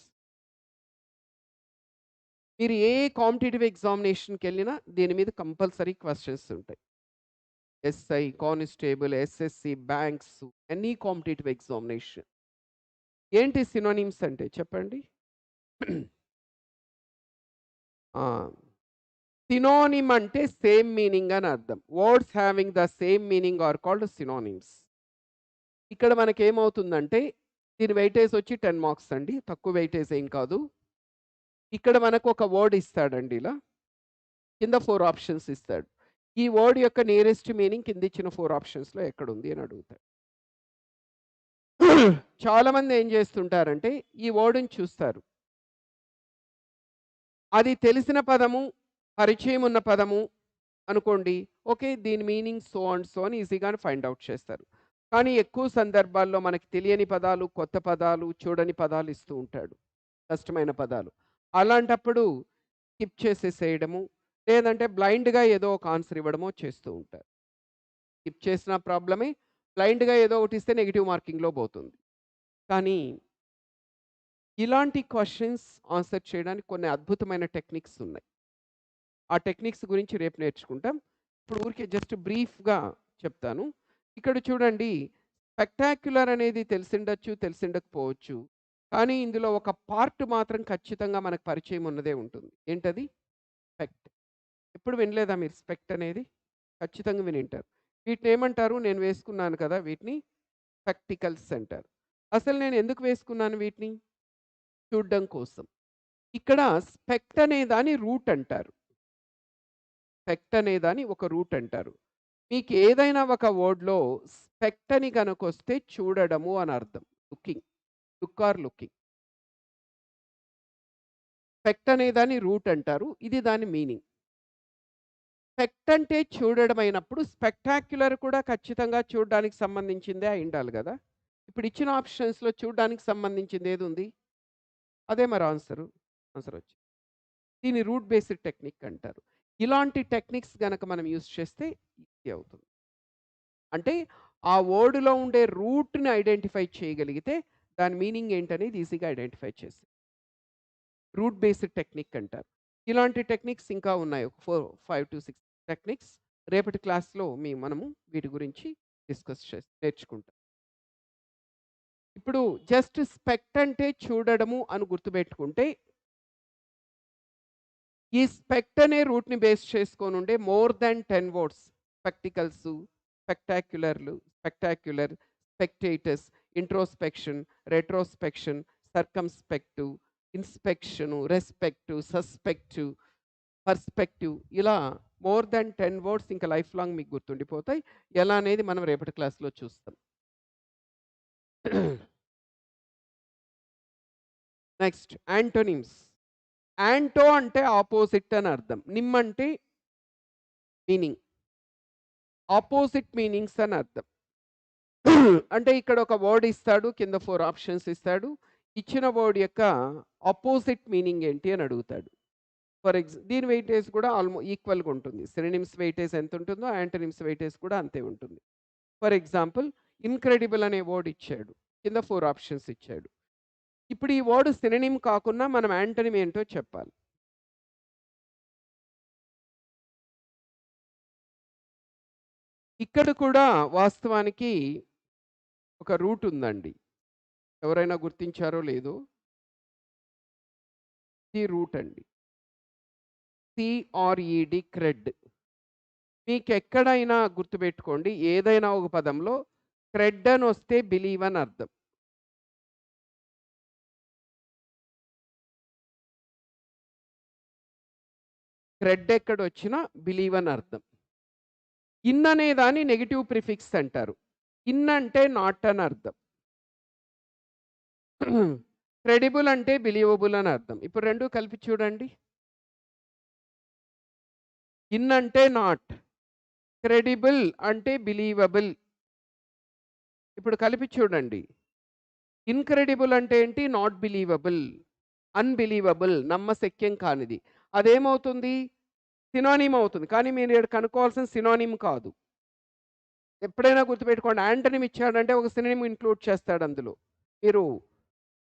మీరు ఏ కాంపిటీటివ్ ఎగ్జామినేషన్‌కెళ్ళినా దీని మీద కంపల్సరీ క్వెషన్స్ ఉంటాయి. SI, constable, SSC, banks, any competitive examination. ఏంటి సినోనిమ్స్ అంటే చెప్పండి? ఆ! సినోనిమ్ అంటే సేమ్ మీనింగ్ అని అర్థం. Words having the same meaning are called synonyms. ఇక్కడ మనకేమవుతుందంటే దీని వెయిటేజ్ వచ్చి 10 మార్క్స్ అండి. తక్కువ వెయిటేజ్ ఏం కాదు. ఇక్కడ మనకు ఒక వర్డ్ ఇస్తాడండి ఇలా. కింద 4 ఆప్షన్స్ ఇస్తాడు. ఈ వర్డ్ యొక్క నియరెస్ట్ మీనింగ్ కింద ఇచ్చిన 4 ఆప్షన్స్‌లో ఎక్కడుంది అని అడుగుతాడు. చాలామంది ఏం చేస్తుంటారంటే ఈ వర్డ్‌ని చూస్తారు. అది తెలిసిన పదము, పరిచయం ఉన్న పదము అనుకోండి. ఓకే. దీని మీనింగ్ సో అండ్ సో అని ఈజీగానే ఫైండ్ ఔట్ చేస్తారు. కానీ ఎక్కువ సందర్భాల్లో మనకి తెలియని పదాలు, కొత్త పదాలు, చూడని పదాలు ఇస్తూ ఉంటాడు. కష్టమైన పదాలు. అలాంటప్పుడు స్కిప్ చేసేసేయడము, లేదంటే బ్లైండ్‌గా ఏదో ఒక ఆన్సర్ ఇవ్వడమో చేస్తూ ఉంటారు. స్కిప్ చేసినా ప్రాబ్లమే, బ్లైండ్‌గా ఏదో ఒకటి ఇస్తే నెగెటివ్ మార్కింగ్‌లో పోతుంది. కానీ ఇలాంటి క్వెషన్స్ ఆన్సర్ చేయడానికి కొన్ని అద్భుతమైన టెక్నిక్స్ ఉన్నాయి. ఆ టెక్నిక్స్ గురించి రేపు నేర్చుకుంటాం. ఇప్పుడు ఊరికే జస్ట్ బ్రీఫ్‌గా చెప్తాను. ఇక్కడ చూడండి, స్పెక్టాక్యులర్ అనేది తెలిసుండొచ్చు, తెలిసుండకపోవచ్చు. కానీ ఇందులో ఒక పార్ట్ మాత్రం ఖచ్చితంగా మనకు పరిచయం ఉన్నదే ఉంటుంది. ఏంటది? స్పెక్ట్. ఎప్పుడు వినలేదా మీరు స్పెక్ట్ అనేది? ఖచ్చితంగా వినుంటారు. వీటినేమంటారు? నేను వేసుకున్నాను కదా! వీటిని స్పెక్టికల్స్ అంటారు. అసలు నేను ఎందుకు వేసుకున్నాను వీటిని? చూడ్డం కోసం. ఇక్కడ స్పెక్ట్ అనే దాన్ని రూట్ అంటారు. స్పెక్ట్ అనే దాన్ని ఒక రూట్ అంటారు. మీకు ఏదైనా ఒక వర్డ్‌లో స్పెక్ట్ అని గనకొస్తే చూడడము అని అర్థం. Looking. Look or looking. Spect అనే దాన్ని రూట్ అంటారు. ఇది దాని మీనింగ్. స్పెక్ట్ అంటే చూడడం అయినప్పుడు స్పెక్టాక్యులర్ కూడా ఖచ్చితంగా చూడడానికి సంబంధించిందే అయిండాలి గదా! ఇప్పుడు ఇచ్చిన ఆప్షన్స్‌లో చూడడానికి సంబంధించింది ఏదుంది? అదే మరి ఆన్సరు. ఆన్సర్ వచ్చింది. దీన్ని రూట్ బేస్డ్ టెక్నిక్ అంటారు. ఇలాంటి టెక్నిక్స్ గనక మనం యూజ్ చేస్తే ఈజీ అవుతుంది. అంటే ఆ వర్డ్‌లో ఉండే రూట్‌ని ఐడెంటిఫై చేయగలిగితే దాని మీనింగ్ ఏంటనేది ఈజీగా ఐడెంటిఫై చేసి రూట్ బేస్డ్ టెక్నిక్ అంటారు. ఇలాంటి టెక్నిక్స్ ఇంకా ఉన్నాయి. ఒక 5-6 టెక్నిక్స్. రేపటి క్లాస్‌లో మనము వీటి గురించి డిస్కస్ నేర్చుకుంటాం. ఇప్పుడు జస్ట్ స్పెక్ట్ అంటే చూడడము అని గుర్తుపెట్టుకుంటే ఈ స్పెక్ట్ అనే రూట్‌ని బేస్ చేసుకొనుండే మోర్ థాన్ 10 వర్డ్స్. స్పెక్టికల్సు, స్పెక్టాక్యులర్‌లు, spectacular, spectators, introspection, retrospection, circumspect, inspection, respect, suspect, perspective ఇలా మోర్ థాన్ 10 వర్డ్స్ ఇంకా లైఫ్ లాంగ్ మీకు గుర్తుండిపోతాయి. ఎలా అనేది మనం రేపటి క్లాస్‌లో చూస్తాం. Next antonyms. యాంటో అంటే అపోజిట్ అని అర్థం. నిమ్ అంటే మీనింగ్. అపోజిట్ మీనింగ్స్ అని అర్థం. అంటే ఇక్కడ ఒక వర్డ్ ఇస్తాడు. కింద 4 ఆప్షన్స్ ఇస్తాడు. ఇచ్చిన వర్డ్ యొక్క అపోజిట్ మీనింగ్ ఏంటి అని అడుగుతాడు. దీని వెయిటేజ్ కూడా ఈక్వల్‌గా ఉంటుంది. సినోనిమ్స్ వెయిటేజ్ ఎంత ఉంటుందో యాంటోనిమ్స్ వెయిటేజ్ కూడా అంతే ఉంటుంది. ఫర్ ఎగ్జాంపుల్ ఇన్‌క్రెడిబుల్ అనే వర్డ్ ఇచ్చాడు. కింద 4 ఆప్షన్స్ ఇచ్చాడు. ఇప్పుడు ఈ వర్డ్ సినోనిమ్ కాకున్నా మనం యాంటోనిమ్ ఏంటో చెప్పాలి. ఇక్కడ కూడా వాస్తవానికి ఒక రూట్ ఉందండి. ఎవరైనా గుర్తించారో లేదో ఇది రూట్ అండి. సిఆర్ఈడి క్రెడ్. మీకెక్కడైనా గుర్తుపెట్టుకోండి, ఏదైనా ఒక పదంలో క్రెడ్ అని వస్తే బిలీవ్ అని అర్థం. క్రెడ్ ఎక్కడొచ్చినా బిలీవ్ అని అర్థం. ఇన్ అనే దాన్ని నెగెటివ్ ప్రిఫిక్స్ అంటారు. ఇన్ అంటే నాట్ అని అర్థం. క్రెడిబుల్ అంటే బిలీవబుల్ అని అర్థం. ఇప్పుడు 2 కలిపి చూడండి. ఇన్ అంటే నాట్, క్రెడిబుల్ అంటే బిలీవబుల్. ఇప్పుడు కలిపి చూడండి. ఇన్‌క్రెడిబుల్ అంటే ఏంటి? నాట్ బిలీవబుల్, అన్‌బిలీవబుల్, నమ్మశక్యం కానిది. అదేమవుతుంది? సినానిమ్ అవుతుంది. కానీ మీరు ఈడ కనుక్కోవాల్సిన సినానిమ్ కాదు. ఎప్పుడైనా గుర్తుపెట్టుకోండి, యాంటోనిమ్ ఇచ్చాడంటే ఒక సినోనిమ్ ఇంక్లూడ్ చేస్తాడు అందులో. మీరు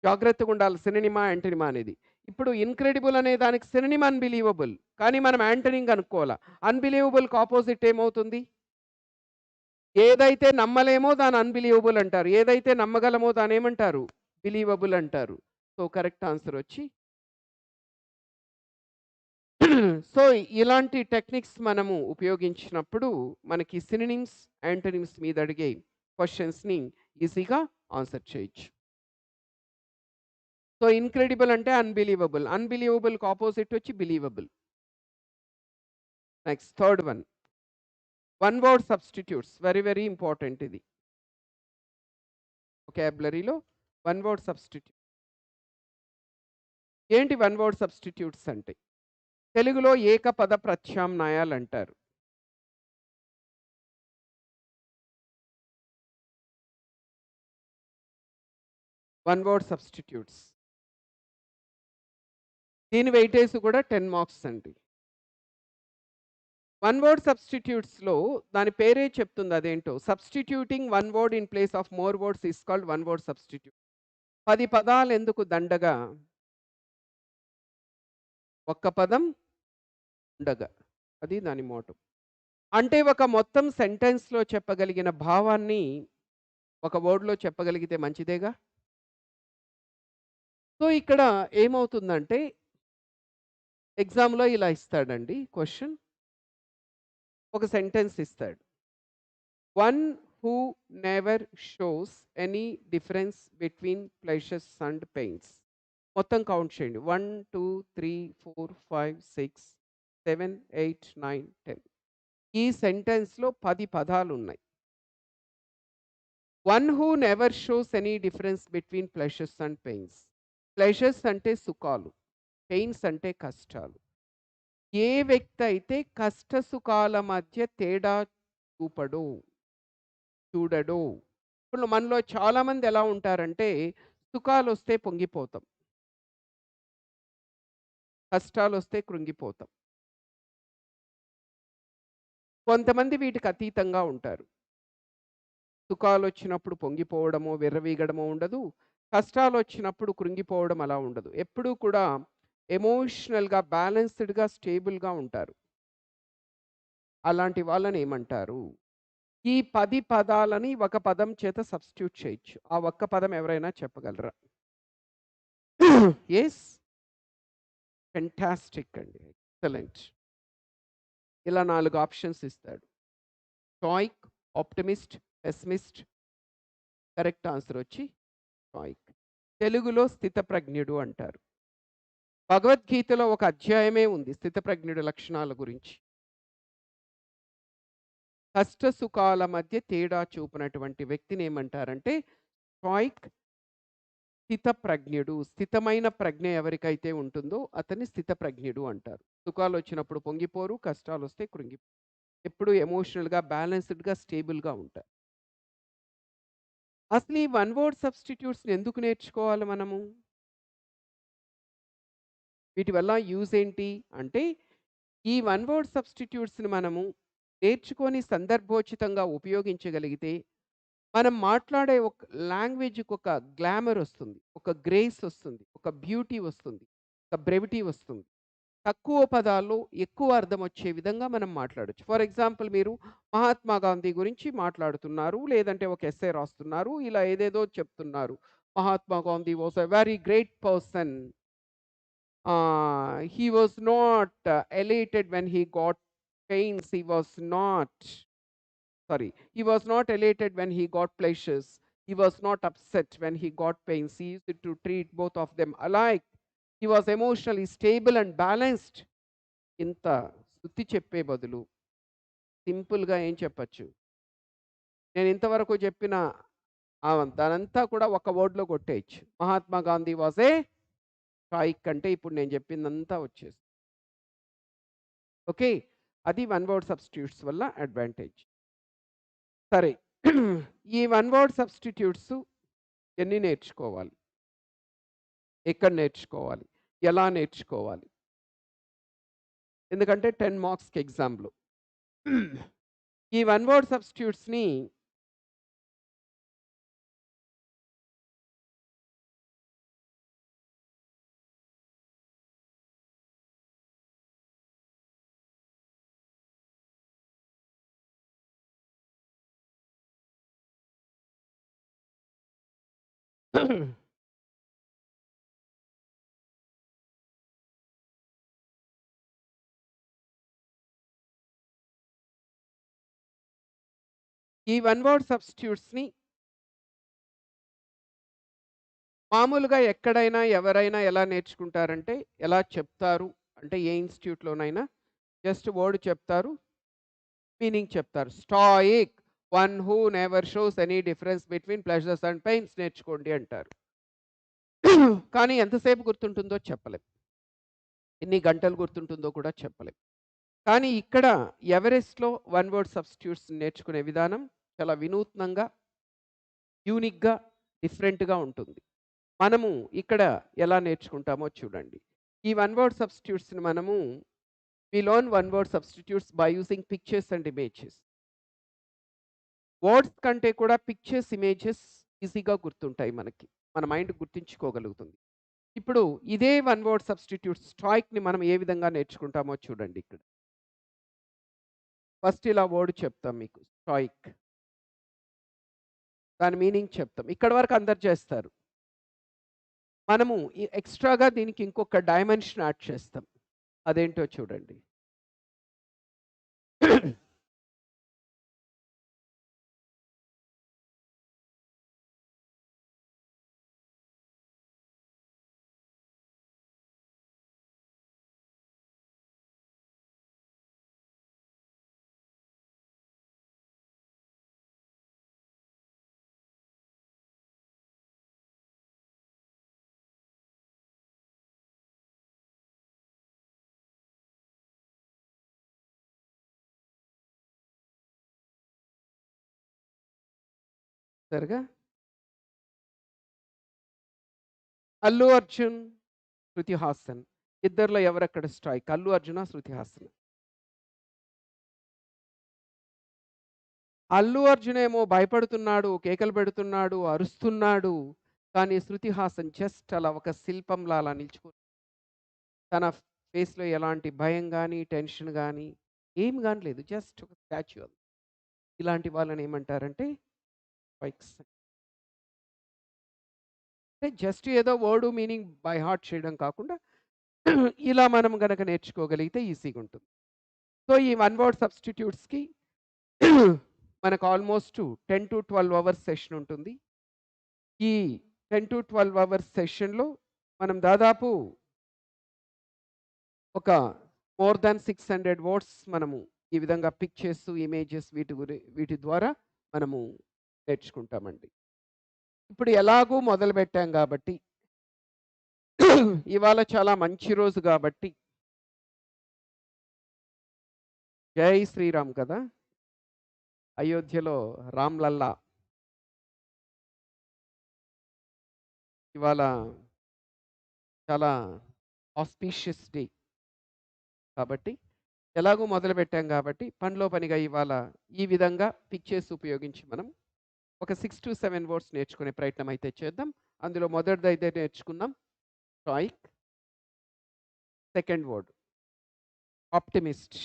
జాగ్రత్తగా ఉండాలి, సినోనిమా, యాంటోనిమా అనేది. ఇప్పుడు ఇన్‌క్రెడిబుల్ అనే దానికి సినోనిమ్ అన్‌బిలీవబుల్. కానీ మనం యాంటోనిమ్ కనుక్కోవాల. అన్‌బిలీవబుల్‌కి అపోజిట్ ఏమవుతుంది? ఏదైతే నమ్మలేమో దాన్ని అన్‌బిలీవబుల్ అంటారు. ఏదైతే నమ్మగలమో దాన్నేమంటారు? బిలీవబుల్ అంటారు. సో, కరెక్ట్ ఆన్సర్ వచ్చి సో, ఇలాంటి టెక్నిక్స్ మనము ఉపయోగించినప్పుడు మనకి సినోనిమ్స్, యాంటోనిమ్స్ మీద అడిగే క్వెషన్స్‌ని ఈజీగా ఆన్సర్ చేయొచ్చు. సో, ఇన్‌క్రెడిబుల్ అంటే అన్‌బిలీవబుల్. అన్‌బిలీవబుల్‌కి అపోజిట్ వచ్చి believable. Next third one. One word substitutes very very important ఇది. వొకాబులరీలో వన్ వర్డ్ సబ్స్టిట్యూట్. ఏంటి వన్ వర్డ్ సబ్స్టిట్యూట్స్ అంటే? తెలుగులో ఏకపద ప్రత్యామ్నాయాలంటారు. One word substitutes. దీని వెయిటేజ్ కూడా 10 మార్క్స్ అండి. వన్ వర్డ్ సబ్స్టిట్యూట్స్‌లో దాని పేరే చెప్తుంది అదేంటో. Substituting one word in place of more words is called one word substitute. 10 పదాలు ఎందుకు దండగా? ఒక్క పదం ఉండగా. అది దాని మోటో. అంటే ఒక మొత్తం సెంటెన్స్‌లో చెప్పగలిగిన భావాన్ని ఒక వర్డ్‌లో చెప్పగలిగితే మంచిదేగా? సో, ఇక్కడ ఏమవుతుందంటే ఎగ్జామ్‌లో ఇలా ఇస్తాడండి క్వెషన్. ఒక సెంటెన్స్ ఇస్తాడు. One who never shows any difference between pleasures and pains. మొత్తం కౌంట్ చేయండి. 1, 2, 3, 4, 5, 6, 7, 8, 9, 10. ఈ సెంటెన్స్‌లో 10 పదాలున్నాయి. One who never shows any difference between pleasures and pains. Pleasures అంటే సుఖాలు, పెయిన్స్ అంటే కష్టాలు. ఏ వ్యక్తి అయితే కష్ట సుఖాల మధ్య తేడా చూపడో, చూడడో. ఇప్పుడు మనలో చాలామంది ఎలా ఉంటారంటే సుఖాలొస్తే పొంగిపోతాం, కష్టాలొస్తే కృంగిపోతాం. కొంతమంది వీటికి అతీతంగా ఉంటారు. సుఖాలొచ్చినప్పుడు పొంగిపోవడమో, విర్రవీగడమో ఉండదు. కష్టాలొచ్చినప్పుడు కృంగిపోవడం అలా ఉండదు. ఎప్పుడూ కూడా ఎమోషనల్‌గా, బ్యాలెన్స్‌డ్‌గా, స్టేబుల్‌గా ఉంటారు. అలాంటి వాళ్ళని ఏమంటారు? ఈ 10 పదాలని ఒక పదం చేత సబ్స్టిట్యూట్ చేయొచ్చు. ఆ ఒక్క పదం ఎవరైనా చెప్పగలరా? యెస్. ఫెంటాస్టిక్ అండి. ఎక్సలెంట్. ఇలా 4 ఆప్షన్స్ ఇస్తాడు. Stoic, optimist, pessimist. Correct answer వచ్చి స్టాయిక్. తెలుగులో స్థితప్రజ్ఞుడు అంటారు. భగవద్గీతలో ఒక అధ్యాయమే ఉంది స్థితప్రజ్ఞుడి లక్షణాల గురించి. కష్ట సుఖాల మధ్య తేడా చూపినటువంటి వ్యక్తిని ఏమంటారంటే స్టాయిక్, స్థితప్రజ్ఞుడు. స్థితమైన ప్రజ్ఞ ఎవరికైతే ఉంటుందో అతన్ని స్థితప్రజ్ఞుడు అంటారు. సుఖాలొచ్చినప్పుడు పొంగిపోరు, కష్టాలొస్తే కృంగిపోరు. ఎప్పుడూ ఎమోషనల్‌గా, బ్యాలెన్స్‌డ్‌గా, స్టేబుల్‌గా ఉంటారు. అసలు ఈ వన్ వర్డ్ సబ్స్టిట్యూట్స్‌ని ఎందుకు నేర్చుకోవాలి మనము? వీటి వల్ల యూజ్ ఏంటి? అంటే ఈ వన్ వర్డ్ సబ్స్టిట్యూట్స్‌ని మనము నేర్చుకొని సందర్భోచితంగా ఉపయోగించగలిగితే మనం మాట్లాడే ఒక లాంగ్వేజ్‌కి ఒక గ్లామర్ వస్తుంది. ఒక గ్రేస్ వస్తుంది. ఒక బ్యూటీ వస్తుంది. ఒక బ్రెవిటీ వస్తుంది. తక్కువ పదాల్లో ఎక్కువ అర్థం వచ్చే విధంగా మనం మాట్లాడొచ్చు. ఫర్ ఎగ్జాంపుల్ మీరు మహాత్మా గాంధీ గురించి మాట్లాడుతున్నారు. లేదంటే ఒక ఎస్సే రాస్తున్నారు. ఇలా ఏదేదో చెప్తున్నారు. Mahatma Gandhi was a very great person. He was not elated when he got pains. He was not elated when he got pleasures. He was not upset when he got pains. He used to treat both of them alike. He was emotionally stable and balanced. ఇంత శృతి చెప్పే బదులు సింపుల్గా ఏం చెప్పచ్చు? నేను ఇంతవరకు చెప్పిన దానంతా కూడా ఒక వర్డ్లో కొట్టేయచ్చు. Mahatma Gandhi was a stoic అంటే ఇప్పుడు నేను చెప్పిందంతా వచ్చేసి ఓకే. అది వన్ వర్డ్ సబ్స్టిట్యూట్స్ వల్ల అడ్వాంటేజ్. సరే. ఈ వన్ వర్డ్ సబ్స్టిట్యూట్స్ ఎన్ని నేర్చుకోవాలి? ఎక్కడ నేర్చుకోవాలి? ఎలా నేర్చుకోవాలి? ఎందుకంటే 10 మార్క్స్‌కి ఎగ్జామ్‌లు. ఈ వన్ వర్డ్ సబ్స్టిట్యూట్స్‌ని ఈ వన్ వర్డ్ సబ్స్టిట్యూట్స్‌ని మామూలుగా ఎక్కడైనా ఎవరైనా ఎలా నేర్చుకుంటారంటే, ఎలా చెప్తారు అంటే ఏ ఇన్‌స్టిట్యూట్‌లోనైనా జస్ట్ వర్డ్ చెప్తారు. మీనింగ్ చెప్తారు. Stoic one who never shows any difference between pleasures and pains నేర్చుకోండి అంటారు. కానీ ఎంతసేపు గుర్తుంటుందో చెప్పలేం. ఎన్ని గంటలు గుర్తుంటుందో కూడా చెప్పలేం. కానీ ఇక్కడ ఎవరెస్ట్‌లో వన్ వర్డ్ సబ్స్టిట్యూట్స్ నేర్చుకునే విధానం చాలా వినూత్నంగా, యూనిక్‌గా, డిఫరెంట్‌గా ఉంటుంది. మనము ఇక్కడ ఎలా నేర్చుకుంటామో చూడండి. ఈ వన్ వర్డ్ సబ్స్టిట్యూట్స్‌ని మనము we learn one word substitutes by using pictures and images. Words కంటే కూడా పిక్చర్స్, ఇమేజెస్ ఈజీగా గుర్తుంటాయి మనకి. మన మైండ్ గుర్తుంచుకోగలుగుతుంది. ఇప్పుడు ఇదే వన్ వర్డ్ సబ్స్టిట్యూట్ స్ట్రైక్‌ని మనం ఏ విధంగా నేర్చుకుంటామో చూడండి ఇక్కడ. ఫస్ట్ ఇలా వర్డ్ చెప్తాం మీకు స్ట్రైక్. దాని మీనింగ్ చెప్తాం. ఇక్కడి వరకు అందరు చేస్తారు. మనము ఎక్స్ట్రాగా దీనికి ఇంకొక డైమెన్షన్ యాడ్ చేస్తాం. అదేంటో చూడండి. సరిగా అల్లు అర్జున్, శృతి హాసన్ ఇద్దరిలో ఎవరక్కడ స్ట్రైక్? అల్లు అర్జునా? శృతి హాసనా? అల్లు అర్జున్ ఏమో భయపడుతున్నాడు, కేకలు పెడుతున్నాడు, అరుస్తున్నాడు. కానీ శృతి హాసన్ జస్ట్ అలా ఒక శిల్పంలా అలా నిల్చుకొని తన ఫేస్‌లో ఎలాంటి భయం గాని, టెన్షన్ గాని ఏమి గాని లేదు. జస్ట్ ఒక స్టాచ్యూ. ఇలాంటి వాళ్ళని ఏమంటారంటే స్ట్రైక్స్. అంటే జస్ట్ ఏదో వర్డ్ మీనింగ్ బై హార్ట్ చేయడం కాకుండా ఇలా మనం గనక నేర్చుకోగలిగితే ఈజీగా ఉంటుంది. సో, ఈ వన్ వర్డ్ సబ్స్టిట్యూట్స్‌కి మనకు ఆల్మోస్ట్ 10-12 అవర్స్ సెషన్ ఉంటుంది. ఈ 10-12 అవర్స్ సెషన్‌లో మనం దాదాపు ఒక మోర్ దాన్ 600 వర్డ్స్ మనము ఈ విధంగా పిక్చర్స్, ఇమేజెస్ వీటి ద్వారా మనము నేర్చుకుంటామండి. ఇప్పుడు ఎలాగూ మొదలుపెట్టాం కాబట్టి ఇవాళ చాలా మంచి రోజు కాబట్టి జై శ్రీరామ్ కదా! అయోధ్యలో రామ్‌లల్లా ఇవాళ చాలా ఆస్పీషియస్ డే. కాబట్టి ఎలాగో మొదలుపెట్టాం కాబట్టి పనిలో పనిగా ఇవాళ ఈ విధంగా పిక్చర్స్ ఉపయోగించి మనం ఒక 6-7 వర్డ్స్ నేర్చుకునే ప్రయత్నం అయితే చేద్దాం. అందులో మొదటిదైతే నేర్చుకున్నాం stoic. Second word optimist.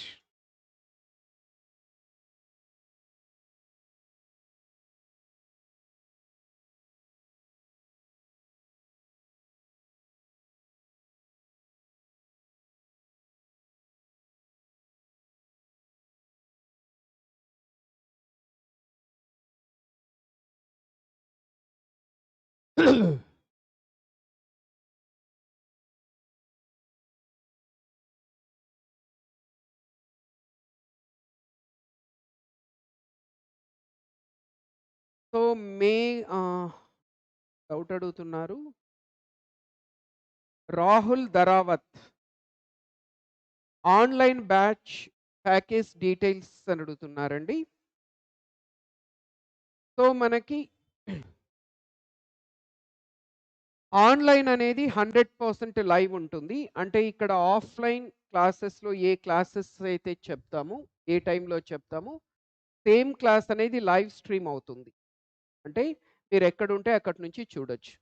So, మే ఆహ్, డౌట్ అడుగుతున్నారు. Rahul Dharavath. Online batch package details అని అడుగుతున్నారండి. సో, మనకి ఆన్‌లైన్ అనేది 100% లైవ్ ఉంటుంది. అంటే ఇక్కడ ఆఫ్‌లైన్ క్లాసెస్‌లో ఏ క్లాసెస్ అయితే చెప్తామో, ఏ టైంలో చెప్తామో, సేమ్ క్లాస్ అనేది లైవ్ స్ట్రీమ్ అవుతుంది. అంటే మీరెక్కడుంటే అక్కడి నుంచి చూడొచ్చు.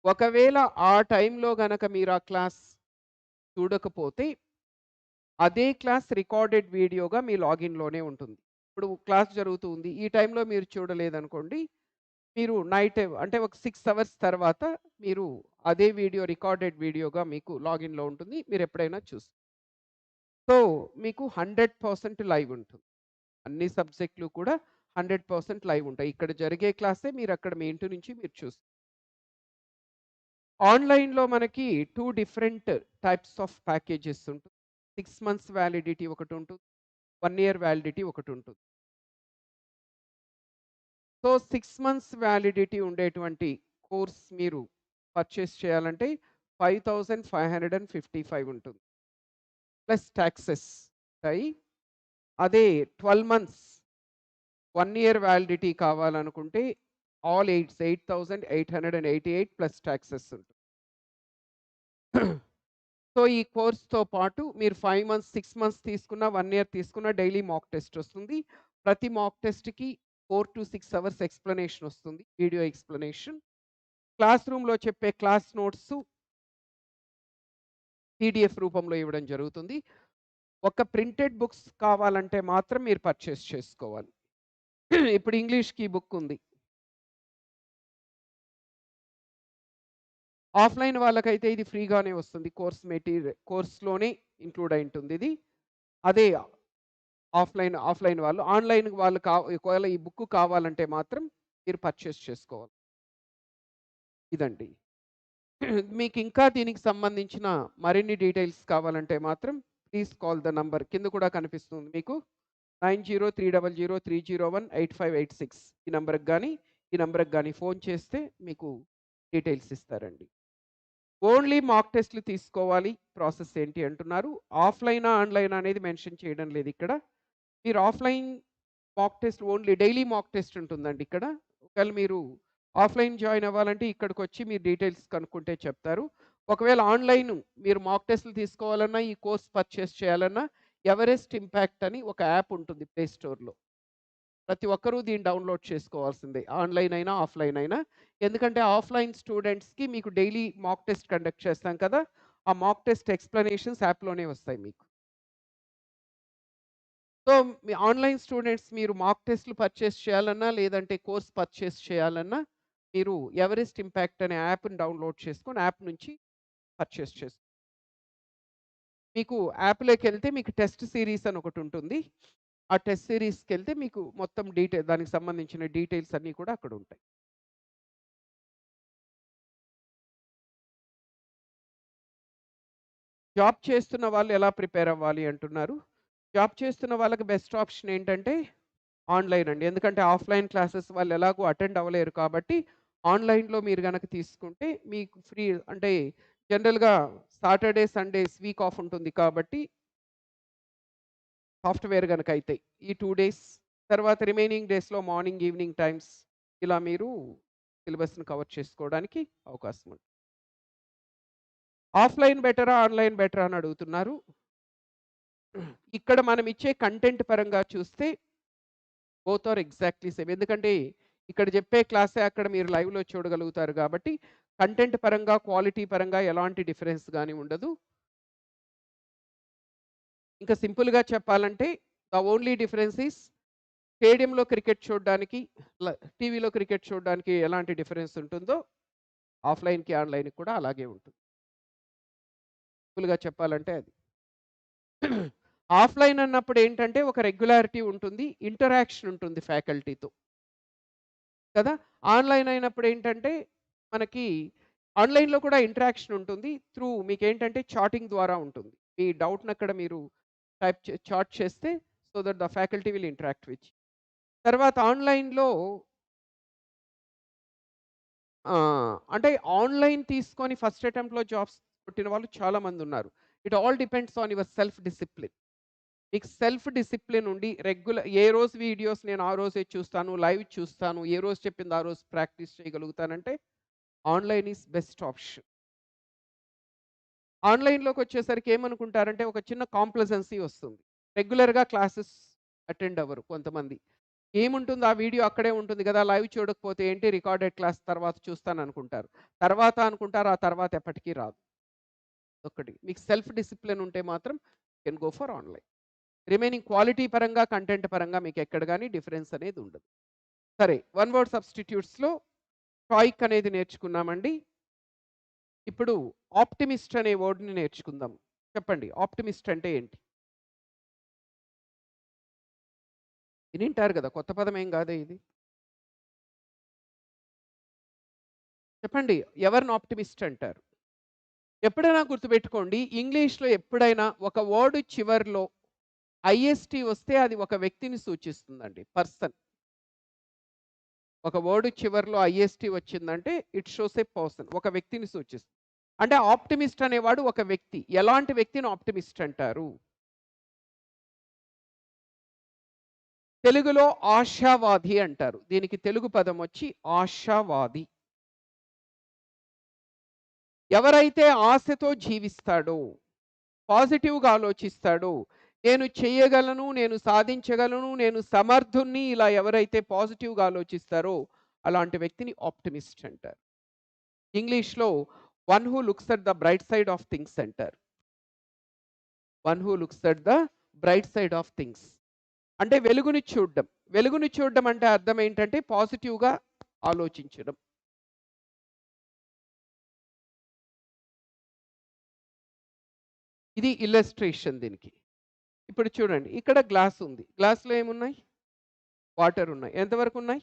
ఒకవేళ ఆ టైంలో గనక మీరు ఆ క్లాస్ చూడకపోతే, అదే క్లాస్ రికార్డెడ్ వీడియోగా మీ లాగిన్‌లోనే ఉంటుంది. ఇప్పుడు క్లాస్ జరుగుతూ ఉంది. ఈ టైంలో మీరు చూడలేదనుకోండి, మీరు నైట్ అంటే ఒక 6 అవర్స్ తర్వాత మీరు అదే వీడియో రికార్డెడ్ వీడియోగా మీకు లాగిన్‌లో ఉంటుంది. మీరెప్పుడైనా సో, మీకు 100% లైవ్ ఉంటుంది. అన్ని సబ్జెక్ట్‌లు కూడా 100% లైవ్ ఉంటాయి. ఇక్కడ జరిగే క్లాసే మీరక్కడ మీ ఇంటి నుంచి మీరు ఆన్‌లైన్‌లో మనకి 2 డిఫరెంట్ టైప్స్ ఆఫ్ ప్యాకేజెస్ ఉంటుంది. 6 మంత్స్ వ్యాలిడిటీ ఒకటుంటుంది. 1 ఇయర్ వ్యాలిడిటీ ఒకటుంటుంది. సో, 6 మంత్స్ వ్యాలిడిటీ ఉండేటువంటి కోర్స్ మీరు పర్చేస్ చేయాలంటే 5555 ఉంటుంది. ప్లస్ టాక్సెస్ ఉంటాయి. అదే 12 మంత్స్ 1 ఇయర్ వ్యాలిడిటీ కావాలనుకుంటే ఆల్ ఎయిడ్స్ 8888 ప్లస్ టాక్సెస్ ఉంటుంది. సో, ఈ కోర్స్‌తో పాటు మీరు 5 మంత్స్, 6 మంత్స్ తీసుకున్న, 1 ఇయర్ తీసుకున్న డైలీ మాక్ టెస్ట్ వస్తుంది. ప్రతి మాక్ టెస్ట్‌కి 4-6 అవర్స్ ఎక్స్‌ప్లనేషన్ వస్తుంది. Video explanation. క్లాస్ రూమ్‌లో చెప్పే క్లాస్ నోట్సు పీడీఎఫ్ రూపంలో ఇవ్వడం జరుగుతుంది. ఒక ప్రింటెడ్ బుక్స్ కావాలంటే మాత్రం మీరు పర్చేస్ చేసుకోవాలి. ఇప్పుడు ఇంగ్లీష్‌కి బుక్ ఉంది. ఆఫ్‌లైన్ వాళ్ళకైతే ఇది ఫ్రీగానే వస్తుంది. కోర్స్‌లోనే ఇంక్లూడ్ అయి ఉంటుంది ఇది. అదే ఆఫ్‌లైన్ వాళ్ళు. ఆన్‌లైన్ వాళ్ళు ఒకవేళ ఈ బుక్ కావాలంటే మాత్రం మీరు పర్చేస్ చేసుకోవాలి. ఇదండి. మీకింకా దీనికి సంబంధించిన మరిన్ని డీటెయిల్స్ కావాలంటే మాత్రం ప్లీజ్ కాల్ ద నంబర్ కింద కూడా కనిపిస్తుంది మీకు. 903003018586 ఈ నంబర్‌కి గాని, ఈ నంబర్‌కి గాని ఫోన్ చేస్తే మీకు డీటెయిల్స్ ఇస్తారండి. ఓన్లీ మాక్ టెస్ట్‌లు తీసుకోవాలి. ప్రాసెస్ ఏంటి అంటున్నారు. ఆఫ్‌లైనా, ఆన్‌లైనా అనేది మెన్షన్ చేయడం లేదిక్కడ. మీరు offline mock test only daily mock test ఉంటుందండి ఇక్కడ. ఒకవేళ మీరు ఆఫ్‌లైన్ జాయిన్ అవ్వాలంటే ఇక్కడికొచ్చి మీరు డీటెయిల్స్ కనుక్కుంటే చెప్తారు. ఒకవేళ ఆన్‌లైన్ మీరు మాక్ టెస్ట్‌లు తీసుకోవాలన్నా, ఈ కోర్స్ పర్చేస్ చేయాలన్నా ఎవరెస్ట్ ఇంపాక్ట్ అని ఒక యాప్ ఉంటుంది ప్లే స్టోర్‌లో. ప్రతి ఒక్కరూ దీన్ని డౌన్‌లోడ్ చేసుకోవాల్సిందే. ఆన్‌లైన్ అయినా, ఆఫ్‌లైన్ అయినా. ఎందుకంటే ఆఫ్‌లైన్ స్టూడెంట్స్‌కి మీకు డైలీ మాక్ టెస్ట్ కండక్ట్ చేస్తాం కదా! ఆ మాక్ టెస్ట్ ఎక్స్‌ప్లనేషన్స్ యాప్‌లోనే వస్తాయి మీకు. సో, మీ ఆన్‌లైన్ స్టూడెంట్స్ మీరు మాక్ టెస్ట్‌లు పర్చేస్ చేయాలన్నా, లేదంటే కోర్స్ పర్చేస్ చేయాలన్నా, మీరు ఎవరెస్ట్ ఇంపాక్ట్ అనే యాప్‌ని డౌన్‌లోడ్ చేసుకొని యాప్ నుంచి పర్చేస్ మీకు యాప్‌లోకెళ్తే మీకు టెస్ట్ సీరీస్ అని ఒకటుంటుంది. ఆ టెస్ట్ సీరీస్‌కెళ్తే మీకు మొత్తం దానికి సంబంధించిన డీటెయిల్స్ అన్నీ కూడా అక్కడుంటాయి. జాబ్ చేస్తున్న వాళ్ళు ఎలా ప్రిపేర్ అవ్వాలి అంటున్నారు. జాబ్ చేస్తున్న వాళ్ళకి బెస్ట్ ఆప్షన్ ఏంటంటే ఆన్‌లైన్ అండి. ఎందుకంటే ఆఫ్‌లైన్ క్లాసెస్ వాళ్ళు ఎలాగో అటెండ్ అవ్వలేరు కాబట్టి ఆన్‌లైన్‌లో మీరు గనక తీసుకుంటే మీకు ఫ్రీ అంటే జనరల్‌గా సాటర్‌డే, సండేస్ వీక్ ఆఫ్ ఉంటుంది కాబట్టి సాఫ్ట్‌వేర్ గనక అయితే ఈ 2 డేస్ తర్వాత రిమైనింగ్ డేస్‌లో మార్నింగ్, ఈవినింగ్ టైమ్స్ ఇలా మీరు సిలబస్‌ని కవర్ చేసుకోవడానికి అవకాశం ఉంది. ఆఫ్‌లైన్ బెటరా? ఆన్‌లైన్ బెటరా? అని అడుగుతున్నారు. ఇక్కడ మనం ఇచ్చే కంటెంట్ పరంగా చూస్తే బోత్ ఆర్ ఎగ్జాక్ట్‌లీ సేమ్. ఎందుకంటే ఇక్కడ చెప్పే క్లాసే అక్కడ మీరు లైవ్‌లో చూడగలుగుతారు కాబట్టి కంటెంట్ పరంగా, క్వాలిటీ పరంగా ఎలాంటి డిఫరెన్స్ గాని ఉండదు. ఇంకా సింపుల్‌గా చెప్పాలంటే ద ఓన్లీ డిఫరెన్స్ ఈస్ స్టేడియంలో క్రికెట్ చూడడానికి, టీవీలో క్రికెట్ చూడడానికి ఎలాంటి డిఫరెన్స్ ఉంటుందో ఆఫ్‌లైన్‌కి, ఆన్‌లైన్‌కి కూడా అలాగే ఉంటుంది. సింపుల్‌గా చెప్పాలంటే అది. ఆఫ్‌లైన్ అన్నప్పుడు ఏంటంటే ఒక రెగ్యులారిటీ ఉంటుంది. ఇంటరాక్షన్ ఉంటుంది ఫ్యాకల్టీతో. కదా! ఆన్‌లైన్ అయినప్పుడు ఏంటంటే మనకి ఆన్‌లైన్‌లో కూడా ఇంటరాక్షన్ ఉంటుంది. మీకేంటంటే చాటింగ్ ద్వారా ఉంటుంది. మీ డౌట్‌నక్కడ మీరు చాట్ చేస్తే so that the faculty will interact with you. తర్వాత ఆన్‌లైన్‌లో అంటే ఆన్‌లైన్ తీసుకొని ఫస్ట్ అటెంప్ట్‌లో జాబ్స్ కొట్టిన వాళ్ళు చాలా మందున్నారు. It all depends on your self discipline. మీకు సెల్ఫ్ డిసిప్లిన్ ఉండి ఏ రోజు వీడియోస్ నేను ఆ రోజే చూస్తాను, లైవ్ చూస్తాను, ఏ రోజు చెప్పింది ఆ రోజు ప్రాక్టీస్ చేయగలుగుతానంటే ఆన్‌లైన్ ఈస్ బెస్ట్ ఆప్షన్. ఆన్‌లైన్‌లోకొచ్చేసరికి ఏమనుకుంటారంటే ఒక చిన్న కాంప్లజెన్సీ వస్తుంది. రెగ్యులర్‌గా క్లాసెస్ అటెండ్ అవ్వరు కొంతమంది. ఏముంటుంది ఆ వీడియో అక్కడే ఉంటుంది గదా! లైవ్ చూడకపోతే ఏంటి రికార్డెడ్ క్లాస్ తర్వాత చూస్తాననుకుంటారు. తర్వాత అనుకుంటారు. ఆ తర్వాత ఎప్పటికి రాదు. ఒక్కటి. మీకు సెల్ఫ్ డిసిప్లిన్ ఉంటే మాత్రం you can go for online. Remaining quality పరంగా, కంటెంట్ పరంగా మీకెక్కడ గాని డిఫరెన్స్ అనేది ఉండదు. సరే. వన్ వర్డ్ సబ్‌స్టిట్యూట్స్‌లో టాయిక్ అనేది నేర్చుకున్నామండి. ఇప్పుడు ఆప్టిమిస్ట్ అనే వర్డ్‌ని నేర్చుకుందాం. చెప్పండి. ఆప్టిమిస్ట్ అంటే ఏంటి? వినింటారు గదా! కొత్త పదం ఏం గాదే ఇది. చెప్పండి. ఎవరిని ఆప్టిమిస్ట్ అంటారు? ఎప్పుడైనా గుర్తుపెట్టుకోండి. ఇంగ్లీష్‌లో ఎప్పుడైనా ఒక వర్డ్ చివర్లో ఐఎస్‌టి వస్తే అది ఒక వ్యక్తిని సూచిస్తుందండి. పర్సన్. ఒక వర్డ్ చివర్లో ఐఎస్‌టి వచ్చిందంటే ఇట్ షోస్ ఎ పర్సన్. ఒక వ్యక్తిని సూచిస్తుంది. అంటే ఆప్టిమిస్ట్ అనేవాడు ఒక వ్యక్తి. ఎలాంటి వ్యక్తిని ఆప్టిమిస్ట్ అంటారు? తెలుగులో ఆశావాది అంటారు. దీనికి తెలుగు పదం వచ్చి ఆశావాది. ఎవరైతే ఆశతో జీవిస్తాడో, పాజిటివ్‌గా ఆలోచిస్తాడో, నేను చేయగలను, నేను సాధించగలను, నేను సమర్థుడిని ఇలా ఎవరైతే పాజిటివ్‌గా ఆలోచిస్తారో అలాంటి వ్యక్తిని ఆప్టిమిస్ట్ అంటారు. ఇంగ్లీష్‌లో one who looks at the bright side of things అంటారు. One who looks at the bright side of things. అంటే వెలుగుని చూడడం. వెలుగుని చూడడం అంటే అర్థం ఏంటంటే పాజిటివ్‌గా ఆలోచించడం. ఇది ఇల్లస్ట్రేషన్ దీనికి. ఇప్పుడు చూడండి. ఇక్కడ గ్లాస్ ఉంది. గ్లాస్‌లో ఏమున్నాయి? వాటర్ ఉన్నాయి. ఎంతవరకు ఉన్నాయి?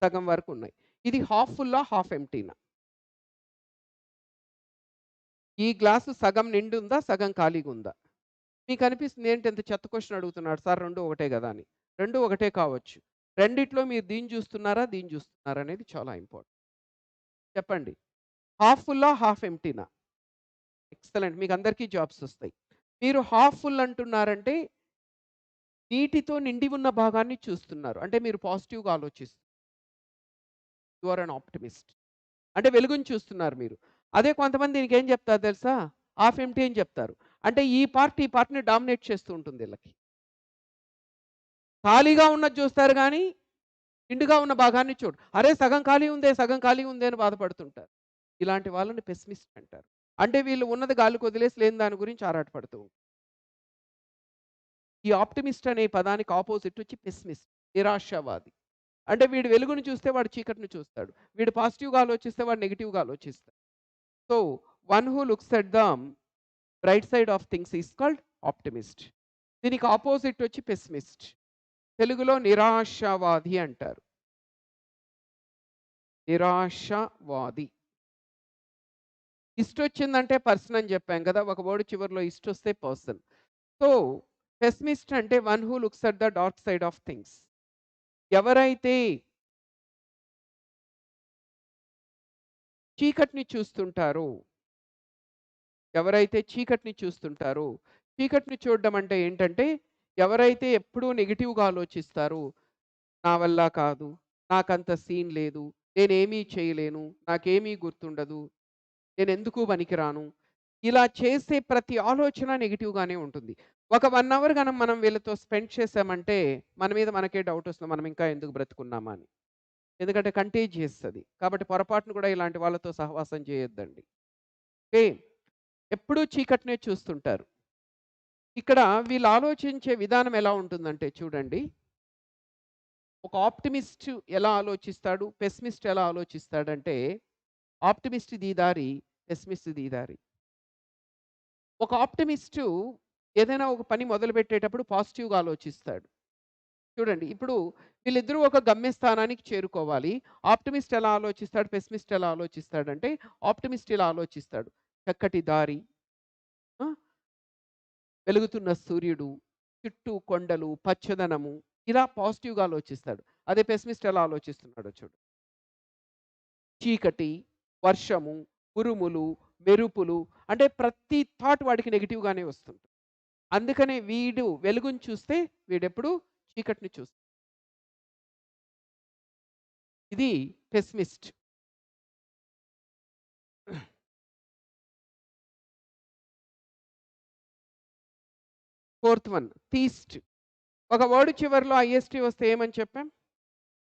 సగం వరకు ఉన్నాయి. ఇది హాఫ్ ఫుల్లా? హాఫ్ ఎంప్టీనా? ఈ గ్లాసు సగం నిండుందా? సగం ఖాళీగుందా? మీకనిపిస్తుంది ఏంటి ఇంత చెత్త క్వెషన్ అడుగుతున్నాడు సార్ 2 ఒకటే గదా! అని. 2 ఒకటే కావచ్చు. రెండిట్లో మీరు దీన్ని చూస్తున్నారా? దీన్ని చూస్తున్నారా? అనేది చాలా ఇంపార్టెంట్. చెప్పండి. హాఫ్ ఫుల్లా? హాఫ్ ఎంప్టీనా? ఎక్సలెంట్. మీకందరికీ జాబ్స్ ఒస్తాయి. మీరు హాఫ్ ఫుల్ అంటున్నారంటే నీటితో నిండి ఉన్న భాగాన్ని చూస్తున్నారు. అంటే మీరు పాజిటివ్‌గా యూ ఆర్ అన్ ఆప్టిమిస్ట్. అంటే వెలుగుని చూస్తున్నారు మీరు. అదే కొంతమంది దీనికేం చెప్తారు తెలుసా? హాఫ్ ఎంప్టీ అని చెప్తారు. అంటే ఈ పార్ట్‌ని డామినేట్ చేస్తూ ఉంటుంది ఈళ్ళకి. ఖాళీగా ఉన్నది చూస్తారు గానీ, నిండుగా ఉన్న భాగాన్ని చూడరు. అరే! సగం ఖాళీ ఉందే, సగం ఖాళీ ఉందే అని బాధపడుతుంటారు. ఇలాంటి వాళ్ళని పెసిమిస్ట్ అంటారు. అంటే వీళ్ళు ఉన్నది గాలికి వదిలేసి లేని దాని గురించి ఆరాటపడుతూ ఉంటారు. ఈ ఆప్టిమిస్ట్ అనే పదానికి అపోజిట్ వచ్చి పెసిమిస్ట్. నిరాశావాది. అంటే వీడు వెలుగును చూస్తే వాడు చీకటిని చూస్తాడు. వీడు పాజిటివ్‌గా ఆలోచిస్తే వాడు నెగెటివ్‌గా ఆలోచిస్తాడు. So, one who looks at the bright side of things is called optimist. దీనికి అపోజిట్ వచ్చి పెసిమిస్ట్. తెలుగులో నిరాశావాది అంటారు. నిరాశవాది. ఇష్టొచ్చిందంటే పర్సన్ అని చెప్పాం కదా! ఒక వర్డ్ చివరిలో ఇష్టొస్తే పర్సన్. సో, పెసిమిస్ట్ అంటే one who looks at the dark side of things. ఎవరైతే చీకటిని చూస్తుంటారో, ఎవరైతే చీకటిని చూస్తుంటారో, చీకటిని చూడడం అంటే ఏంటంటే, ఎవరైతే ఎప్పుడూ నెగెటివ్‌గా ఆలోచిస్తారో, నా వల్ల కాదు, నాకంత సీన్ లేదు, నేనేమీ చేయలేను, నాకేమీ గుర్తుండదు, నేనెందుకు పనికిరాను, ఇలా చేసే ప్రతి ఆలోచన నెగెటివ్‌గానే ఉంటుంది. ఒక 1 అవర్ గనం మనం వీళ్ళతో స్పెండ్ చేశామంటే, మన మీద మనకే డౌటొస్తుంది. మనం ఇంకా ఎందుకు బ్రతికున్నామా అని. ఎందుకంటే కంటేజియస్ అది. కాబట్టి పొరపాటున కూడా ఇలాంటి వాళ్ళతో సహవాసం చేయొద్దండి. ఓకే. ఎప్పుడూ చీకటినే చూస్తుంటారు. ఇక్కడ వీళ్ళు ఆలోచించే విధానం ఎలా ఉంటుందంటే చూడండి. ఒక ఆప్టిమిస్ట్ ఎలా ఆలోచిస్తాడు? పెసిమిస్ట్ ఎలా ఆలోచిస్తాడంటే, ఆప్టిమిస్ట్ ది దారి, పెసిమిస్ట్ ది దారి. ఒక ఆప్టిమిస్టు ఏదైనా ఒక పని మొదలుపెట్టేటప్పుడు పాజిటివ్‌గా ఆలోచిస్తాడు. చూడండి ఇప్పుడు వీళ్ళిద్దరూ ఒక గమ్యస్థానానికి చేరుకోవాలి. ఆప్టిమిస్ట్ ఎలా ఆలోచిస్తాడు? పెసిమిస్ట్ ఎలా ఆలోచిస్తాడంటే, ఆప్టిమిస్ట్ ఇలా ఆలోచిస్తాడు. చక్కటి దారి, ఆ! వెలుగుతున్న సూర్యుడు, చుట్టూ కొండలు, పచ్చదనము, ఇలా పాజిటివ్‌గా ఆలోచిస్తాడు. అదే పెసిమిస్ట్ ఎలా ఆలోచిస్తున్నాడో చూడు. చీకటి, వర్షము, ఉరుములు, మెరుపులు, అంటే ప్రతి థాట్ వాడికి నెగెటివ్‌గానే వస్తుంది. అందుకనే వీడు వెలుగుని చూస్తే వీడెప్పుడు చీకటిని చూస్తాడు. ఇది పెసిమిస్ట్. Fourth one theist. ఒక వర్డ్ చివరిలో ఐఎస్‌టీ వస్తే ఏమని చెప్పాం?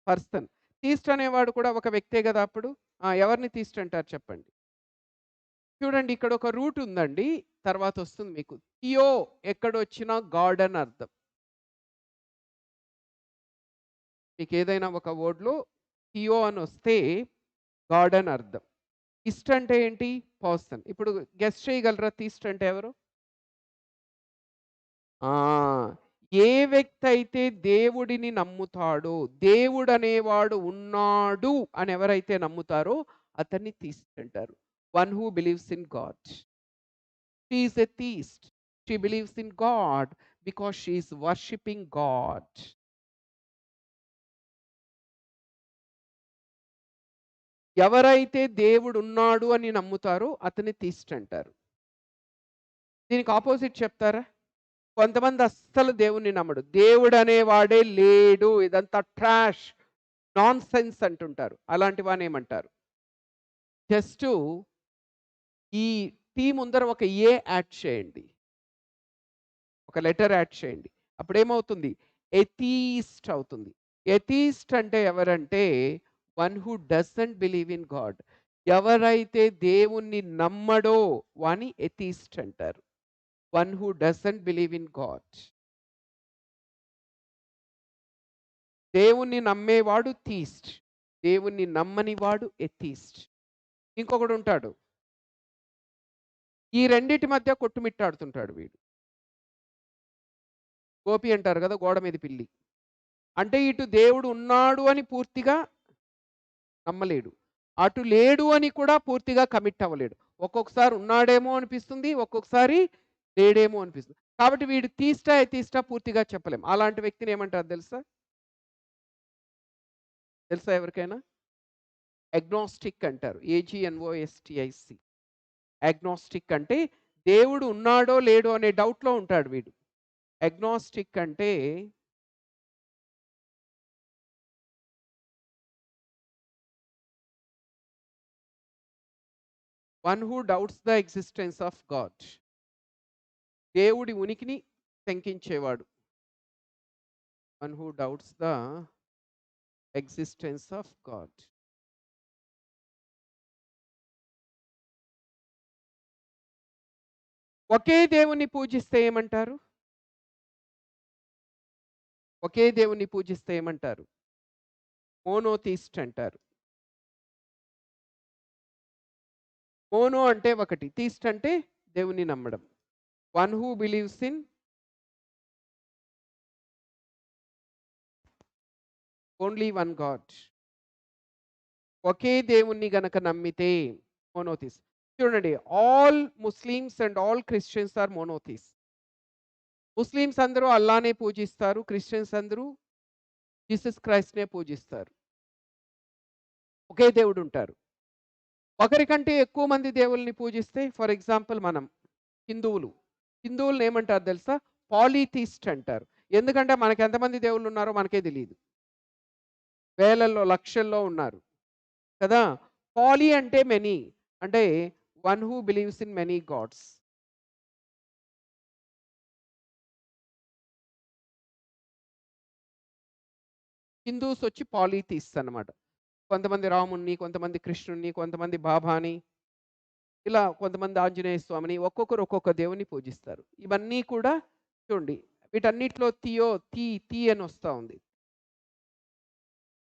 పర్సన్. థీస్ట్ అనేవాడు కూడా ఒక వ్యక్తే గదా అప్పుడు. ఎవరిని థీస్ట్ అంటారు చెప్పండి? చూడండి ఇక్కడ ఒక రూట్ ఉందండి. తర్వాత వస్తుంది మీకు. థియో ఎక్కడొచ్చినా గాడ్ అని అర్థం. మీకేదైనా ఒక వర్డ్‌లో థియో అనొస్తే గాడ్ అని అర్థం. ఇస్ట్ అంటే ఏంటి? పర్సన్. ఇప్పుడు గెస్ చేయగలరా థీస్ట్ అంటే ఎవరు? ఆ! ఏ వ్యక్తి అయితే దేవుడిని నమ్ముతాడో, దేవుడనేవాడు ఉన్నాడు అని ఎవరైతే నమ్ముతారో అతన్ని థీస్ట్ అంటారు. One who believes in God. She is a theist. She believes in God because she is worshipping God. ఎవరైతే దేవుడున్నాడు అని నమ్ముతారో అతన్ని థీస్ట్ అంటారు. దీనికి అపోజిట్ చెప్తారా? కొంతమంది అస్సలు దేవుణ్ణి నమ్మడు. దేవుడనేవాడే లేడు. ఇదంతా ట్రాష్, నాన్‌సెన్స్ అంటుంటారు. అలాంటి వాన్నేమంటారు? జస్టు ఈ టీ ముందర ఒక ఏ యాడ్ చేయండి. ఒక లెటర్ యాడ్ చేయండి. అప్పుడేమవుతుంది? ఎథీస్ట్ అవుతుంది. ఎథీస్ట్ అంటే ఎవరంటే one who doesn't believe in God. ఎవరైతే దేవుణ్ణి నమ్మడో వాని ఎథీస్ట్ అంటారు. One who doesn't believe in God. దేవుణ్ణి నమ్మేవాడు థీస్ట్. దేవుణ్ణి నమ్మని వాడు ఎథీస్ట్. ఇంకొకడుంటాడు. ఈ రెండిటి మధ్య కొట్టుమిట్టాడుతుంటాడు వీడు. గోపి అంటారు గదా! గోడ మీద పిల్లి. అంటే ఇటు దేవుడు ఉన్నాడు అని పూర్తిగా నమ్మలేడు. అటు లేడు అని కూడా పూర్తిగా కమిట్ అవ్వలేడు. ఒక్కొక్కసారి ఉన్నాడేమో అనిపిస్తుంది. ఒక్కొక్కసారి లేడేమో అనిపిస్తుంది. కాబట్టి వీడు థీస్టా, ఎథీస్టా పూర్తిగా చెప్పలేం. అలాంటి వ్యక్తిని ఏమంటారు తెలుసా? తెలుసా ఎవరికైనా? అగ్నోస్టిక్ అంటారు. ఏజీఎన్ఓఎస్టీఐసి. అగ్నోస్టిక్ అంటే దేవుడు ఉన్నాడో లేడో అనే డౌట్‌లో ఉంటాడు వీడు. అగ్నోస్టిక్ అంటే one who doubts the existence of God. దేవుడి ఉనికిని శంకించేవాడు. One who doubts the existence of God. ఒకే దేవుణ్ణి పూజిస్తే ఏమంటారు? ఒకే దేవుణ్ణి పూజిస్తే ఏమంటారు? మోనోథీస్ట్ అంటారు. మోనో అంటే ఒకటి. థీస్ట్ అంటే దేవుణ్ణి నమ్మడం. One who believes in only one God. ఒకే దేవుణ్ణి గనక నమ్మితే మోనోథీస్ట్. చూడండి all Muslims and all Christians are monotheist. Muslims అందరూ అల్లానే పూజిస్తారు. క్రిస్టియన్స్ అందరూ జీసస్ క్రైస్ట్‌నే పూజిస్తారు. ఒకే దేవుడుంటారు. ఒకరికంటే ఎక్కువ మంది దేవుల్ని పూజిస్తే ఫర్ ఎగ్జాంపుల్ మనం హిందువులు. హిందువుల్ని ఏమంటారు తెలుసా? పాలీథీస్ట్ అంటారు. ఎందుకంటే మనకు ఎంతమంది దేవుళ్ళున్నారో మనకే తెలీదు. వేలల్లో, లక్షల్లో ఉన్నారు. కదా! పాలీ అంటే మెనీ. అంటే one who believes in many gods. Hindus వచ్చి పాలీథీస్ట్స్ అన్నమాట. కొంతమంది రాముడిని, కొంతమంది కృష్ణుడిని, కొంతమంది బాబాని, ఇలా కొంతమంది ఆంజనేయ స్వామిని ఒక్కొక్కరు ఒక్కొక్క దేవుడిని పూజిస్తారు. ఇవన్నీ కూడా చూడండి వీటన్నిటిలో థియో థీ అని వస్తా ఉంది.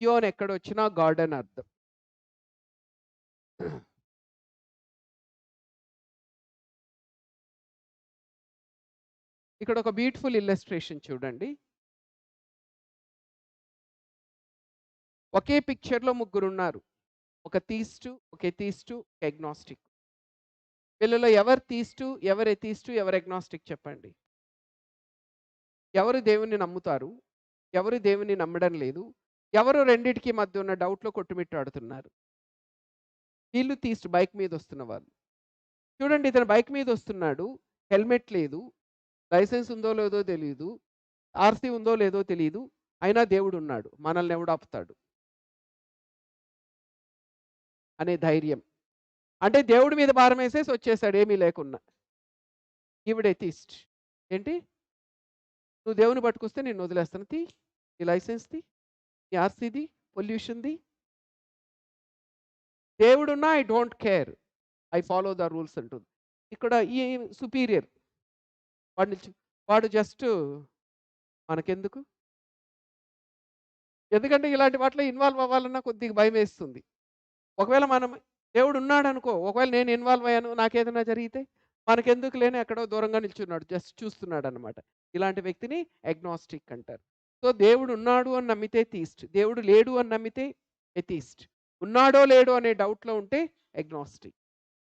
థియో అని ఎక్కడొచ్చినా గాడ్ అని అర్థం. ఇక్కడ ఒక బ్యూటిఫుల్ ఇల్లస్ట్రేషన్ చూడండి. ఒకే పిక్చర్‌లో ముగ్గురున్నారు. ఒక థీస్టు, ఒక ఎథీస్టు, ఒక అగ్నాస్టిక్. వీళ్ళలో ఎవరు థీస్టు, ఎవరు ఎథీస్టు, ఎవరు అగ్నాస్టిక్ చెప్పండి? ఎవరు దేవుడిని నమ్ముతారు? ఎవరు దేవుడిని నమ్మడం లేదు? ఎవరు రెండిటికి మధ్య ఉన్న డౌట్‌లో కొట్టుమిట్టాడుతున్నారు? వీళ్ళు థీస్ట్ బైక్ మీదొస్తున్న వాళ్ళు. చూడండి ఇతను బైక్ మీదొస్తున్నాడు. హెల్మెట్ లేదు. లైసెన్స్ ఉందో లేదో తెలీదు. ఆర్‌సీ ఉందో లేదో తెలీదు. అయినా దేవుడున్నాడు. మనల్ని ఎవడాపుతాడు అనే ధైర్యం. అంటే దేవుడి మీద భారమేసేసి వచ్చేసాడు ఏమీ లేకున్నా. ఈవిడ ఎథీస్ట్. ఏంటి? నువ్వు దేవుడిని పట్టుకొస్తే నిన్నొదిలేస్తాను. నీ లైసెన్స్ నీ ఆర్‌సీది, పొల్యూషన్‌ది. దేవుడున్నా I don't care. I follow the rules అంటుంది. ఇక్కడ ఈ సుపీరియర్ వాడిని వాడు జస్ట్ మనకెందుకు? ఎందుకంటే ఇలాంటి వాటిలో ఇన్వాల్వ్ అవ్వాలన్నా కొద్దిగా భయమేస్తుంది. ఒకవేళ మనం దేవుడున్నాడనుకో, ఒకవేళ నేను ఇన్వాల్వ్ అయ్యాను, నాకేదైనా జరిగితే, మనకెందుకులే అని ఎక్కడో దూరంగా నిల్చున్నాడు. జస్ట్ చూస్తున్నాడనమాట. ఇలాంటి వ్యక్తిని అగ్నాస్టిక్ అంటారు. సో, దేవుడున్నాడు అని నమ్మితే థీస్ట్. దేవుడు లేడు అని నమ్మితే ఎథీస్ట్. ఉన్నాడో లేడో అనే డౌట్‌లో ఉంటే అగ్నాస్టిక్.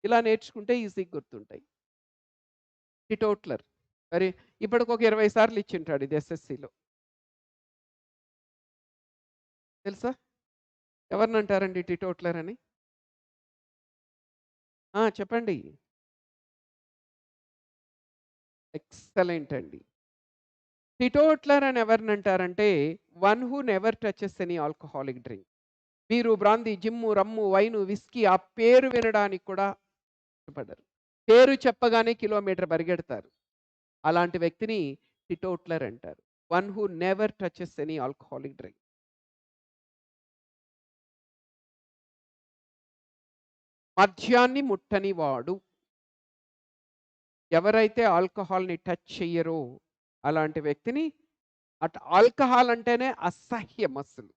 ఇలా నేర్చుకుంటే ఈజీగా గుర్తుంటాయి. టిటోట్లర్. మరి ఇప్పటికొక 20 సార్లు ఇచ్చింటాడు ఇది ఎస్ఎస్‌సిలో. తెలుసా? ఎవరినంటారండి టిటోట్లర్ అని? ఆ! చెప్పండి. ఎక్సలెంట్ అండి. టిటోట్లర్ అని ఎవరినంటారంటే, one who never touches any alcoholic drink. Beer, brandy, gin, rum, wine, whisky ఆ పేరు వినడానికి కూడా ఇష్టపడరు. పేరు చెప్పగానే కిలోమీటర్ పరిగెడతారు. అలాంటి వ్యక్తిని టిటోట్లర్ అంటారు. One who never touches any alcoholic drink. మద్యాన్ని ముట్టని వాడు. ఎవరైతే ఆల్కహాల్‌ని టచ్ చెయ్యరో అలాంటి వ్యక్తిని ఆల్కహాల్ అంటేనే అసహ్యం అస్సలు.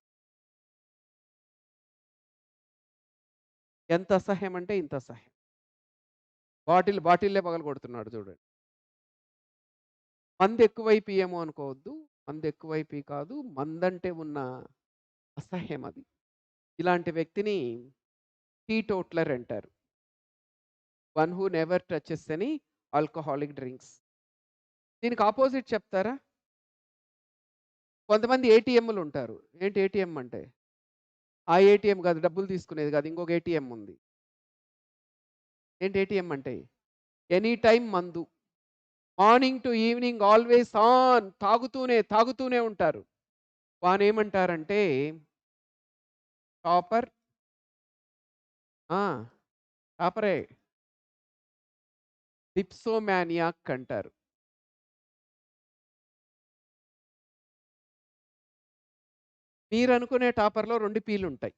ఎంత అసహ్యం అంటే ఇంత అసహ్యం. బాటిల్లే పగలగొడుతున్నాడు చూడండి. మందెక్కువైపియేమో అనుకోవద్దు. మందెక్కువైపియి కాదు. మందంటే ఉన్న అసహ్యం అది. ఇలాంటి వ్యక్తిని టీటోట్లర్ అంటారు. One who never touches any alcoholic drinks. దీనికి అపోజిట్ చెప్తారా? కొంతమంది ఏటీఎంలుంటారు. ఏంటి ఏటీఎం అంటే? ఆ ఏటీఎం కాదు. డబ్బులు తీసుకునేది కాదు. ఇంకొక ఏటీఎం ఉంది. ఏంటి ఏటీఎం అంటే? ఎనీ టైమ్ మందు. Morning to evening always on. తాగుతూనే ఉంటారు. వానేమంటారంటే టాపర్. ఆ! టాపరే. డిప్సోమానియాక్ అంటారు. మీరనుకునే టాపర్‌లో 2 పీలుంటాయి.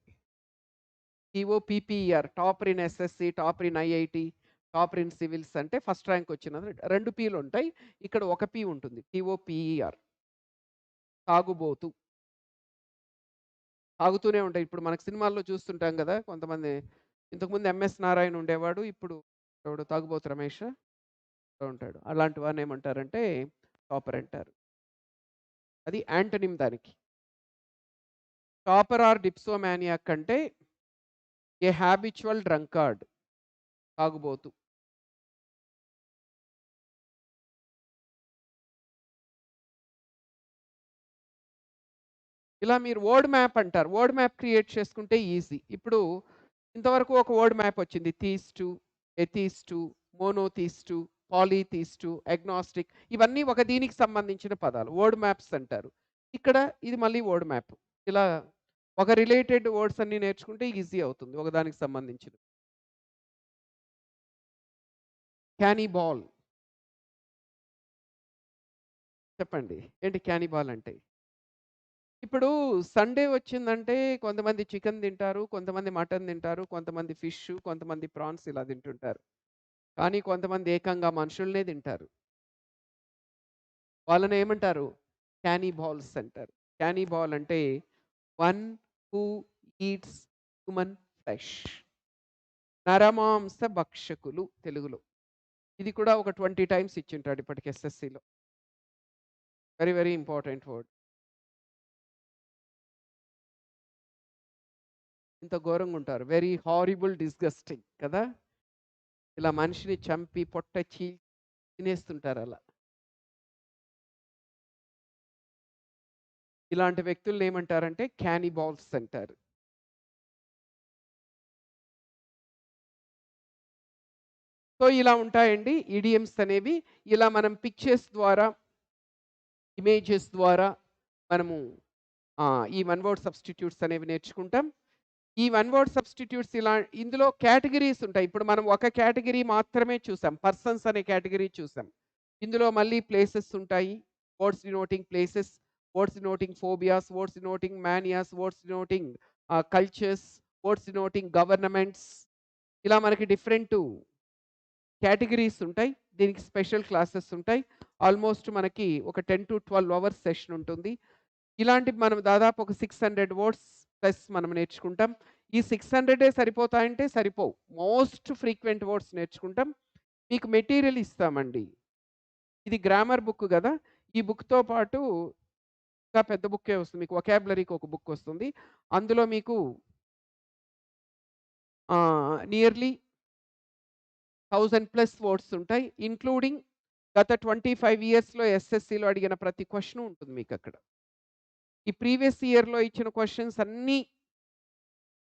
T O P P E R topper in SSC, topper in IIT, topper in civils అంటే ఫస్ట్ ర్యాంక్ వచ్చినది 2 పీలుంటాయి. ఇక్కడ ఒక పీ ఉంటుంది. టీఓపీఈఆర్ తాగుబోతు. తాగుతూనే ఉంటాయి. ఇప్పుడు మనకు సినిమాల్లో చూస్తుంటాం గదా! కొంతమంది ఇంతకుముందు ఎంఎస్ నారాయణ ఉండేవాడు. ఇప్పుడు ఎవడు తాగుబోతు రమేషా? ఉంటాడు. అలాంటి వాడినేమంటారంటే టాపర్ అంటారు. అది యాంటోనిమ్ దానికి. టాపర్ ఆర్ డిప్సోమానియాక్ అంటే ఏ హాబిచ్యువల్ డ్రంకార్డ్ తాగుబోతు. ఇలా మీరు వర్డ్ మ్యాప్ అంటారు. వర్డ్ మ్యాప్ క్రియేట్ చేసుకుంటే ఈజీ. ఇప్పుడు ఇంతవరకు ఒక వర్డ్ మ్యాప్ వచ్చింది. థీస్టు, ఎథీస్టు, మోనోథీస్టు, పాలీథీస్టు, అగ్నాస్టిక్ ఇవన్నీ ఒక దీనికి సంబంధించిన పదాలు. వర్డ్ మ్యాప్స్ అంటారు. ఇక్కడ ఇది మళ్ళీ వర్డ్ మ్యాప్. ఇలా ఒక రిలేటెడ్ వర్డ్స్ అన్నీ నేర్చుకుంటే ఈజీ అవుతుంది. ఒకదానికి సంబంధించినవి. క్యానిబాల్ చెప్పండి. ఏంటి క్యానిబాల్ అంటే? ఇప్పుడు సండే వచ్చిందంటే కొంతమంది చికెన్ తింటారు, కొంతమంది మటన్ తింటారు, కొంతమంది ఫిష్, కొంతమంది ప్రాన్స్ ఇలా తింటుంటారు. కానీ కొంతమంది ఏకంగా మనుషుల్నే తింటారు. వాళ్ళని ఏమంటారు? క్యానిబాల్స్ అంటారు. క్యానిబాల్ అంటే one who eats human flesh. నరమాంస భక్షకులు తెలుగులో. ఇది కూడా ఒక 20 టైమ్స్ ఇచ్చింటాడు ఇప్పటికి ఎస్ఎస్‌సిలో. Very important word. ఇంత ఘోరంగా ఉంటారు. వెరీ హారిబుల్, డిస్గస్టింగ్ కదా! ఇలా మనిషిని చంపి పొట్ట తినేస్తుంటారు అలా. ఇలాంటి వ్యక్తుల్ని ఏమంటారంటే క్యానిబాల్స్ అంటారు. సో, ఇలా ఉంటాయండి ఇడియమ్స్ అనేవి. ఇలా మనం పిక్చర్స్ ద్వారా, ఇమేజెస్ ద్వారా మనము ఈ వన్ వర్డ్ సబ్‌స్టిట్యూట్స్ అనేవి నేర్చుకుంటాం. ఈ వన్ వర్డ్ సబ్‌స్టిట్యూట్స్ ఇందులో కేటగరీస్ ఉంటాయి. ఇప్పుడు మనం ఒక కేటగరీ మాత్రమే చూసాం. పర్సన్స్ అనే కేటగరీ చూసాం. ఇందులో మళ్ళీ ప్లేసెస్ ఉంటాయి. Words denoting places, words denoting phobias, words denoting manias, words denoting cultures, words denoting governments. ఇలా మనకి డిఫరెంటు కేటగరీస్ ఉంటాయి. దీనికి స్పెషల్ క్లాసెస్ ఉంటాయి. ఆల్మోస్ట్ మనకి ఒక 10-12 అవర్స్ సెషన్ ఉంటుంది. ఇలాంటివి మనం దాదాపు ఒక 600 వర్డ్స్ ప్లస్ మనం నేర్చుకుంటాం. ఈ 600 సరిపోతాయంటే సరిపోవు. మోస్ట్ ఫ్రీక్వెంట్ వర్డ్స్ నేర్చుకుంటాం. మీకు మెటీరియల్ ఇస్తామండి. ఇది గ్రామర్ బుక్ గదా! ఈ బుక్‌తో పాటు ఇంకా పెద్ద బుక్కే వస్తుంది. మీకు వొకాబులరీకి ఒక బుక్ వస్తుంది. అందులో మీకు నియర్లీ 1000 ప్లస్ వర్డ్స్ ఉంటాయి. ఇంక్లూడింగ్ గత 25 ఇయర్స్‌లో ఎస్ఎస్‌సిలో అడిగిన ప్రతి క్వెషను ఉంటుంది మీకక్కడ. ఈ ప్రీవియస్ ఇయర్‌లో ఇచ్చిన క్వెషన్స్ అన్నీ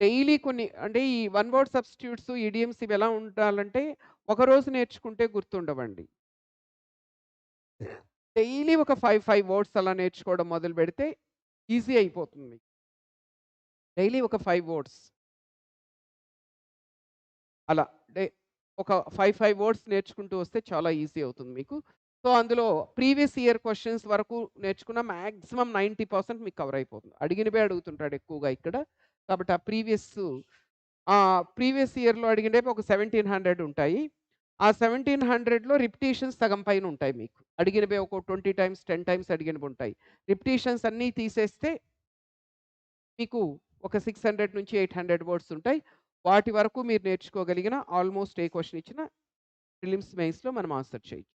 డైలీ కొన్ని అంటే ఈ వన్ వర్డ్ సబ్‌స్టిట్యూట్స్, ఇడియమ్స్ ఇవి ఎలా ఉండాలంటే ఒకరోజు నేర్చుకుంటే గుర్తుండవండి. డైలీ ఒక 5 వర్డ్స్ అలా నేర్చుకోవడం మొదలుపెడితే ఈజీ అయిపోతుంది మీకు. డైలీ ఒక 5 వర్డ్స్ అలా డే ఒక 5 వర్డ్స్ నేర్చుకుంటూ వస్తే చాలా ఈజీ అవుతుంది మీకు. సో, అందులో ప్రీవియస్ ఇయర్ క్వెషన్స్ వరకు నేర్చుకున్న మాక్సిమం 90% మీకు కవర్ అయిపోతుంది. అడిగినవే అడుగుతుంటాడు ఎక్కువగా ఇక్కడ. కాబట్టి ప్రీవియస్ ఇయర్‌లో అడిగినవి ఒక 1700 ఉంటాయి. ఆ 1700లో రిపిటీషన్స్ సగం పైన ఉంటాయి మీకు. అడిగినవే ఒక 20 టైమ్స్, 10 టైమ్స్ అడిగినవి ఉంటాయి. రిపిటీషన్స్ అన్నీ తీసేస్తే మీకు ఒక 600-800 వర్డ్స్ ఉంటాయి. వాటి వరకు మీరు నేర్చుకోగలిగిన ఆల్మోస్ట్ ఏ క్వెషన్ ఇచ్చినా ప్రిలిమ్స్, మెయిన్స్‌లో మనం ఆన్సర్ చేయొచ్చు.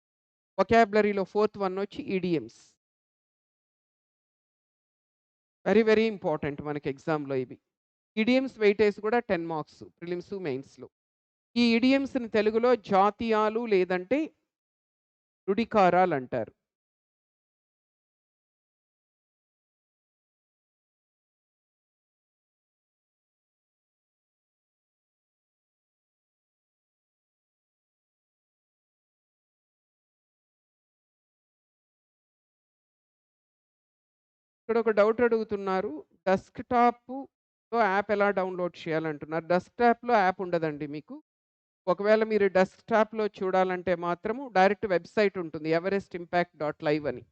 వొకాబులరీలో ఫోర్త్ వన్ వచ్చి ఇడియమ్స్. వెరీ, వెరీ ఇంపార్టెంట్ మనకి ఎగ్జామ్‌లో ఇవి. ఇడియమ్స్ వెయిటేజ్ కూడా 10 మార్క్స్ ప్రిలిమ్స్, మెయిన్స్‌లో. ఈ ఇడియమ్స్‌ని తెలుగులో జాతీయాలు లేదంటే నుడికారాలంటారు. ఇక్కడ ఒక డౌట్ అడుగుతున్నారు. డెస్క్‌టాప్‌లో యాప్ ఎలా డౌన్‌లోడ్ చేయాలంటున్నారు. డెస్క్‌టాప్‌లో యాప్ ఉండదండి మీకు. ఒకవేళ మీరు డెస్క్‌టాప్‌లో చూడాలంటే మాత్రము డైరెక్ట్ వెబ్‌సైట్ ఉంటుంది. everestinpact.live అని.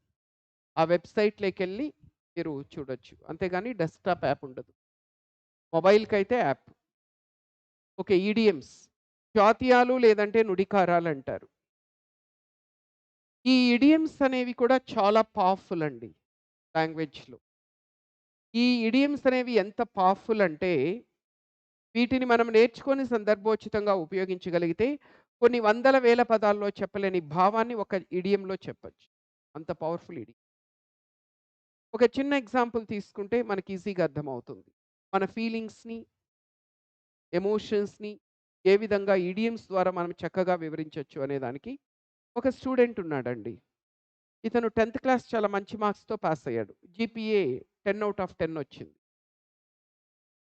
ఆ వెబ్‌సైట్‌లోకెళ్ళి మీరు చూడొచ్చు. అంతేగాని డెస్క్‌టాప్ యాప్ ఉండదు. మొబైల్‌కైతే యాప్. ఓకే. ఈడియమ్స్. జాతీయాలు లేదంటే నుడికారాలంటారు. ఈ ఇడియమ్స్ అనేవి కూడా చాలా పవర్‌ఫుల్ అండి లాంగ్వేజ్‌లో. ఈ ఇడియమ్స్ అనేవి ఎంత పవర్‌ఫుల్ అంటే వీటిని మనం నేర్చుకొని సందర్భోచితంగా ఉపయోగించగలిగితే కొన్ని వందల వేల పదాల్లో చెప్పలేని భావాన్ని ఒక ఇడియంలో చెప్పొచ్చు. అంత పవర్‌ఫుల్ ఇడియం. ఒక చిన్న ఎగ్జాంపుల్ తీసుకుంటే మనకి ఈజీగా అర్థమవుతుంది. మన ఫీలింగ్స్‌ని, ఎమోషన్స్‌ని ఏ విధంగా ఇడియమ్స్ ద్వారా మనం చక్కగా వివరించొచ్చు అనే దానికి ఒక స్టూడెంట్ ఉన్నాడండి. ఇతను 10థ్ క్లాస్ చాలా మంచి మార్క్స్‌తో పాస్ అయ్యాడు. జీపీఏ 10/10 వచ్చింది.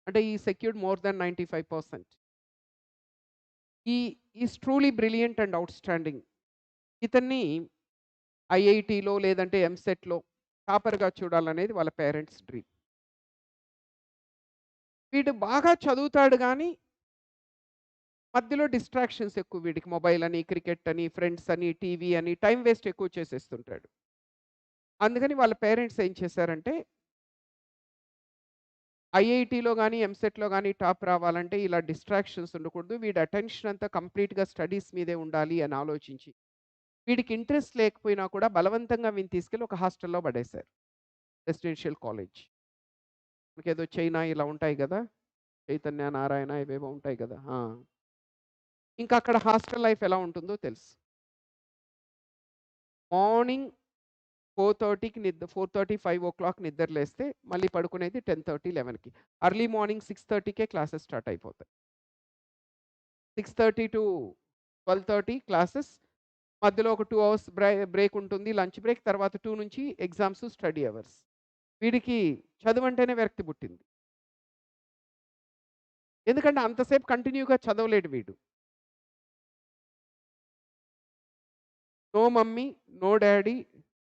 అంటే ఈ సెక్యూర్డ్ మోర్ థాన్ 95%. ఈ is truly brilliant and outstanding. ఇతన్ని ఐఐటీలో లేదంటే ఎంసెట్‌లో టాపర్‌గా చూడాలనేది వాళ్ళ పేరెంట్స్ డ్రీమ్. వీడు బాగా చదువుతాడు గానీ, మధ్యలో డిస్ట్రాక్షన్స్ ఎక్కువ వీడికి. మొబైల్ అని, క్రికెట్ అని, ఫ్రెండ్స్ అని, టీవీ అని టైమ్ వేస్ట్ ఎక్కువ చేసేస్తుంటాడు. అందుకని వాళ్ళ పేరెంట్స్ ఏం చేశారంటే, ఐఐటీలో గానీ, ఎంసెట్‌లో గానీ టాప్ రావాలంటే ఇలా డిస్ట్రాక్షన్స్ ఉండకూడదు. వీడి అటెన్షన్ అంతా కంప్లీట్‌గా స్టడీస్ మీదే ఉండాలి అని ఆలోచించి, వీడికి ఇంట్రెస్ట్ లేకపోయినా కూడా బలవంతంగా వీడిని తీసుకెళ్ళి ఒక హాస్టల్‌లో పడేశారు. Residential college. మనకేదో చైనా ఇలా ఉంటాయి గదా! చైతన్య, నారాయణ ఇవేవో ఉంటాయి గదా! ఇంకా అక్కడ హాస్టల్ లైఫ్ ఎలా ఉంటుందో తెలుసు. మార్నింగ్ 4:30కి 4:30, 5:00 నిద్రలేస్తే మళ్ళీ పడుకునేది 10:30, 11కి. అర్లీ మార్నింగ్ 6:30కే క్లాసెస్ స్టార్ట్ అయిపోతాయి. 6:30 to 12:30 క్లాసెస్. మధ్యలో ఒక 2 అవర్స్ బ్రేక్ ఉంటుంది. Lunch break. తర్వాత 2 నుంచి ఎగ్జామ్స్, స్టడీ అవర్స్. వీడికి చదువంటేనే విరక్తి పుట్టింది. ఎందుకంటే అంతసేపు కంటిన్యూగా చదవలేడు వీడు. No mummy, no daddy,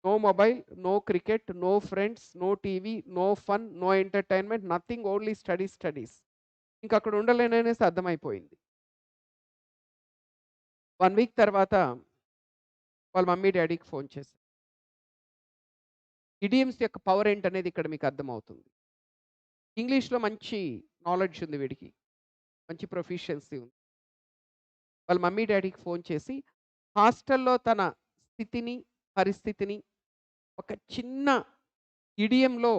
no mobile, no cricket, no friends, no TV, no fun, no entertainment, nothing, only studies, studies. ఇంక అక్కడ ఉండలేననేసి అర్థమైపోయింది. 1 వీక్ తర్వాత వాళ్ళ మమ్మీ, డ్యాడీకి ఫోన్ చేశా. ఇడియమ్స్ యొక్క పవర్ ఏంటనేది ఇక్కడ మీకు అర్థమవుతుంది. ఇంగ్లీష్‌లో మంచి నాలెడ్జ్ ఉంది వీడికి. మంచి ప్రొఫిషియన్సీ ఉంది. వాళ్ళ మమ్మీ, డ్యాడీకి ఫోన్ చేసి హాస్టల్‌లో తన స్థితిని, పరిస్థితిని ఒక చిన్న ఇడియంలో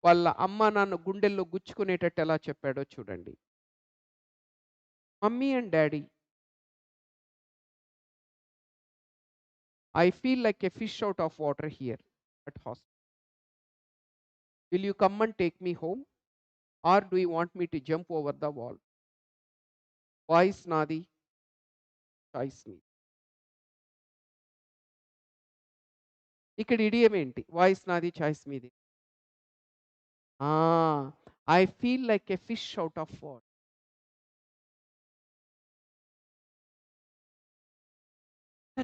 వాళ్ళ అమ్మ, నాన్న గుండెల్లో గుచ్చుకునేటట్టు ఎలా చెప్పాడో చూడండి. Mummy and daddy, I feel like a fish out of water here at hostel. Will you come and take me home or do you want me to jump over the wall? Voice నాది, choice మీది. ఇక్కడ idiom ఏంటి? Voice నాది, choice మీది. ఆ! I feel like a fish out of water.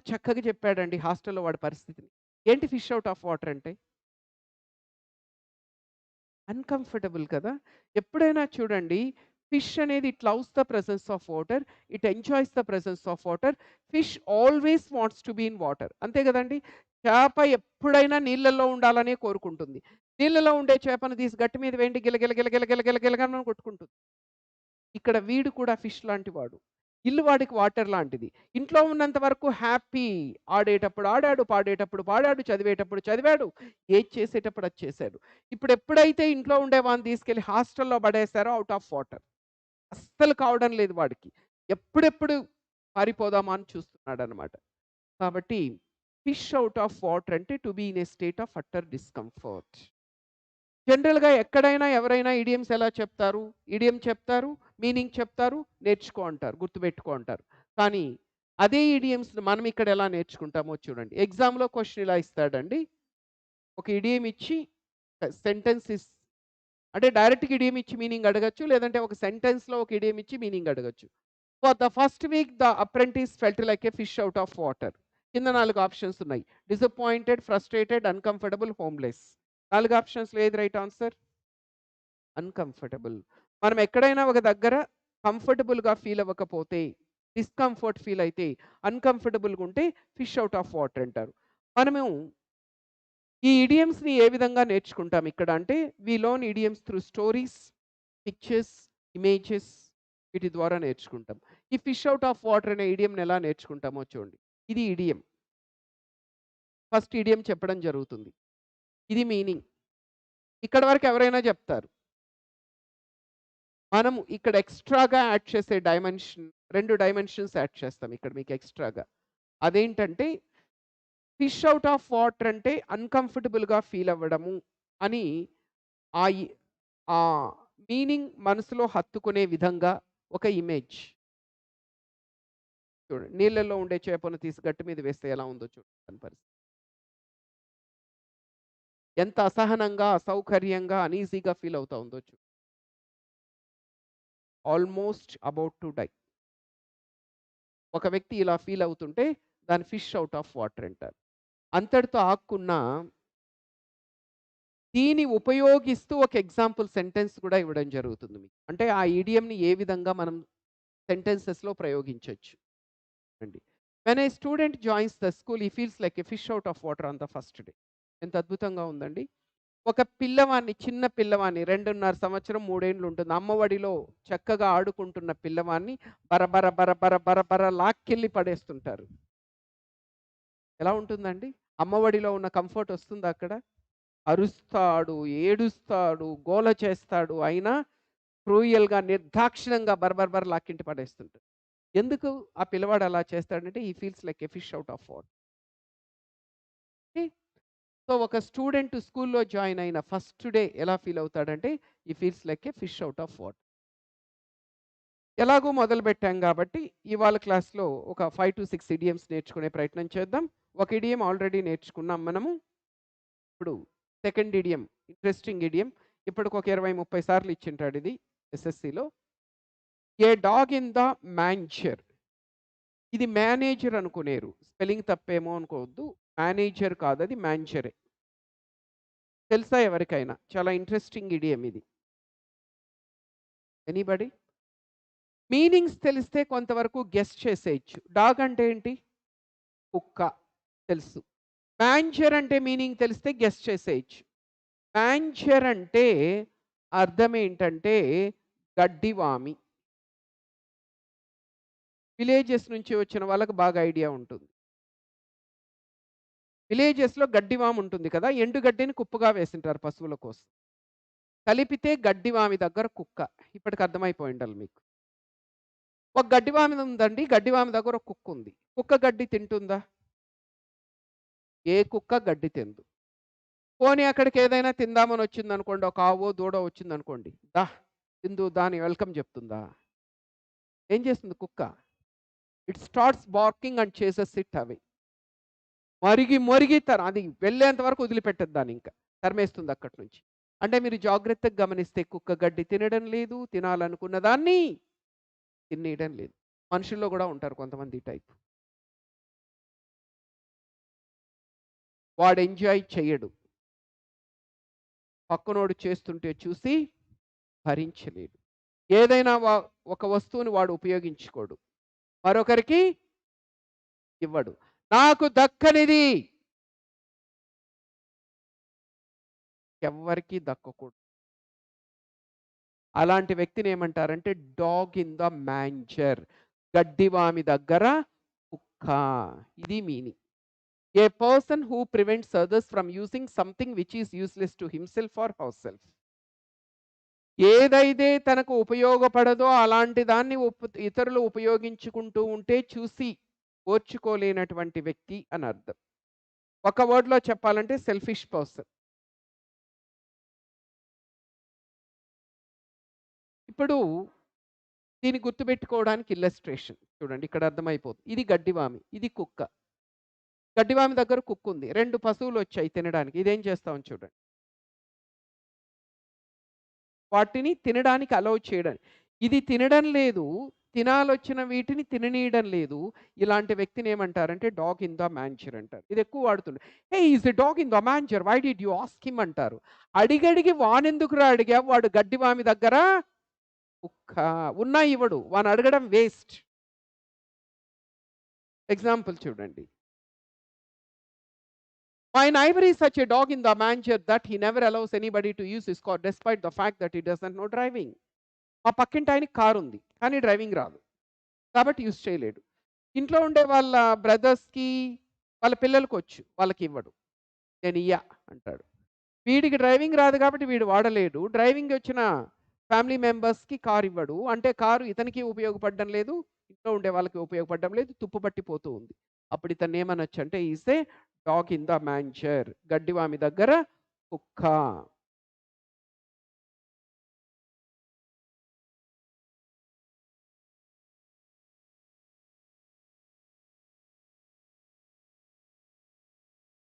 చక్కగా చెప్పాడండి హాస్టల్‌లో వాడి పరిస్థితిని. ఏంటి ఫిష్ ఔట్ ఆఫ్ వాటర్ అంటే? అన్‌కంఫర్టబుల్ కదా! ఎప్పుడైనా చూడండి, ఫిష్ అనేది it loves the presence of water. It enjoys the presence of water. Fish always wants to be in water. అంతే కదండీ! చేప ఎప్పుడైనా నీళ్ళల్లో ఉండాలనే కోరుకుంటుంది. నీళ్ళలో ఉండే చేపను తీసి గట్టు మీద వేయండి గిలగిల గిలగిల గిలగిల గిలగమని కొట్టుకుంటుంది. ఇక్కడ వీడు కూడా ఫిష్ లాంటి వాడు. ఇల్లు వాడికి వాటర్ లాంటిది. ఇంట్లో ఉన్నంత వరకు హ్యాపీ. ఆడేటప్పుడు ఆడాడు, పాడేటప్పుడు పాడాడు, చదివేటప్పుడు చదివాడు, ఏది చేసేటప్పుడు అది చేశాడు. ఇప్పుడు ఎప్పుడైతే ఇంట్లో ఉండే వాడిని తీసుకెళ్ళి హాస్టల్‌లో పడేశారో ఔట్ ఆఫ్ వాటర్. అస్సలు కావడం లేదు వాడికి. ఎప్పుడెప్పుడు పారిపోదామా అని చూస్తున్నాడనమాట. కాబట్టి ఫిష్ ఔట్ ఆఫ్ వాటర్ అంటే to be in a state of utter discomfort. జనరల్‌గా ఎక్కడైనా ఎవరైనా ఇడియమ్స్ ఎలా చెప్తారు? ఇడియం చెప్తారు, మీనింగ్ చెప్తారు, నేర్చుకో అంటారు, గుర్తుపెట్టుకో అంటారు. కానీ అదే ఇడియమ్స్‌ని మనం ఇక్కడ ఎలా నేర్చుకుంటామో చూడండి. ఎగ్జామ్‌లో క్వెషన్ ఇలా ఇస్తాడండి. ఒక ఇడియం ఇచ్చి సెంటెన్స్ అంటే డైరెక్ట్‌గా ఇడియం ఇచ్చి మీనింగ్ అడగొచ్చు. లేదంటే ఒక సెంటెన్స్‌లో ఒక ఇడియం ఇచ్చి మీనింగ్ అడగొచ్చు. For the first week the apprentice felt like a fish out of water. కింద 4 ఆప్షన్స్ ఉన్నాయి. Disappointed, frustrated, uncomfortable, homeless. 4 ఆప్షన్స్‌లో ఏది రైట్ ఆన్సర్? అన్‌కంఫర్టబుల్. మనం ఎక్కడైనా ఒక దగ్గర కంఫర్టబుల్‌గా ఫీల్ అవ్వకపోతే, డిస్కంఫర్ట్ ఫీల్ అయితే, అన్‌కంఫర్టబుల్‌గా ఉంటే ఫిష్ ఔట్ ఆఫ్ వాటర్ అంటారు. మనము ఈ ఇడియమ్స్‌ని ఏ విధంగా నేర్చుకుంటాం ఇక్కడ అంటే, we learn idioms through stories, pictures, images, వీటి ద్వారా నేర్చుకుంటాం. ఈ ఫిష్ ఔట్ ఆఫ్ వాటర్ అనే ఇడియంని ఎలా నేర్చుకుంటామో చూడండి. ఇది ఇడియం. ఫస్ట్ ఇడియం చెప్పడం జరుగుతుంది. ఇది మీనింగ్. ఇక్కడి వరకు ఎవరైనా చెప్తారు. మనము ఇక్కడ ఎక్స్‌ట్రాగా యాడ్ చేసే డైమెన్షన్ 2 డైమెన్షన్స్ యాడ్ చేస్తాం ఇక్కడ మీకు ఎక్స్‌ట్రాగా. అదేంటంటే ఫిష్ ఔట్ ఆఫ్ వాటర్ అంటే అన్‌కంఫర్టబుల్‌గా ఫీల్ అవ్వడము అని ఆ ఇ ఆ మీనింగ్ మనసులో హత్తుకునే విధంగా ఒక ఇమేజ్. చూడండి. నీళ్ళల్లో ఉండే చేపను తీసి గట్టు మీద వేస్తే ఎలా ఉందో చూడండి దాని పరిస్థితి. ఎంత అసహనంగా, అసౌకర్యంగా, అనీజీగా ఫీల్ అవుతా ఉందో చూడండి. Almost about to die. ఒక వ్యక్తి ఇలా ఫీల్ అవుతుంటే దాన్ని ఫిష్ ఔట్ ఆఫ్ వాటర్ అంటారు. అంతటితో ఆగకుండా దీన్ని ఉపయోగిస్తూ ఒక ఎగ్జాంపుల్ సెంటెన్స్ కూడా ఇవ్వడం జరుగుతుంది మీకు. అంటే ఆ ఇడియమ్‌ని ఏ విధంగా మనం సెంటెన్సెస్‌లో ప్రయోగించొచ్చు అండి. When a student joins the school he feels like a fish out of water on the first day. ఎంత అద్భుతంగా ఉందండి. ఒక పిల్లవాడిని, చిన్న పిల్లవాడిని 2.5 సంవత్సరం, 3 ఏండ్లు ఉంటుంది. అమ్మఒడిలో చక్కగా ఆడుకుంటున్న పిల్లవాడిని బర బర బర బర బర బర లాక్కెళ్ళి పడేస్తుంటారు. ఎలా ఉంటుందండి? అమ్మఒడిలో ఉన్న కంఫర్ట్ వస్తుందా అక్కడ? అరుస్తాడు, ఏడుస్తాడు, గోల చేస్తాడు. అయినా క్రూయల్‌గా, నిర్దాక్షిణ్యంగా బర్ బర్ లాక్కింటి పడేస్తుంటాడు. ఎందుకు ఆ పిల్లవాడు అలా చేస్తాడంటే, he feels like a fish out of water. Okay. So, ఒక స్టూడెంట్ స్కూల్‌లో జాయిన్ అయిన ఫస్ట్ డే ఎలా ఫీల్ అవుతాడంటే, he feels like a fish out of water. ఎలాగో మొదలుపెట్టాం గాబట్టి, ఇవాళ క్లాస్‌లో ఒక 5-6 ఇడియమ్స్ నేర్చుకునే ప్రయత్నం చేద్దాం. ఒక ఇడియం ఆల్రెడీ నేర్చుకున్నాం మనము. ఇప్పుడు సెకండ్ ఇడియం ఇంట్రెస్టింగ్ ఇడియం. ఇప్పటికొక 20, 30 సార్లు ఇచ్చింటాడిది ఎస్ఎస్‌సిలో. ఏ డాగ్ ఇన్ ద మ్యాంచర్. ఇది మేనేజర్ అనుకునేరు. స్పెల్లింగ్ తప్పేమో అనుకోవద్దు. మేనేజర్ కాదది మ్యాంచరే. తెలుసా ఎవరికైనా? చాలా ఇంట్రెస్టింగ్ ఇడియం ఇది. ఎనీబడీ? మీనింగ్స్ తెలిస్తే కొంతవరకు గెస్ చేసేయొచ్చు. డాగ్ అంటే ఏంటి? కుక్క తెలుసు. మ్యాంచర్ అంటే మీనింగ్ తెలిస్తే గెస్ చేసేయొచ్చు. మ్యాంచర్ అంటే అర్థమేంటంటే గడ్డివామి. విలేజెస్ నుంచి వచ్చిన వాళ్ళకి బాగా ఐడియా ఉంటుంది. విలేజెస్‌లో గడ్డివాము ఉంటుంది కదా! ఎండుగడ్డిని కుప్పగా వేసింటారు పశువుల కోసం. కలిపితే గడ్డివామి దగ్గర కుక్క. ఇప్పటికి అర్థమైపోయిండాలి మీకు. ఒక గడ్డివామి ఉందండి. గడ్డివామి దగ్గర ఒక కుక్కుంది. కుక్క గడ్డి తింటుందా? ఏ కుక్క గడ్డి తినదు. పోనీ అక్కడికేదైనా తిందామని వచ్చిందనుకోండి. ఒక ఆవో, దూడో వచ్చిందనుకోండి. దా తిందువు దా అని వెల్కమ్ చెప్తుందా? ఏం చేస్తుంది కుక్క? It starts barking and chases it away. మరిగి మరిగి అది వెళ్ళేంత వరకు వదిలిపెట్టదు దాన్నింక. తరిమేస్తుంది అక్కడి నుంచి. అంటే మీరు జాగ్రత్తగా గమనిస్తే కుక్క గడ్డి తినడం లేదు. తినాలనుకున్న దాన్ని తినేయడం లేదు. మనుషుల్లో గూడా ఉంటారు కొంతమంది ఈ టైప్. వాడు ఎంజాయ్ చెయ్యడు. పక్కనోడు చేస్తుంటే చూసి భరించలేడు. ఏదైనా ఒక వస్తువుని వాడు ఉపయోగించుకోడు. మరొకరికి ఇవ్వడు. నాకు దక్కనిది ఎవ్వరికీ దక్కకూడదు. అలాంటి వ్యక్తిని ఏమంటారంటే డాగ్ ఇన్ ద మ్యాంచర్. గడ్డివామి దగ్గర కుక్క. ఇది meaning. A person who prevents others from using something which is useless to himself are హెర్‌సెల్ఫ్. ఏదైతే తనకు ఉపయోగపడదో అలాంటి దాన్ని ఇతరులు ఉపయోగించుకుంటూ ఉంటే చూసి ఓర్చుకోలేనటువంటి వ్యక్తి అని అర్థం. ఒక వర్డ్‌లో చెప్పాలంటే సెల్ఫిష్ పర్సన్. ఇప్పుడు దీన్ని గుర్తుపెట్టుకోవడానికి ఇల్లస్ట్రేషన్ చూడండి ఇక్కడ అర్థమైపోతుంది. ఇది గడ్డివామి, ఇది కుక్క. గడ్డివామి దగ్గర కుక్కుంది. 2 పశువులొచ్చాయి తినడానికి. ఇదేం చేస్తామని చూడండి. వాటిని తినడానికి అలౌ చేయడం. ఇది తినడం లేదు. తినాలొచ్చిన వీటిని తిననీయడం లేదు. ఇలాంటి వ్యక్తిని ఏమంటారంటే డాగ్ ఇన్ ద మ్యాంచర్ అంటారు. ఇది ఎక్కువ వాడుతుండే. "Hey! Is a dog in the manger. Why did you ask him" అంటారు. అడిగడిగి వానెందుకురా అడిగావు? వాడు గడ్డివామి దగ్గర కుక్క. ఉన్నా ఇవ్వడు. వాడిని అడగడం వేస్ట్. ఎగ్జాంపుల్ చూడండి. "My neighbor is such a dog in the manger that he never allows anybody to use his car despite the fact that he doesn't know driving." మా పక్కింటాయనకి కారుంది. కానీ డ్రైవింగ్ రాదు. కాబట్టి యూజ్ చేయలేడు. ఇంట్లో ఉండే వాళ్ళ బ్రదర్స్‌కి, వాళ్ళ పిల్లలకొచ్చు. వాళ్ళకివ్వడు. నేనియ్య అంటాడు. వీడికి డ్రైవింగ్ రాదు కాబట్టి వీడు వాడలేడు. డ్రైవింగ్ వచ్చిన ఫ్యామిలీ మెంబర్స్‌కి కారివ్వడు. అంటే కారు ఇతనికి ఉపయోగపడడం లేదు. ఇంట్లో ఉండే వాళ్ళకి ఉపయోగపడడం లేదు. తుప్పు పట్టిపోతూ ఉంది. అప్పుడు ఇతన్నేమనొచ్చంటే is a dog in the manger. గడ్డివామి దగ్గర కుక్క.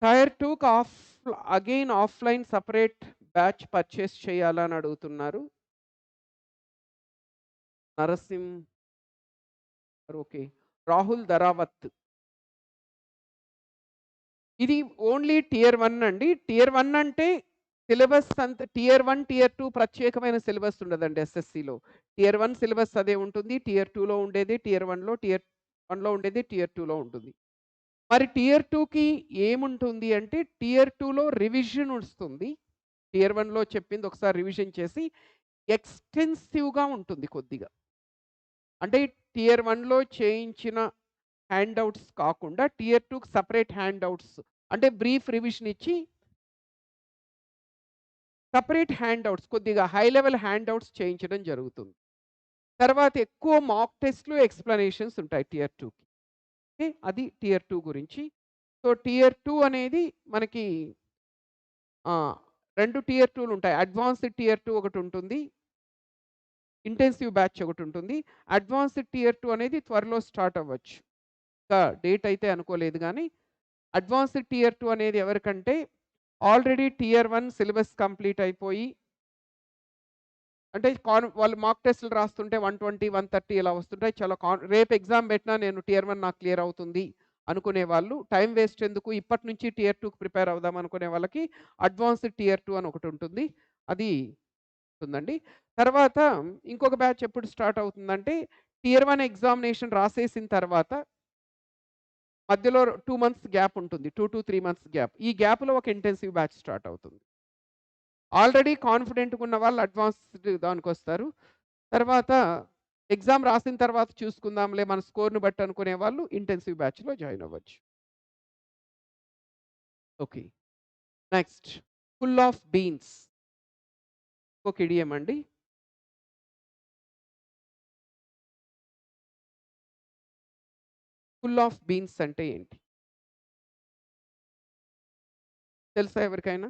టైర్ 2కి ఆఫ్‌లైన్ సెపరేట్ బ్యాచ్ పర్చేస్ చేయాలా అని అడుగుతున్నారు. నరసింహ్ ఓకే. రాహుల్ ధరావత్. ఇది ఓన్లీ టియర్ 1 అండి. టియర్ 1 అంటే సిలబస్ టియర్ 1, టియర్ 2 ప్రత్యేకమైన సిలబస్ ఉండదండి ఎస్ఎస్‌సిలో. టియర్ 1 సిలబస్ అదే ఉంటుంది. టియర్ 2లో ఉండేది టియర్ 1లో, టియర్ 1లో ఉండేది టియర్ 2లో ఉంటుంది. మరి టియర్ 2కి ఏముంటుంది అంటే టియర్ 2లో రివిజన్ వస్తుంది. టియర్ 1లో చెప్పింది ఒకసారి రివిజన్ చేసి ఎక్స్‌టెన్సివ్‌గా ఉంటుంది కొద్దిగా. అంటే టియర్ 1లో చేయించిన హ్యాండౌట్స్ కాకుండా టియర్ 2కి సెపరేట్ హ్యాండౌట్స్ అంటే బ్రీఫ్ రివిజన్ ఇచ్చి సెపరేట్ హ్యాండౌట్స్ కొద్దిగా హై లెవెల్ హ్యాండౌట్స్ చేయించడం జరుగుతుంది. తర్వాత ఎక్కువ మాక్ టెస్ట్‌లు, ఎక్స్‌ప్లనేషన్స్ ఉంటాయి టియర్ 2కి. ఓకే. అది టియర్ 2 గురించి. సో, టియర్ 2 అనేది మనకి ఆ! 2 టియర్ 2లు ఉంటాయి. అడ్వాన్స్‌డ్ టియర్ 2 ఒకటుంటుంది. ఇంటెన్సివ్ బ్యాచ్ ఒకటుంటుంది. అడ్వాన్స్‌డ్ టియర్ 2 అనేది త్వరలో స్టార్ట్ అవ్వచ్చు. ఇంకా డేట్ అయితే అనుకోలేదు గానీ, అడ్వాన్స్‌డ్ టియర్ 2 అనేది ఎవరికంటే ఆల్రెడీ టియర్ 1 సిలబస్ కంప్లీట్ అయిపోయి అంటే వాళ్ళు మాక్ టెస్ట్‌లు రాస్తుంటే 120, 130 ఇలా వస్తుంటాయి. చాలా రేపు ఎగ్జామ్ పెట్టినా నేను టియర్ 1 నాకు క్లియర్ అవుతుంది అనుకునే వాళ్ళు, టైమ్ వేస్ట్ ఎందుకు ఇప్పటి నుంచి టియర్ 2కి ప్రిపేర్ అవుదాం అనుకునే వాళ్ళకి అడ్వాన్స్‌డ్ టియర్ 2 అని ఒకటుంటుంది. అది ఉంటుందండి. తర్వాత ఇంకొక బ్యాచ్ ఎప్పుడు స్టార్ట్ అవుతుందంటే, టియర్ 1 ఎగ్జామినేషన్ రాసేసిన తర్వాత మధ్యలో 2 మంత్స్ గ్యాప్ ఉంటుంది. 2-3 మంత్స్ గ్యాప్. ఈ గ్యాప్‌లో ఒక ఇంటెన్సివ్ బ్యాచ్ స్టార్ట్ అవుతుంది. ఆల్రెడీ కాన్ఫిడెంట్‌గా ఉన్న వాళ్ళు అడ్వాన్స్‌డ్ దానికొస్తారు. తర్వాత ఎగ్జామ్ రాసిన తర్వాత చూసుకుందాంలే మన స్కోర్‌ని బట్టి అనుకునే వాళ్ళు ఇంటెన్సివ్ బ్యాచ్‌లో జాయిన్ అవ్వచ్చు. Okay. Next full of beans. ఒక ఇడియం అండి. ఫుల్ ఆఫ్ బీన్స్ అంటే ఏంటి? తెలుసా ఎవరికైనా?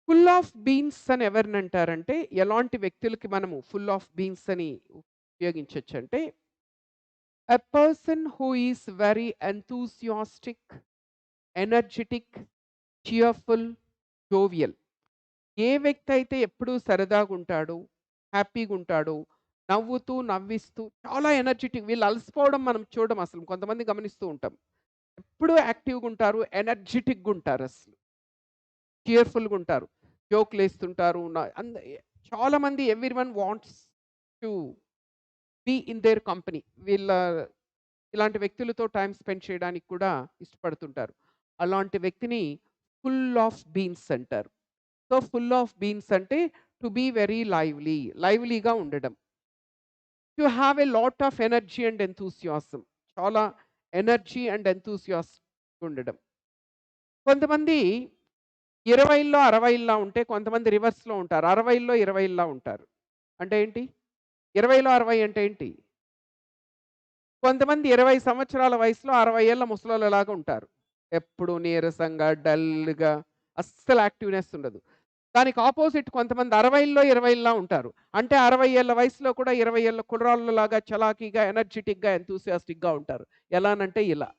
ఫుల్ ఆఫ్ బీన్స్ అని ఎవరినంటారంటే, ఎలాంటి వ్యక్తులకి మనము ఫుల్ ఆఫ్ బీన్స్ అని ఉపయోగించొచ్చంటే, a person who is very enthusiastic, energetic, cheerful, jovial. ఏ వ్యక్తి అయితే ఎప్పుడూ సరదాగుంటాడో, హ్యాపీగుంటాడో, నవ్వుతూ, నవ్విస్తూ చాలా ఎనర్జిటిక్ వీళ్ళు అలసిపోవడం మనం చూడం అసలు. కొంతమంది గమనిస్తూ ఉంటాం. ఎప్పుడూ యాక్టివ్‌గుంటారు, ఎనర్జిటిక్‌గుంటారసలు. చియర్‌ఫుల్‌గుంటారు. జోక్‌లేస్తుంటారు. చాలామంది everyone wants to be in their company. ఇలాంటి వ్యక్తులతో టైమ్ స్పెండ్ చేయడానికి కూడా ఇష్టపడుతుంటారు. అలాంటి వ్యక్తిని ఫుల్ ఆఫ్ బీన్స్ అంటారు. సో, ఫుల్ ఆఫ్ బీన్స్ అంటే టు బీ వెరీ లైవ్లీ. లైవ్లీగా ఉండడం. To have a lot of energy and enthusiasm. చాలా ఎనర్జీ అండ్ ఎంథూసియాస్ట్ ఉండడం. కొంతమంది 20లో 60లా ఉంటే కొంతమంది రివర్స్‌లో ఉంటారు. 60లో 20లా ఉంటారు. అంటే ఏంటి? 20లో 60 అంటే ఏంటి? కొంతమంది 20 సంవత్సరాల వయసులో 60 ఏళ్ల ముసలోళ్ళలాగా ఉంటారు. ఎప్పుడు నీరసంగా, డల్‌గా అస్సలు యాక్టివ్‌నెస్ ఉండదు. దానికి అపోజిట్ కొంతమంది 60లో 20లా ఉంటారు. అంటే 60 ఏళ్ల వయసులో కూడా 20 ఏళ్ల కుర్రాళ్ళలాగా చలాకీగా, ఎనర్జిటిక్‌గా, ఎంథూసియాస్టిక్‌గా ఉంటారు. ఎలానంటే ఇలా.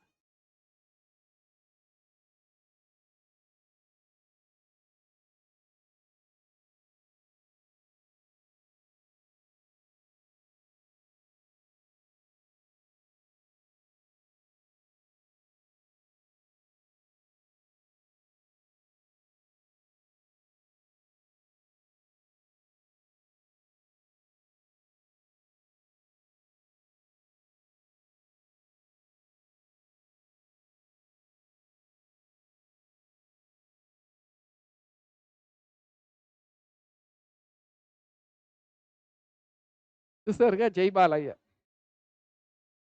చూసారుగా 'జై బాలయ్య'.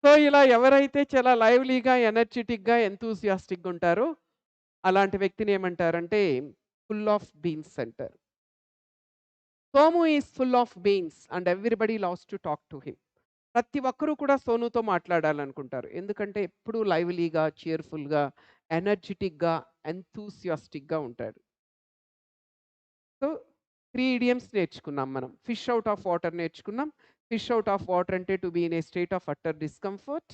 సో, ఇలా ఎవరైతే చాలా లైవ్లీగా, ఎనర్జిటిక్‌గా, ఎంథూసియాస్టిక్‌గా ఉంటారో అలాంటి వ్యక్తిని ఏమంటారంటే ఫుల్ ఆఫ్ బీన్స్ అంటారు. Somu is full of beans and everybody loves to talk to him. ప్రతి ఒక్కరు కూడా సోనుతో మాట్లాడాలనుకుంటారు. ఎందుకంటే ఎప్పుడూ లైవ్లీగా, cheerfulగా, ఎనర్జిటిక్‌గా, ఎంథూసియాస్టిక్‌గా ఉంటాడు. సో, 3 ఇడియమ్స్ నేర్చుకున్నాం మనం. ఫిష్ ఔట్ ఆఫ్ వాటర్ నేర్చుకున్నాం. ఫిష్ ఔట్ ఆఫ్ వాటర్ అంటే to be in a state of utter discomfort.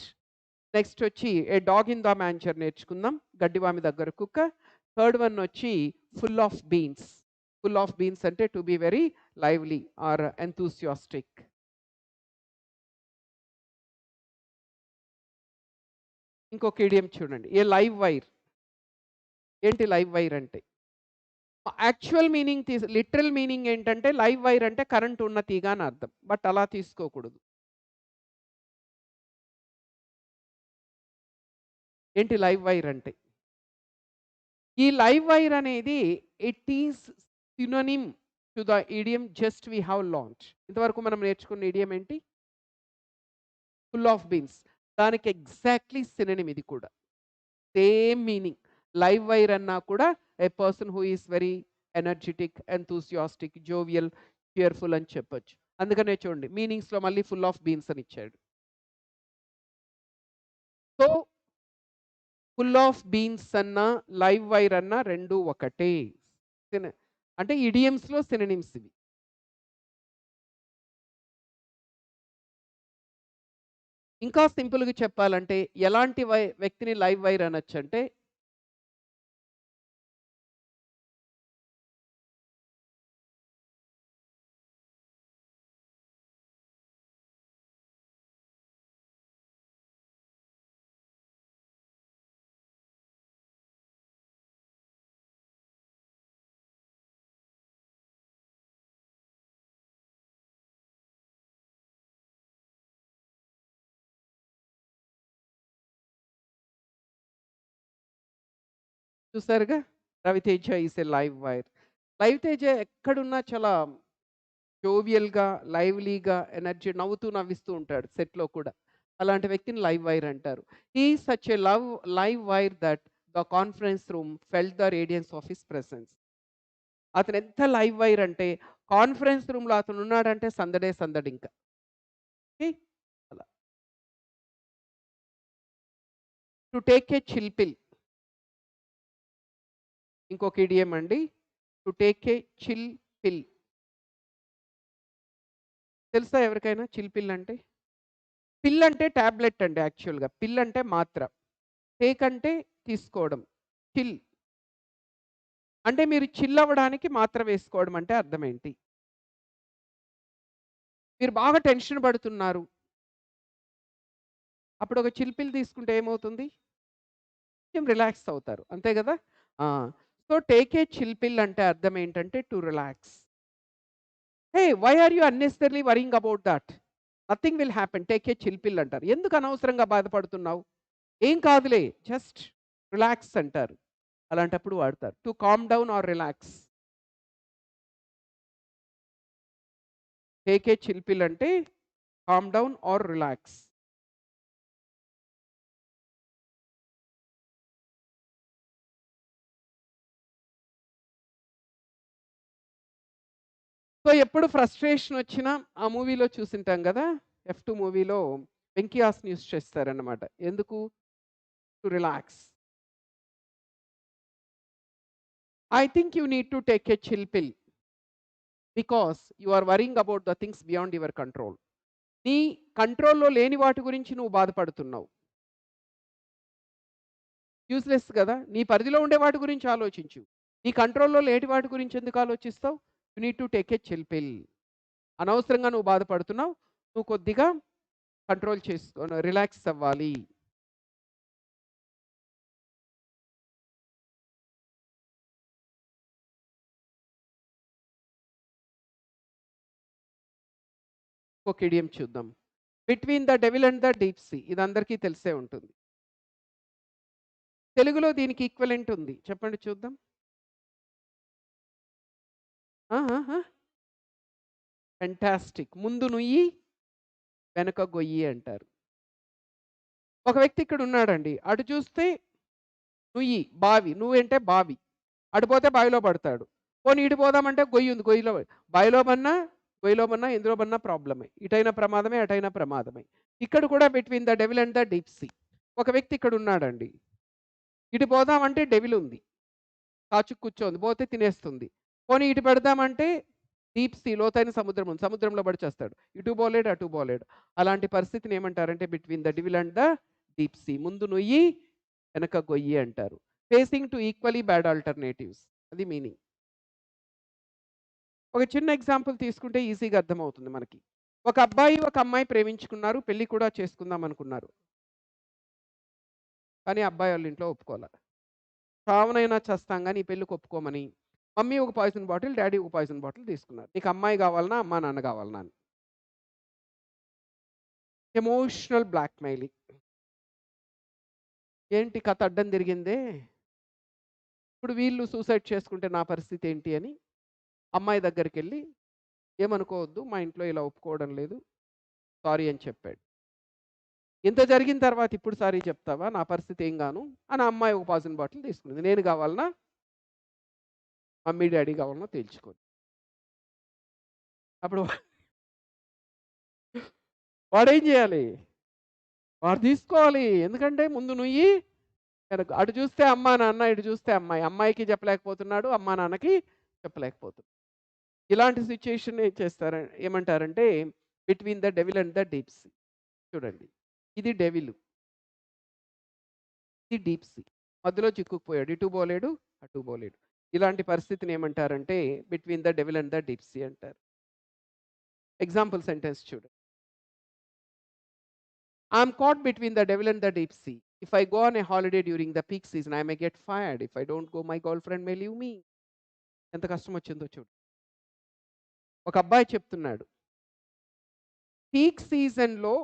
Next వచ్చి a dog in the manger నేర్చుకుందాం. గడ్డివామి దగ్గర కుక్క. థర్డ్ వన్ వచ్చి full of beans. Full of beans అంటే to be very lively or enthusiastic. ఇంకొక idiom చూడండి. A live wire. ఏంటి లైవ్ వైర్ అంటే? యాక్చువల్ మీనింగ్ లిటరల్ మీనింగ్ ఏంటంటే లైవ్ వైర్ అంటే కరెంట్ ఉన్న తీగ అని అర్థం. బట్ అలా తీసుకోకూడదు. ఏంటి లైవ్ వైర్ అంటే? ఈ లైవ్ వైర్ అనేది it is synonym to the idiom just we have launch. ఇంతవరకు మనం నేర్చుకున్న ఇడియం ఏంటి? Full of beans. దానికి ఎగ్జాక్ట్‌లీ సినోనిమ్ ఇది కూడా. Same meaning. లైవ్ వైర్ అన్నా కూడా a person who is very energetic, enthusiastic, jovial, careful అని చెప్పొచ్చు. అందుకనే చూడండి మీనింగ్స్‌లో మళ్ళీ ఫుల్ ఆఫ్ బీన్స్ అని ఇచ్చాడు. సో, ఫుల్ ఆఫ్ బీన్స్ అన్నా, లైవ్ వైర్ అన్నా 2 ఒకటే. సిన అంటే ఇడియమ్స్‌లో సినోనిమ్స్ ఇవి. ఇంకా సింపుల్‌గా చెప్పాలంటే ఎలాంటి వ్యక్తిని లైవ్ వైర్ అనొచ్చంటే చూసారుగా 'Raviteja is a live wire.' 'Raviteja' ఎక్కడున్నా చాలా జోవియల్‌గా, లైవ్లీగా, ఎనర్జీ నవ్వుతూ, నవ్విస్తూ ఉంటాడు సెట్‌లో కూడా. అలాంటి వ్యక్తిని లైవ్ వైర్ అంటారు. He is such a live wire that the conference room felt the radiance of his presence. అతను ఎంత లైవ్ వైర్ అంటే కాన్ఫరెన్స్ రూమ్‌లో అతను ఉన్నాడంటే సందడే సందడింక. ఓకే. అలా. టు టేక్ ఏ చిల్ పిల్ ఇంకొక ఇడియమ్ అండి. టు టేక్ ఏ చిల్ పిల్. తెలుసా ఎవరికైనా చిల్ పిల్ అంటే? పిల్ అంటే టాబ్లెట్ అండి యాక్చువల్‌గా. పిల్ అంటే మాత్ర. టేక్ అంటే తీసుకోవడం. చిల్ అంటే మీరు చిల్ అవ్వడానికి మాత్ర వేసుకోవడం అంటే అర్థం ఏంటి? మీరు బాగా టెన్షన్ పడుతున్నారు. అప్పుడు ఒక చిల్ పిల్ తీసుకుంటే ఏమవుతుంది? కొంచెం రిలాక్స్ అవుతారు. అంతే గదా! ఆ! సో, టేక్ ఏ చిల్ పిల్ అంటే అర్థం ఏంటంటే to relax. Hey! Why are you unnecessarily worrying about that? Nothing will happen. Take a chill pill అంటారు. ఎందుకు అనవసరంగా బాధపడుతున్నావు? ఏం కాదులే. జస్ట్ రిలాక్స్ అంటారు. అలాంటప్పుడు వాడతారు. To calm down are relax. Take a chill పిల్ అంటే calm down are relax. So, ఎప్పుడు ఫ్రస్ట్రేషన్ వచ్చినా ఆ మూవీలో చూసుంటాం గదా! 'ఎఫ్2' మూవీలో వెంకీ హాసన్ యూజ్ చేస్తారన్నమాట. ఎందుకు? To relax. I think you need to take a chill pill because you are worrying about the things beyond your control. నీ కంట్రోల్‌లో లేని వాటి గురించి నువ్వు బాధపడుతున్నావు. యూజ్‌లెస్ గదా! నీ పరిధిలో ఉండే వాటి గురించి ఆలోచించు. నీ కంట్రోల్‌లో లేని వాటి గురించి ఎందుకు ఆలోచిస్తావు? You need to take a chill pill. అనవసరంగా నువ్వు బాధపడుతున్నావు. నువ్వు కొద్దిగా కంట్రోల్ చేసుకో రిలాక్స్ అవ్వాలి. ఒక ఇడియం చూద్దాం. 'Between the devil and the deep see' ఇది అందరికీ తెలిసే ఉంటుంది. తెలుగులో దీనికి ఈక్వివలెంట్ ఉంది. చెప్పండి చూద్దాం. ఆ! ఆ! ఆ! ఫెంటాస్టిక్. ముందు నుయ్యి, వెనక గొయ్యి అంటారు. ఒక వ్యక్తి ఇక్కడ ఉన్నాడండి. అటు చూస్తే నుయ్యి, బావి. నువ్వంటే బావి. అటు పోతే బావిలో పడతాడు. పోనీ ఇటు పోదామంటే గొయ్యి ఉంది. బావిలో పడినా, గొయ్యిలో పడినా, ఎందులో పడినా ప్రాబ్లమే. ఇటైనా ప్రమాదమే, అటైనా ప్రమాదమే. ఇక్కడ కూడా 'between the devil and the deep see.' ఒక వ్యక్తి ఇక్కడ ఉన్నాడండి. ఇటు పోదామంటే డెవిల్ ఉంది. కాచుకు కూర్చోంది. పోతే తినేస్తుంది. పోనీ ఇటు పెడదామంటే డీప్ సీ లోతైన సముద్రం ఉంది. సముద్రంలో పడి చస్తాడు. ఇటు పోలేడు, అటు పోలేడు. అలాంటి పరిస్థితిని ఏమంటారంటే between the devil and the deep see. ముందు నుయ్యి, వెనక గొయ్యి అంటారు. Facing to equally bad alternatives. అది మీనింగ్. ఒక చిన్న ఎగ్జాంపుల్ తీసుకుంటే ఈజీగా అర్థమవుతుంది మనకి. ఒక అబ్బాయి, ఒక అమ్మాయి ప్రేమించుకున్నారు. పెళ్లి కూడా చేసుకుందాం అనుకున్నారు. కానీ అబ్బాయి వాళ్ళ ఇంట్లో ఒప్పుకోల. చావనైనా చస్తాం గాని ఈ పెళ్ళికి ఒప్పుకోమని. మమ్మీ ఒక పాయిజన్ బాటిల్, డ్యాడీ ఒక పాయిజన్ బాటిల్ తీసుకున్నారు. నీకు అమ్మాయి కావాలనా? అమ్మా, నాన్న కావాలనా అని. Emotional blackmailing. ఏంటి కథ అడ్డం తిరిగిందే? ఇప్పుడు వీళ్ళు సూసైడ్ చేసుకుంటే నా పరిస్థితి ఏంటి అని అమ్మాయి దగ్గరికెళ్ళి, "ఏమనుకోవద్దు, మా ఇంట్లో ఇలా ఒప్పుకోవడం లేదు. సారీ" అని చెప్పాడు. ఇంత జరిగిన తర్వాత ఇప్పుడు సారీ చెప్తావా? నా పరిస్థితి ఏం గాను అని ఆ అమ్మాయి ఒక పాయిజన్ బాటిల్ తీసుకుంది. నేను కావాలనా? మమ్మీ, డ్యాడీ కావాలనో తేల్చుకోండి. అప్పుడు వాడేం జేయాలి? వాడు తీసుకోవాలి. ఎందుకంటే ముందు నుయ్యి వెనక అటు చూస్తే అమ్మా, నాన్న, ఇటు చూస్తే అమ్మాయి. అమ్మాయికి చెప్పలేకపోతున్నాడు. అమ్మా, నాన్నకి చెప్పలేకపోతున్నాడు. ఇలాంటి సిట్యుయేషన్ ఏం చేస్తారు ఏమంటారంటే between the devil and the deep see. చూడండి. ఇది డెవిల్. ఇది డీప్ సీ. మధ్యలో చిక్కుకుపోయాడు. ఇటు పోలేడు, అటు పోలేడు. ఇలాంటి పరిస్థితిని ఏమంటారంటే between the devil and the deep sea అంటారు. ఎగ్జాంపుల్ సెంటెన్స్ చూడండి. I am caught between the devil and the deep sea. If I go on a holiday during the peak season I may get fired. If I don't go my girl friend may leave me. ఎంత కష్టం వచ్చిందో చూడు. ఒక అబ్బాయి చెప్తున్నాడు. Peak సీజన్‌లో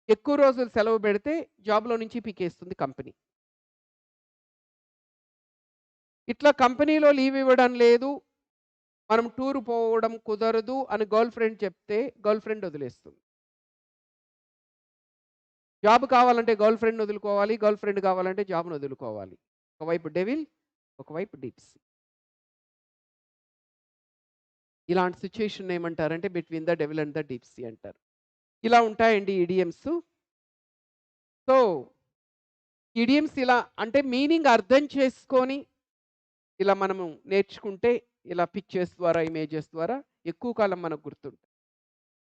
ఎక్కువ రోజులు సెలవు పెడితే జాబ్‌లో నుంచి పీకేస్తుంది కంపెనీ. ఇట్లా కంపెనీలో లీవ్ ఇవ్వడం లేదు. మనం టూర్ పోవడం కుదరదు అని గర్ల్ ఫ్రెండ్ చెప్తే గర్ల్ ఫ్రెండ్ వదిలేస్తుంది. జాబ్ కావాలంటే గర్ల్ ఫ్రెండ్‌ని వదులుకోవాలి. గర్ల్ ఫ్రెండ్ కావాలంటే జాబ్‌ని వదులుకోవాలి. ఒకవైపు డెవిల్, ఒకవైపు డీప్స్. ఇలాంటి సిట్యుయేషన్ ఏమంటారంటే between the devil and the deep sea అంటారు. ఇలా ఉంటాయండి ఇడియమ్స్. సో, ఇడియమ్స్ ఇలా అంటే మీనింగ్ అర్థం చేసుకొని ఇలా మనము నేర్చుకుంటే ఇలా పిక్చర్స్ ద్వారా, ఇమేజెస్ ద్వారా ఎక్కువ కాలం మనకు గుర్తుంటాయి.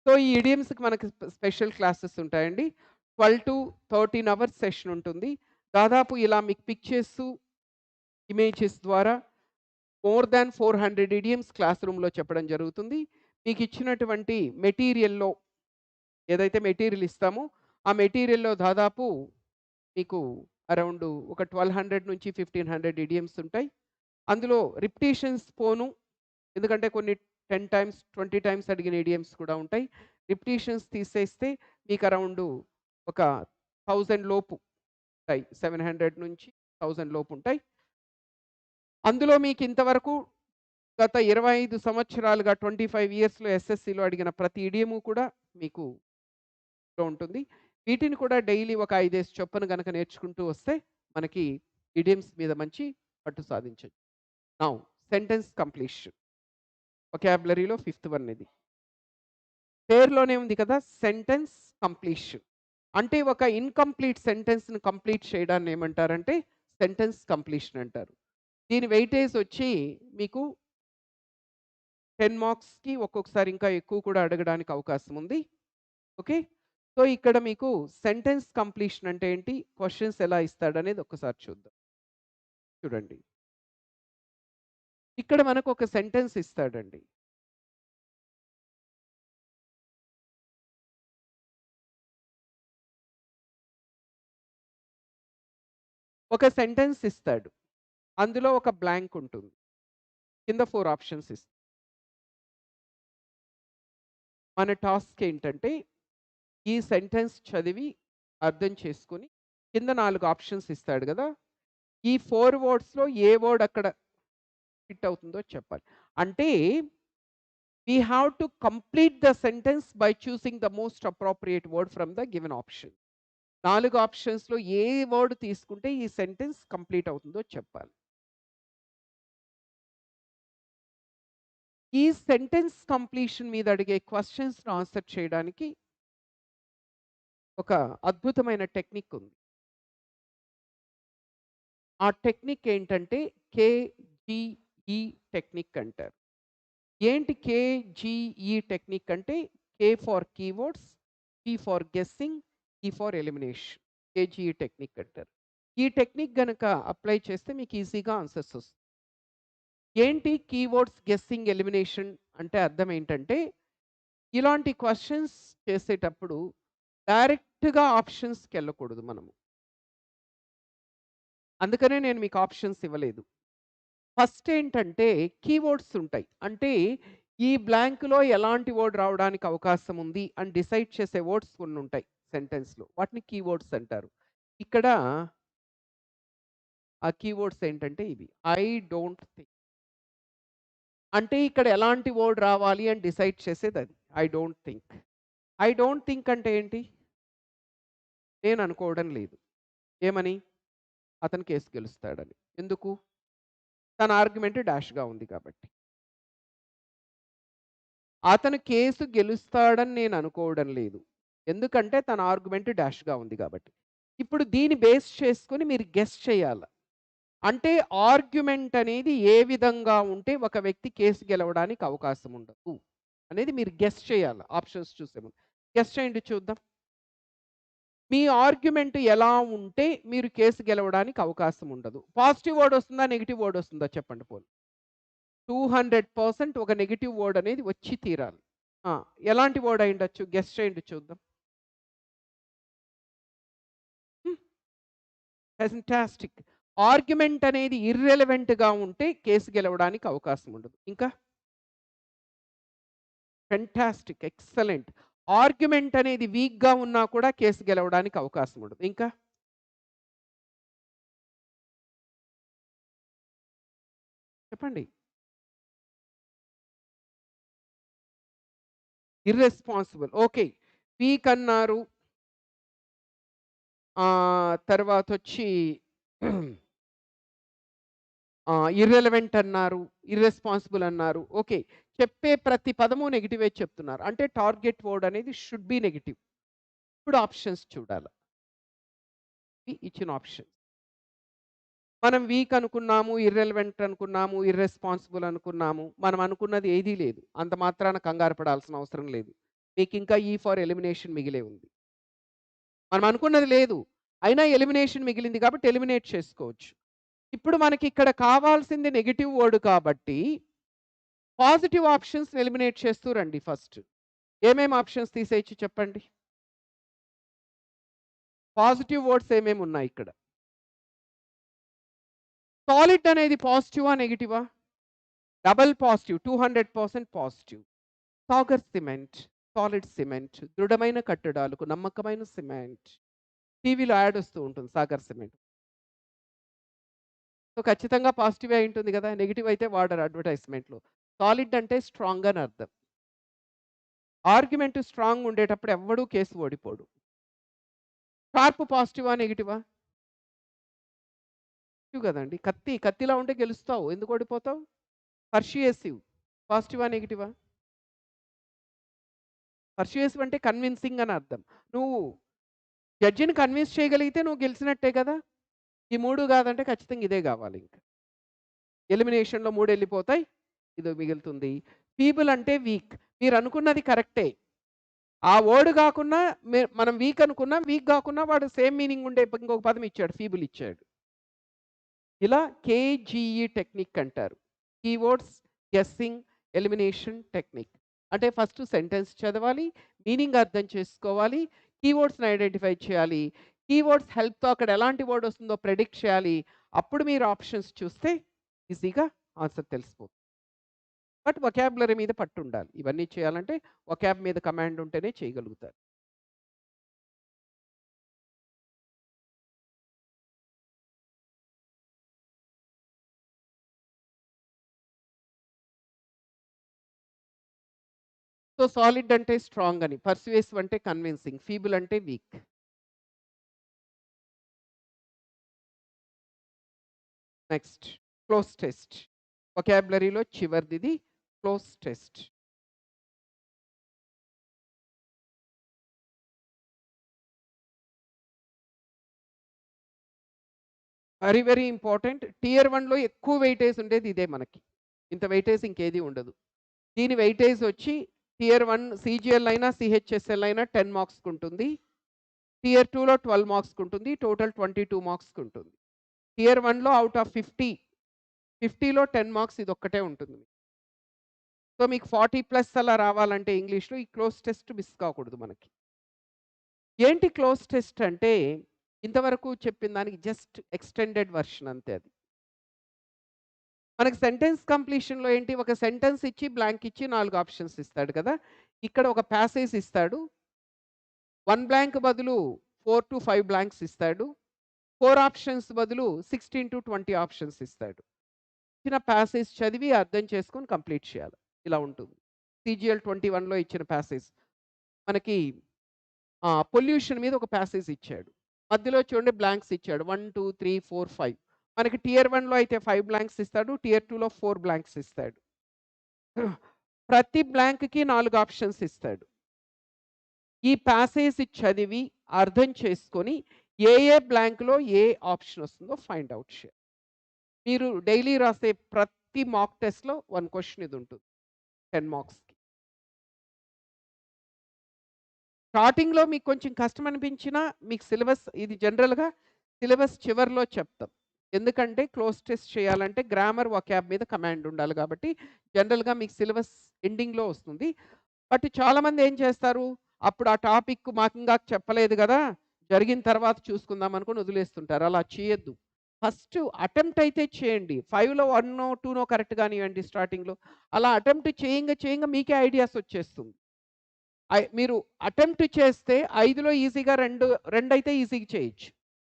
సో, ఈ ఇడియమ్స్‌కి మనకి స్పెషల్ క్లాసెస్ ఉంటాయండి. 12-13 అవర్స్ సెషన్ ఉంటుంది. దాదాపు ఇలా మీకు పిక్చర్సు, ఇమేజెస్ ద్వారా మోర్ థాన్ 400 ఇడియమ్స్ క్లాస్ రూమ్‌లో చెప్పడం జరుగుతుంది. మీకిచ్చినటువంటి మెటీరియల్‌లో ఏదైతే మెటీరియల్ ఇస్తామో, ఆ మెటీరియల్‌లో దాదాపు మీకు అరౌండ్ ఒక 1200-1500 ఇడియమ్స్ ఉంటాయి. అందులో రిపిటీషన్స్ పోను. ఎందుకంటే కొన్ని 10 టైమ్స్, 20 టైమ్స్ అడిగిన ఇడియమ్స్ కూడా ఉంటాయి. రిపిటీషన్స్ తీసేస్తే మీకు అరౌండ్ ఒక 1000 లోపు ఉంటాయి. 700-1000 లోపు ఉంటాయి. అందులో మీకు ఇంతవరకు గత 25 సంవత్సరాలుగా 25 ఇయర్స్‌లో ఎస్ఎస్‌సిలో అడిగిన ప్రతి ఇడియము కూడా మీకు ఉంటుంది. వీటిని కూడా డైలీ ఒక 5 చొప్పున గనక నేర్చుకుంటూ వస్తే మనకి ఇడియమ్స్ మీద మంచి పట్టు సాధించొచ్చు. Now sentence completion. వొకాబులరీలో ఫిఫ్త్ వన్ ఇది. పేరులోనే ఉంది కదా! Sentence completion. అంటే ఒక ఇన్‌కంప్లీట్ సెంటెన్స్‌ని కంప్లీట్ చేయడాన్ని ఏమంటారంటే సెంటెన్స్ కంప్లీషన్ అంటారు. దీని వెయిటేజ్ వచ్చి మీకు 10 మార్క్స్‌కి ఒక్కొక్కసారి ఇంకా ఎక్కువ కూడా అడగడానికి అవకాశం ఉంది. ఓకే. సో, ఇక్కడ మీకు సెంటెన్స్ కంప్లీషన్ అంటే ఏంటి? క్వెషన్స్ ఎలా ఇస్తాడనేది ఒక్కసారి చూద్దాం. చూడండి. ఇక్కడ మనకు ఒక సెంటెన్స్ ఇస్తాడండి. ఒక సెంటెన్స్ ఇస్తాడు. అందులో ఒక బ్లాంక్ ఉంటుంది. కింద 4 ఆప్షన్స్ ఇస్తాడు. మన టాస్క్ ఏంటంటే ఈ సెంటెన్స్ చదివి అర్థం చేసుకొని కింద 4 ఆప్షన్స్ ఇస్తాడు గదా! ఈ 4 వర్డ్స్‌లో ఏ వర్డ్ అక్కడ ఫిట్ అవుతుందో చెప్పాలి. అంటే we have to complete the sentence by choosing the most appropriate word from the given option. 4 ఆప్షన్స్‌లో ఏ వర్డ్ తీసుకుంటే ఈ సెంటెన్స్ కంప్లీట్ అవుతుందో చెప్పాలి. ఈ సెంటెన్స్ కంప్లీషన్ మీద అడిగే క్వెషన్స్‌ని ఆన్సర్ చేయడానికి ఒక అద్భుతమైన టెక్నిక్ ఉంది. ఆ టెక్నిక్ ఏంటంటే కేజీఈ టెక్నిక్ అంటారు. ఏంటి కేజీఈ టెక్నిక్ అంటే K for keywords, G for guessing, E for elimination. KGE technique అంటారు. ఈ టెక్నిక్ గనక అప్లై చేస్తే మీకు ఈజీగా ఆన్సర్స్ వస్తాయి. ఏంటి కీవర్డ్స్, గెస్సింగ్, ఎలిమినేషన్ అంటే అర్థం ఏంటంటే ఇలాంటి క్వెషన్స్ చేసేటప్పుడు డైరెక్ట్‌గా ఆప్షన్స్‌కెళ్ళకూడదు మనము. అందుకనే నేను మీకు ఆప్షన్స్ ఇవ్వలేదు. ఫస్ట్ ఏంటంటే కీవర్డ్స్ ఉంటాయి. అంటే ఈ బ్లాంక్‌లో ఎలాంటి వర్డ్ రావడానికి అవకాశం ఉంది అని డిసైడ్ చేసే వర్డ్స్ కొన్నుంటాయి సెంటెన్స్‌లో. వాటిని కీవర్డ్స్ అంటారు. ఇక్కడ ఆ కీవర్డ్స్ ఏంటంటే ఇవి. I don't think. అంటే ఇక్కడ ఎలాంటి వర్డ్ రావాలి అని డిసైడ్ చేసేదది. I don't think. I don't think అంటే ఏంటి? నేను అనుకోవడం లేదు. ఏమని? అతను కేస్ గెలుస్తాడని. ఎందుకు? తన ఆర్గ్యుమెంట్ డాష్‌గా ఉంది కాబట్టి. అతను కేసు గెలుస్తాడని నేను అనుకోవడం లేదు. ఎందుకంటే తన ఆర్గ్యుమెంట్ డాష్‌గా ఉంది కాబట్టి. ఇప్పుడు దీన్ని బేస్ చేసుకొని మీరు గెస్ చేయాల. అంటే ఆర్గ్యుమెంట్ అనేది ఏ విధంగా ఉంటే ఒక వ్యక్తి కేసు గెలవడానికి అవకాశం ఉండదు అనేది మీరు గెస్ చేయాల ఆప్షన్స్ చూసే ముందు. గెస్ చేయండి చూద్దాం. మీ ఆర్గ్యుమెంట్ ఎలా ఉంటే మీరు కేసు గెలవడానికి అవకాశం ఉండదు. పాజిటివ్ వర్డ్ వస్తుందా? నెగెటివ్ వర్డ్ వస్తుందా? చెప్పండి పోనీ. 200% ఒక నెగెటివ్ వర్డ్ అనేది వచ్చి తీరాలి. ఆ! ఎలాంటి వర్డ్ అయ్యుండొచ్చు? గెస్ చేయండి చూద్దాం. హ్మ్. ఫెంటాస్టిక్. ఆర్గ్యుమెంట్ అనేది ఇర్రెలెవెంట్‌గా ఉంటే కేసు గెలవడానికి అవకాశం ఉండదు. ఇంకా? ఫెంటాస్టిక్. ఎక్సలెంట్. ఆర్గ్యుమెంట్ అనేది వీక్‌గా ఉన్నా కూడా కేసు గెలవడానికి అవకాశం ఉండదు. ఇంకా? చెప్పండి. ఇర్రెస్పాన్సిబుల్. ఓకే. వీక్ అన్నారు. తర్వాతొచ్చి ఇర్రెలెవెంట్ అన్నారు. ఇర్రెస్పాన్సిబుల్ అన్నారు. ఓకే. చెప్పే ప్రతి పదము నెగెటివే చెప్తున్నారు. అంటే టార్గెట్ వర్డ్ అనేది షుడ్ బి నెగెటివ్. ఇప్పుడు ఆప్షన్స్ చూడాల. ఇచ్చిన ఆప్షన్. మనం వీక్ అనుకున్నాము, ఇర్రెలెవెంట్ అనుకున్నాము, ఇర్రెస్పాన్సిబుల్ అనుకున్నాము. మనం అనుకున్నది ఏదీ లేదు. అంత మాత్రాన కంగారు పడాల్సిన అవసరం లేదు. మీకింకా ఈ ఫర్ ఎలిమినేషన్ మిగిలే ఉంది. మనం అనుకున్నది లేదు. అయినా ఎలిమినేషన్ మిగిలింది కాబట్టి ఎలిమినేట్ చేసుకోవచ్చు. ఇప్పుడు మనకిక్కడ కావాల్సింది నెగెటివ్ వర్డ్ కాబట్టి పాజిటివ్ ఆప్షన్స్‌ని ఎలిమినేట్ చేస్తూ రండి ఫస్ట్. ఏమేం ఆప్షన్స్ తీసేయొచ్చు చెప్పండి? పాజిటివ్ వర్డ్స్ ఏమేమున్నాయి ఇక్కడ? సాలిడ్ అనేది పాజిటివా? నెగెటివా? Double positive. 200% positive. Sagar cement, solid cement, దృఢమైన కట్టడాలకు నమ్మకమైన సిమెంట్. టీవీలో యాడ్ వస్తూ ఉంటుంది సాగర్ సిమెంట్. సో, ఖచ్చితంగా పాజిటివే అయుంటుంది గదా! నెగెటివ్ అయితే వాడరు అడ్వర్టైజ్‌మెంట్‌లో. సాలిడ్ అంటే స్ట్రాంగ్ అని అర్థం. ఆర్గ్యుమెంట్ స్ట్రాంగ్ ఉండేటప్పుడు ఎవ్వడు కేసు ఓడిపోడు. షార్ప్ పాజిటివా? నెగెటివా? పాజిటివ్ గదండీ. కత్తిలా ఉంటే గెలుస్తావు. ఎందుకు ఓడిపోతావు? పర్సుయేసివ్. పాజిటివా? నెగెటివా? పర్సుయేసివ్ అంటే కన్విన్సింగ్ అని అర్థం. నువ్వు జడ్జిని కన్విన్స్ చేయగలిగితే నువ్వు గెలిచినట్టే గదా! ఈ 3 గాదంటే ఖచ్చితంగా ఇదే గావాలింక. ఎలిమినేషన్‌లో 3 ఎళ్ళిపోతాయి. ఇది మిగులుతుంది. ఫీబుల్ అంటే వీక్. మీరనుకున్నది కరెక్టే. ఆ వర్డ్ గాకున్నా మనం వీక్ అనుకున్నాం. వీక్ గాకున్నా వాడు సేమ్ మీనింగ్ ఉండే ఇంకొక పదం ఇచ్చాడు. ఫీబుల్ ఇచ్చాడు. ఇలా కేజీఈ టెక్నిక్ అంటారు. Keywords, guessing, elimination technique. అంటే ఫస్ట్ సెంటెన్స్ చదవాలి. మీనింగ్ అర్థం చేసుకోవాలి. కీవర్డ్స్‌ని ఐడెంటిఫై చేయాలి. కీవర్డ్స్ హెల్ప్‌తో అక్కడ ఎలాంటి వర్డ్ వస్తుందో ప్రెడిక్ట్ చేయాలి. అప్పుడు మీరు ఆప్షన్స్ చూస్తే ఈజీగా ఆన్సర్ తెలిసిపోతుంది. బట్ వొకాబులరీ మీద పట్టుండాలి. ఇవన్నీ చేయాలంటే వొకాబ్ మీద కమాండ్ ఉంటేనే చేయగలుగుతారు. సో, సాలిడ్ అంటే స్ట్రాంగ్ అని. పర్సుయేసివ్ అంటే కన్విన్సింగ్. ఫీబుల్ అంటే వీక్. Next cloze test. వొకాబులరీలో చివరిదిది cloze test. Very, very important. Tier 1లో ఎక్కువ వెయిటేజ్ ఉండేది ఇదే మనకి. ఇంత వెయిటేజ్ ఇంకేది ఉండదు. దీని వెయిటేజ్ వచ్చి టియర్ 1 సీజీఎల్ అయినా, సీహెచ్ఎస్ఎల్ అయినా 10 మార్క్స్‌కుంటుంది. టియర్ 2లో 12 మార్క్స్‌కుంటుంది. టోటల్ 22 మార్క్స్‌కుంటుంది. టియర్ 1లో ఔట్ ఆఫ్ 50, 50లో 10 మార్క్స్ ఇదొక్కటే ఉంటుంది. సో, మీకు 40+ అలా రావాలంటే ఇంగ్లీష్‌లో ఈ క్లోజ్ టెస్ట్ మిస్ కాకూడదు మనకి. ఏంటి క్లోజ్ టెస్ట్ అంటే, ఇంతవరకు చెప్పిన దానికి జస్ట్ ఎక్స్‌టెండెడ్ వెర్షన్ అంతే అది. మనకి సెంటెన్స్ కంప్లీషన్‌లో ఏంటి, ఒక సెంటెన్స్ ఇచ్చి, బ్లాంక్ ఇచ్చి 4 ఆప్షన్స్ ఇస్తాడు కదా! ఇక్కడ ఒక ప్యాసేజ్ ఇస్తాడు. 1 బ్లాంక్ బదులు 4-5 బ్లాంక్స్ ఇస్తాడు. 4 ఆప్షన్స్ బదులు 16-20 ఆప్షన్స్ ఇస్తాడు. ఇచ్చిన ప్యాసేజ్ చదివి అర్థం చేసుకొని కంప్లీట్ చేయాలి. ఇలా ఉంటుంది. సీజీఎల్ 21లో ఇచ్చిన ప్యాసేజ్. మనకి పొల్యూషన్ మీద ఒక ప్యాసేజ్ ఇచ్చాడు. మధ్యలో చూడండి బ్లాంక్స్ ఇచ్చాడు. 1, 2, 3, 4, 5. మనకి టియర్ 1లో అయితే 5 బ్లాంక్స్ ఇస్తాడు. టియర్ 2లో 4 బ్లాంక్స్ ఇస్తాడు. ప్రతి బ్లాంక్‌కి 4 ఆప్షన్స్ ఇస్తాడు. ఈ ప్యాసేజ్ చదివి, అర్థం చేసుకొని, ఏ బ్లాంక్‌లో ఏ ఆప్షన్ వస్తుందో ఫైండ్ ఔట్ చేయాలి. మీరు డైలీ రాసే ప్రతి మాక్ టెస్ట్‌లో 1 క్వెషన్ ఇదుంటుంది. 10 మార్క్స్‌కి. స్టార్టింగ్‌లో మీకు కొంచెం కష్టం అనిపించినా, మీకు సిలబస్ ఇది జనరల్‌గా సిలబస్ చివర్లో చెప్తాం. ఎందుకంటే క్లోజ్ టెస్ట్ చేయాలంటే గ్రామర్, వొకాబ్ మీద కమాండ్ ఉండాలి కాబట్టి, జనరల్‌గా మీకు సిలబస్ ఎండింగ్‌లో వస్తుంది. బట్ చాలామంది ఏం చేస్తారు, అప్పుడు ఆ టాపిక్ మాకింకా చెప్పలేదు గదా! జరిగిన తర్వాత చూసుకుందాం అనుకోని వదిలేస్తుంటారు. అలా చేయొద్దు. ఫస్ట్ అటెంప్ట్ అయితే చేయండి. 5లో 1నో, 2నో కరెక్ట్ గానివ్వండి స్టార్టింగ్‌లో. అలా అటెంప్ట్ చేయంగా మీకే ఐడియాస్ వచ్చేస్తుంది. మీరు అటెంప్ట్ చేస్తే 5లో ఈజీగా 2 అయితే ఈజీగా చేయొచ్చు.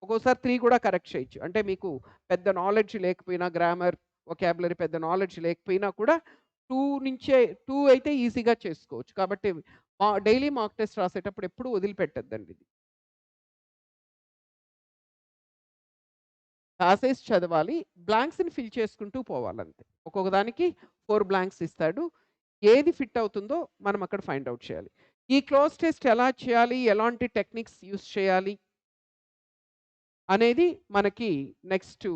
ఒక్కోసారి 3 కూడా కరెక్ట్ చేయొచ్చు. అంటే మీకు పెద్ద నాలెడ్జ్ లేకపోయినా గ్రామర్, వొకాబులరీ పెద్ద నాలెడ్జ్ లేకపోయినా కూడా 2 నుంచే 2 అయితే ఈజీగా చేసుకోవచ్చు. కాబట్టి డైలీ మాక్ టెస్ట్ రాసేటప్పుడు ఎప్పుడు వదిలిపెట్టొద్దండి ఇది. పాసేజ్ చదవాలి. బ్లాంక్స్‌ని ఫిల్ చేసుకుంటూ పోవాలంతే. ఒక్కొక్క దానికి 4 బ్లాంక్స్ ఇస్తాడు. ఏది ఫిట్ అవుతుందో మనం అక్కడ ఫైండ్ ఔట్ చేయాలి. ఈ క్లోజ్ టెస్ట్ ఎలా చేయాలి? ఎలాంటి టెక్నిక్స్ యూజ్ చేయాలి? అనేది మనకి నెక్స్టు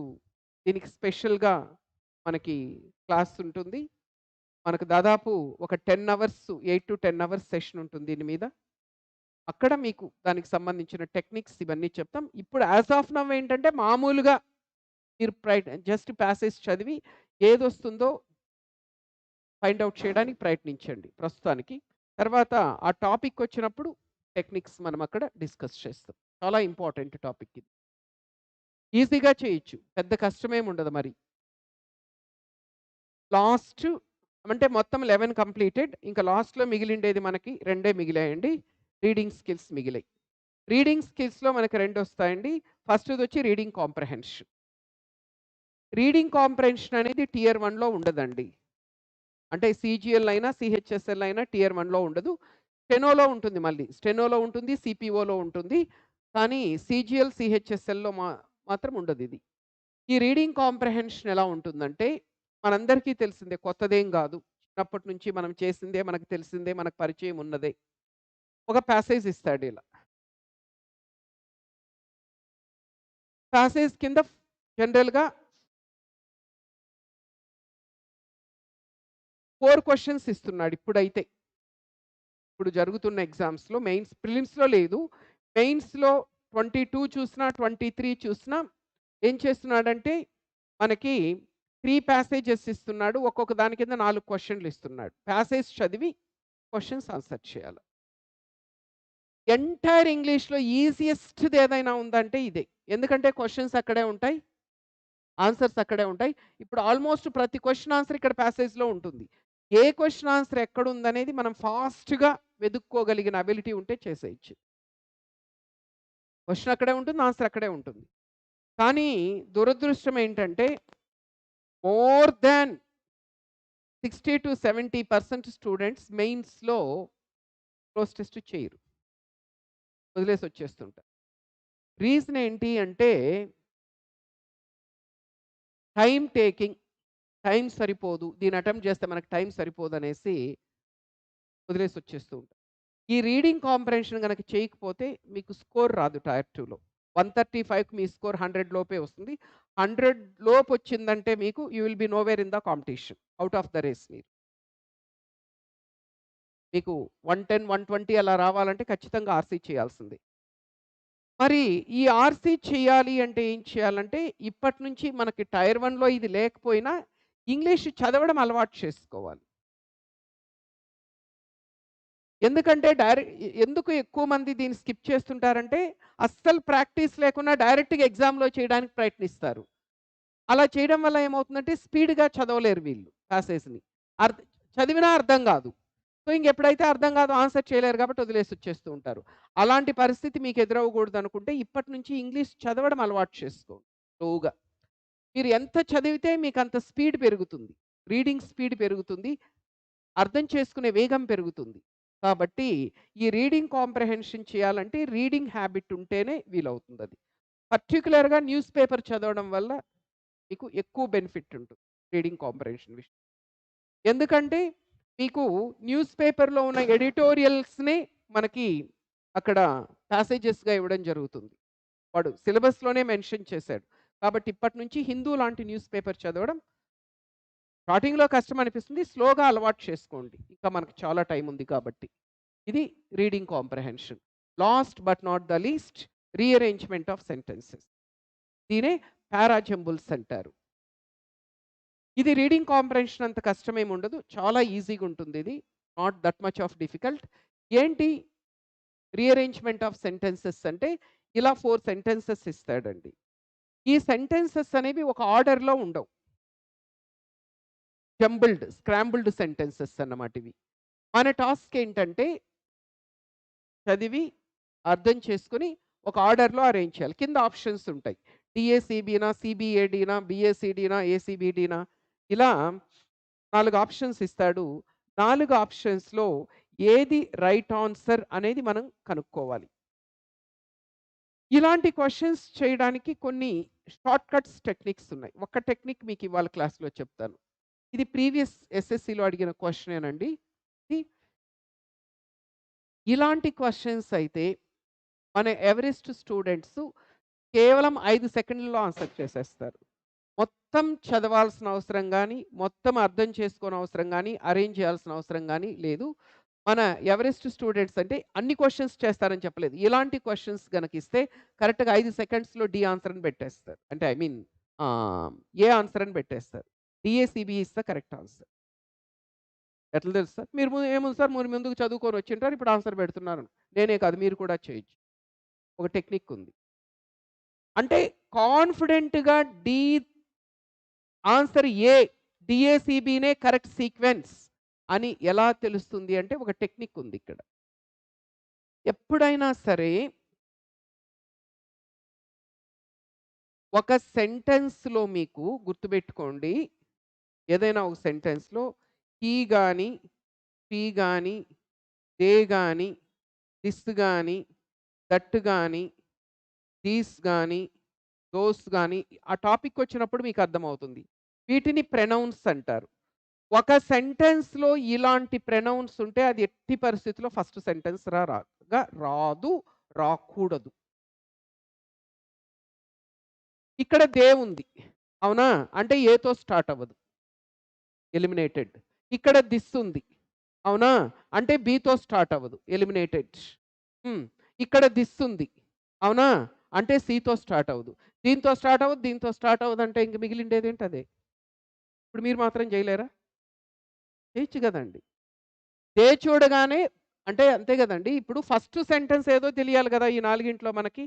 దీనికి స్పెషల్‌గా మనకి క్లాస్ ఉంటుంది. మనకు దాదాపు ఒక 10 అవర్స్ 8-10 అవర్స్ సెషన్ ఉంటుంది దీని మీద. అక్కడ మీకు దానికి సంబంధించిన టెక్నిక్స్ ఇవన్నీ చెప్తాం. ఇప్పుడు యాస్ ఆఫ్ నౌ ఏంటంటే మామూలుగా మీరు జస్ట్ ప్యాసేజ్ చదివి ఏదొస్తుందో ఫైండ్ ఔట్ చేయడానికి ప్రయత్నించండి ప్రస్తుతానికి. తర్వాత ఆ టాపిక్ వచ్చినప్పుడు టెక్నిక్స్ మనం అక్కడ డిస్కస్ చేస్తాం. చాలా ఇంపార్టెంట్ టాపిక్ ఇది. ఈజీగా చేయొచ్చు. పెద్ద కష్టమేమి ఉండదు మరి. లాస్ట్ అంటే మొత్తం 11 కంప్లీటెడ్. ఇంకా లాస్ట్‌లో మిగిలిండేది మనకి రెండే మిగిలాయండి. రీడింగ్ స్కిల్స్ మిగిలాయి. రీడింగ్ స్కిల్స్‌లో మనకి 2 వస్తాయండి. ఫస్ట్‌దొచ్చి రీడింగ్ కాంప్రిహెన్షన్. రీడింగ్ కాంప్రిహెన్షన్ అనేది టియర్ 1లో ఉండదండి. అంటే సీజీఎల్ అయినా, సీహెచ్ఎస్ఎల్ అయినా టియర్ 1లో ఉండదు. స్టెనోలో ఉంటుంది మళ్ళీ. స్టెనోలో ఉంటుంది, సీపీఓలో ఉంటుంది. కానీ సీజీఎల్, సీహెచ్ఎస్ఎల్‌లో మాత్రం ఉండదిది. ఈ రీడింగ్ కాంప్రిహెన్షన్ ఎలా ఉంటుందంటే, మనందరికీ తెలిసిందే కొత్తదేం గాదు. చిన్నప్పటి నుంచి మనం చేసిందే, మనకు తెలిసిందే, మనకు పరిచయం ఉన్నదే. ఒక ప్యాసేజ్ ఇస్తాడిలా. ప్యాసేజ్ కింద జనరల్‌గా 4 క్వెషన్స్ ఇస్తున్నాడు ఇప్పుడైతే. ఇప్పుడు జరుగుతున్న ఎగ్జామ్స్‌లో ప్రిలిమ్స్‌లో లేదు. మెయిన్స్‌లో 22 చూసినా, 23 చూసినా ఏం చేస్తున్నాడంటే, మనకి 3 ప్యాసేజెస్ ఇస్తున్నాడు. ఒక్కొక్క దాని కింద 4 క్వెషన్‌లు ఇస్తున్నాడు. ప్యాసేజ్ చదివి క్వెషన్స్ ఆన్సర్ చేయాలి. ఎంటైర్ ఇంగ్లీష్‌లో ఈజియెస్ట్‌ది ఏదైనా ఉందంటే ఇదే. ఎందుకంటే క్వెషన్స్ అక్కడే ఉంటాయి. ఆన్సర్స్ అక్కడే ఉంటాయి. ఇప్పుడు ఆల్‌మోస్ట్ ప్రతి క్వెషన్ ఆన్సర్ ఇక్కడ ప్యాసేజ్‌లో ఉంటుంది. ఏ క్వెషన్ ఆన్సర్ ఎక్కడుందనేది మనం ఫాస్ట్‌గా వెదుక్కోగలిగిన అబిలిటీ ఉంటే చేసేయొచ్చు. క్వెషన్ అక్కడే ఉంటుంది. ఆన్సర్ అక్కడే ఉంటుంది. కానీ దురదృష్టం ఏంటంటే మోర్ థాన్ 60-70% స్టూడెంట్స్ మెయిన్స్‌లో క్లోజ్ టెస్ట్ చేయరు. వదిలేసి వచ్చేస్తుంటారు. రీజన్ ఏంటి అంటే టైమ్ టేకింగ్. టైమ్ సరిపోదు. దీన్ని అటెంప్ట్ చేస్తే మనకు టైమ్ సరిపోదనేసి వదిలేసి వచ్చేస్తూ ఉంటారు. ఈ రీడింగ్ కాంప్రిహెన్షన్ గనక చేయకపోతే మీకు స్కోర్ రాదు టైర్ 2లో. 135కి మీ స్కోర్ 100 లోపే వస్తుంది. 100 లోపొచ్చిందంటే మీకు you will be nowhere in the competition. Out of the race మీరు. మీకు 110, 120 అలా రావాలంటే ఖచ్చితంగా ఆర్‌సీ చేయాల్సిందే. మరి ఈ ఆర్‌సీ చేయాలి అంటే ఏం చేయాలంటే ఇప్పటి నుంచి మనకి టైర్ 1లో ఇది లేకపోయినా ఇంగ్లీష్ చదవడం అలవాటు చేసుకోవాలి. ఎందుకంటే ఎందుకు ఎక్కువ మంది దీన్ని స్కిప్ చేస్తుంటారంటే, అస్సలు ప్రాక్టీస్ లేకుండా డైరెక్ట్‌గా ఎగ్జామ్‌లో చేయడానికి ప్రయత్నిస్తారు. అలా చేయడం వల్ల ఏమవుతుందంటే, స్పీడ్‌గా చదవలేరు వీళ్ళు పాసేజ్‌ని. అర్థ్ చదివినా అర్థం గాదు. సో, ఇంకెప్పుడైతే అర్థం గాదో ఆన్సర్ చేయలేరు కాబట్టి వదిలేసి వచ్చేస్తూ ఉంటారు. అలాంటి పరిస్థితి మీకు ఎదురవ్వకూడదనుకుంటే, ఇప్పటి నుంచి ఇంగ్లీష్ చదవడం అలవాటు చేసుకోండి స్లోగా. మీరు ఎంత చదివితే మీకంత స్పీడ్ పెరుగుతుంది. రీడింగ్ స్పీడ్ పెరుగుతుంది. అర్థం చేసుకునే వేగం పెరుగుతుంది. కాబట్టి ఈ రీడింగ్ కాంప్రిహెన్షన్ చేయాలంటే రీడింగ్ హ్యాబిట్ ఉంటేనే వీలవుతుందది. పర్టిక్యులర్‌గా న్యూస్ పేపర్ చదవడం వల్ల మీకు ఎక్కువ బెనిఫిట్ ఉంటుంది. రీడింగ్ కాంప్రిహెన్షన్ విషయం. ఎందుకంటే మీకు న్యూస్ పేపర్‌లో ఉన్న ఎడిటోరియల్స్‌ని మనకి అక్కడ ప్యాసేజెస్‌గా ఇవ్వడం జరుగుతుంది. వాడు సిలబస్‌లోనే మెన్షన్ చేశాడు. కాబట్టి ఇప్పటి నుంచి హిందూ లాంటి న్యూస్ పేపర్ చదవడం స్టార్టింగ్‌లో కష్టం అనిపిస్తుంది. స్లోగా అలవాటు చేసుకోండి. ఇంకా మనకు చాలా టైం ఉంది కాబట్టి. ఇది reading comprehension. Last but not the least rearrangement of sentences. దీన్నే పారా జంబుల్స్ అంటారు. ఇది రీడింగ్ కాంప్రహెన్షన్ అంత కష్టమేమి ఉండదు. చాలా ఈజీగా ఉంటుంది ఇది. Not that much of difficult. ఏంటి రీఅరేంజ్‌మెంట్ ఆఫ్ సెంటెన్సెస్ అంటే ఇలా 4 సెంటెన్సెస్ ఇస్తాడండి. ఈ సెంటెన్సెస్ అనేవి ఒక ఆర్డర్‌లో ఉండవు. జంబుల్డ్, స్క్రాంబుల్డ్ సెంటెన్సెస్ అన్నమాట ఇవి. మన టాస్క్ ఏంటంటే చదివి, అర్థం చేసుకొని ఒక ఆర్డర్‌లో అరేంజ్ చేయాలి. కింద ఆప్షన్స్ ఉంటాయి. టీఏసీబీనా, సీబీఏడీనా, బీఏసీడీనా, ఏసీబీడీనా ఇలా 4 ఆప్షన్స్ ఇస్తాడు. 4 ఆప్షన్స్‌లో ఏది రైట్ ఆన్సర్ అనేది మనం కనుక్కోవాలి. ఇలాంటి క్వెషన్స్ చేయడానికి కొన్ని షార్ట్‌కట్స్ టెక్నిక్స్ ఉన్నాయి. ఒక టెక్నిక్ మీకు ఇవాళ క్లాస్‌లో చెప్తాను. ఇది ప్రీవియస్ ఎస్ఎస్‌సిలో అడిగిన క్వెషనేనండి. ఇది ఇలాంటి క్వెషన్స్ అయితే మన ఎవరెస్ట్ స్టూడెంట్స్ కేవలం 5 సెకండ్‌లలో ఆన్సర్ చేసేస్తారు. మొత్తం చదవాల్సిన అవసరం గాని, మొత్తం అర్థం చేసుకోనవసరం గాని, అరేంజ్ చేయాల్సిన అవసరం గాని లేదు. మన ఎవరెస్ట్ స్టూడెంట్స్ అంటే అన్ని క్వెషన్స్ చేస్తారని చెప్పలేదు. ఇలాంటి క్వెషన్స్ గనక ఇస్తే కరెక్ట్‌గా 5 సెకండ్స్‌లో డి ఆన్సర్ అని పెట్టేస్తారు. అంటే ఐ మీన్ ఏ ఆన్సర్ అని పెట్టేస్తారు. డీఏసీబీ ఈస్ ద కరెక్ట్ ఆన్సర్. ఎట్లా తెలుసు సార్? మీరు ఏముంది సార్ మీరు ముందుకు చదువుకొని వచ్చింటారు. ఇప్పుడు ఆన్సర్ పెడుతున్నారు. నేనే కాదు మీరు కూడా చేయొచ్చు. ఒక టెక్నిక్ ఉంది. అంటే కాన్ఫిడెంట్‌గా డి ఆన్సర్ ఏ డీఏసీబీనే కరెక్ట్ సీక్వెన్స్ అని ఎలా తెలుస్తుంది అంటే ఒక టెక్నిక్ ఉంది ఇక్కడ. ఎప్పుడైనా సరే ఒక సెంటెన్స్‌లో మీకు గుర్తుపెట్టుకోండి. ఏదైనా ఒక సెంటెన్స్‌లో హి గాని, షీ గాని, దే గాని, దిస్ గాని, దట్ గాని, దీస్ గాని, దోస్ గాని ఆ టాపిక్ వచ్చినప్పుడు మీకు అర్థమవుతుంది. వీటిని ప్రొనౌన్స్ అంటారు. ఒక సెంటెన్స్‌లో ఇలాంటి ప్రొనౌన్స్ ఉంటే అది ఎట్టి పరిస్థితిలో ఫస్ట్ సెంటెన్స్ రాదు, రాకూడదు. ఇక్కడ దే ఉంది. అవునా? అంటే ఏతో స్టార్ట్ అవ్వదు. ఎలిమినేటెడ్. ఇక్కడ దిస్ ఉంది. అవునా? అంటే బితో స్టార్ట్ అవ్వదు. ఎలిమినేటెడ్. హ్మ్. ఇక్కడ దిస్ ఉంది. అవునా? అంటే సితో స్టార్ట్ అవ్వదు. దీంతో స్టార్ట్ అవ్వదు, దీంతో స్టార్ట్ అవ్వదంటే ఇంక మిగిలిండేదేంటి అదే. ఇప్పుడు మీరు మాత్రం చేయలేరా? చేయొచ్చు గదండీ. దే చూడగానే అంటే అంతే గదండీ. ఇప్పుడు ఫస్ట్ సెంటెన్స్ ఏదో తెలియాలి గదా! ఈ నాలుగింట్లో మనకి.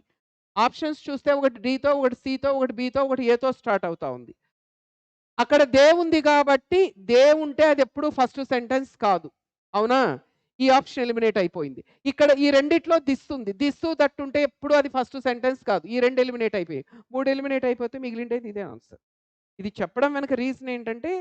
ఆప్షన్స్ చూస్తే ఒకటి డీతో, ఒకటి సితో, ఒకటి బితో, ఒకటి ఏతో స్టార్ట్ అవుతా ఉంది. అక్కడ దే ఉంది గాబట్టి, దే ఉంటే అదెప్పుడు ఫస్ట్ సెంటెన్స్ కాదు. అవునా? ఈ ఆప్షన్ ఎలిమినేట్ అయిపోయింది. ఇక్కడ ఈ రెండిట్లో దిస్ ఉంది. దిస్సు, దట్ ఉంటే ఎప్పుడు అది ఫస్ట్ సెంటెన్స్ కాదు. ఈ 2 ఎలిమినేట్ అయిపోయాయి. 3 ఎలిమినేట్ అయిపోతే మిగిలిండేది ఇదే ఆన్సర్. ఇది చెప్పడం వెనక రీజన్ ఏంటంటే,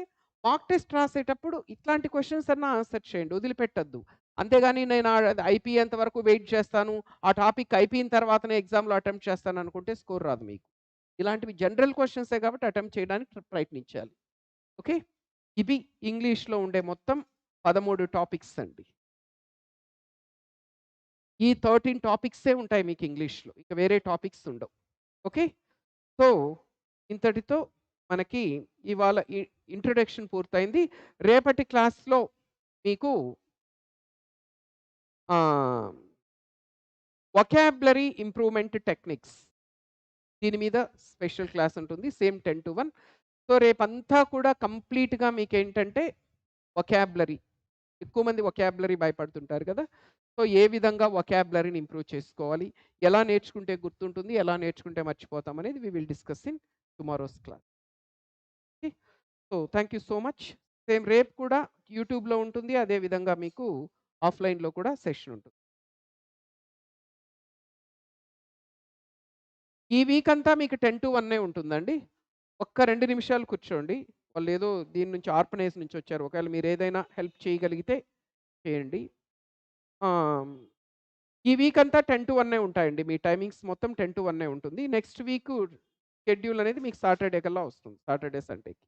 మాక్ టెస్ట్ రాసేటప్పుడు ఇట్లాంటి క్వెషన్స్ అన్నా ఆన్సర్ చేయండి. వదిలిపెట్టొద్దు. అంతేగాని నేను అది అయిపోయేంత వరకు వెయిట్ చేస్తాను. ఆ టాపిక్ అయిపోయిన తర్వాతనే ఎగ్జామ్‌లో అటెంప్ట్ చేస్తాననుకుంటే స్కోర్ రాదు మీకు. ఇలాంటివి జనరల్ క్వెషన్సే కాబట్టి అటెంప్ట్ చేయడానికి ప్రయత్నించాలి. ఓకే. ఇవి ఇంగ్లీష్‌లో ఉండే మొత్తం 13 టాపిక్స్ అండి. ఈ 13 టాపిక్సే ఉంటాయి మీకు ఇంగ్లీష్‌లో. ఇక వేరే టాపిక్స్ ఉండవు. ఓకే. సో, ఇంతటితో మనకి ఇవాళ ఇంట్రొడక్షన్ పూర్తయింది. రేపటి క్లాస్‌లో మీకు ఆహ్, వొకాబులరీ ఇంప్రూవ్‌మెంట్ టెక్నిక్స్ దీని మీద స్పెషల్ క్లాస్ ఉంటుంది. సేమ్ 10-1. సో, రేపంతా కూడా కంప్లీట్‌గా మీకేంటంటే వొకాబులరీ ఎక్కువ మంది వొకాబులరీ భయపడుతుంటారు కదా! సో, ఏ విధంగా వొకాబులరీని ఇంప్రూవ్ చేసుకోవాలి? ఎలా నేర్చుకుంటే గుర్తుంటుంది? ఎలా నేర్చుకుంటే మర్చిపోతాం అనేది we will discuss in tomorrow's class. Okay. So, thank you so much. Same రేపు కూడా యూట్యూబ్‌లో ఉంటుంది. అదే విధంగా మీకు ఆఫ్‌లైన్‌లో కూడా సెషన్ ఉంటుంది. ఈ వీక్ అంతా మీకు 10-1 ఉంటుందండి. ఒక్క 2 నిమిషాలు కూర్చోండి. వాళ్ళేదో దీని నుంచి ఆర్ఫనైజ్ నుంచి వచ్చారు. ఒకవేళ మీరేదైనా హెల్ప్ చేయగలిగితే చేయండి. ఆహ్, ఈ వీక్ అంతా 10-1 ఉంటాయండి. మీ టైమింగ్స్ మొత్తం 10-1 ఉంటుంది. నెక్స్ట్ వీక్ షెడ్యూల్ అనేది మీకు సాటర్‌డే కల్లా వస్తుంది. సాటర్‌డే, సండేకి.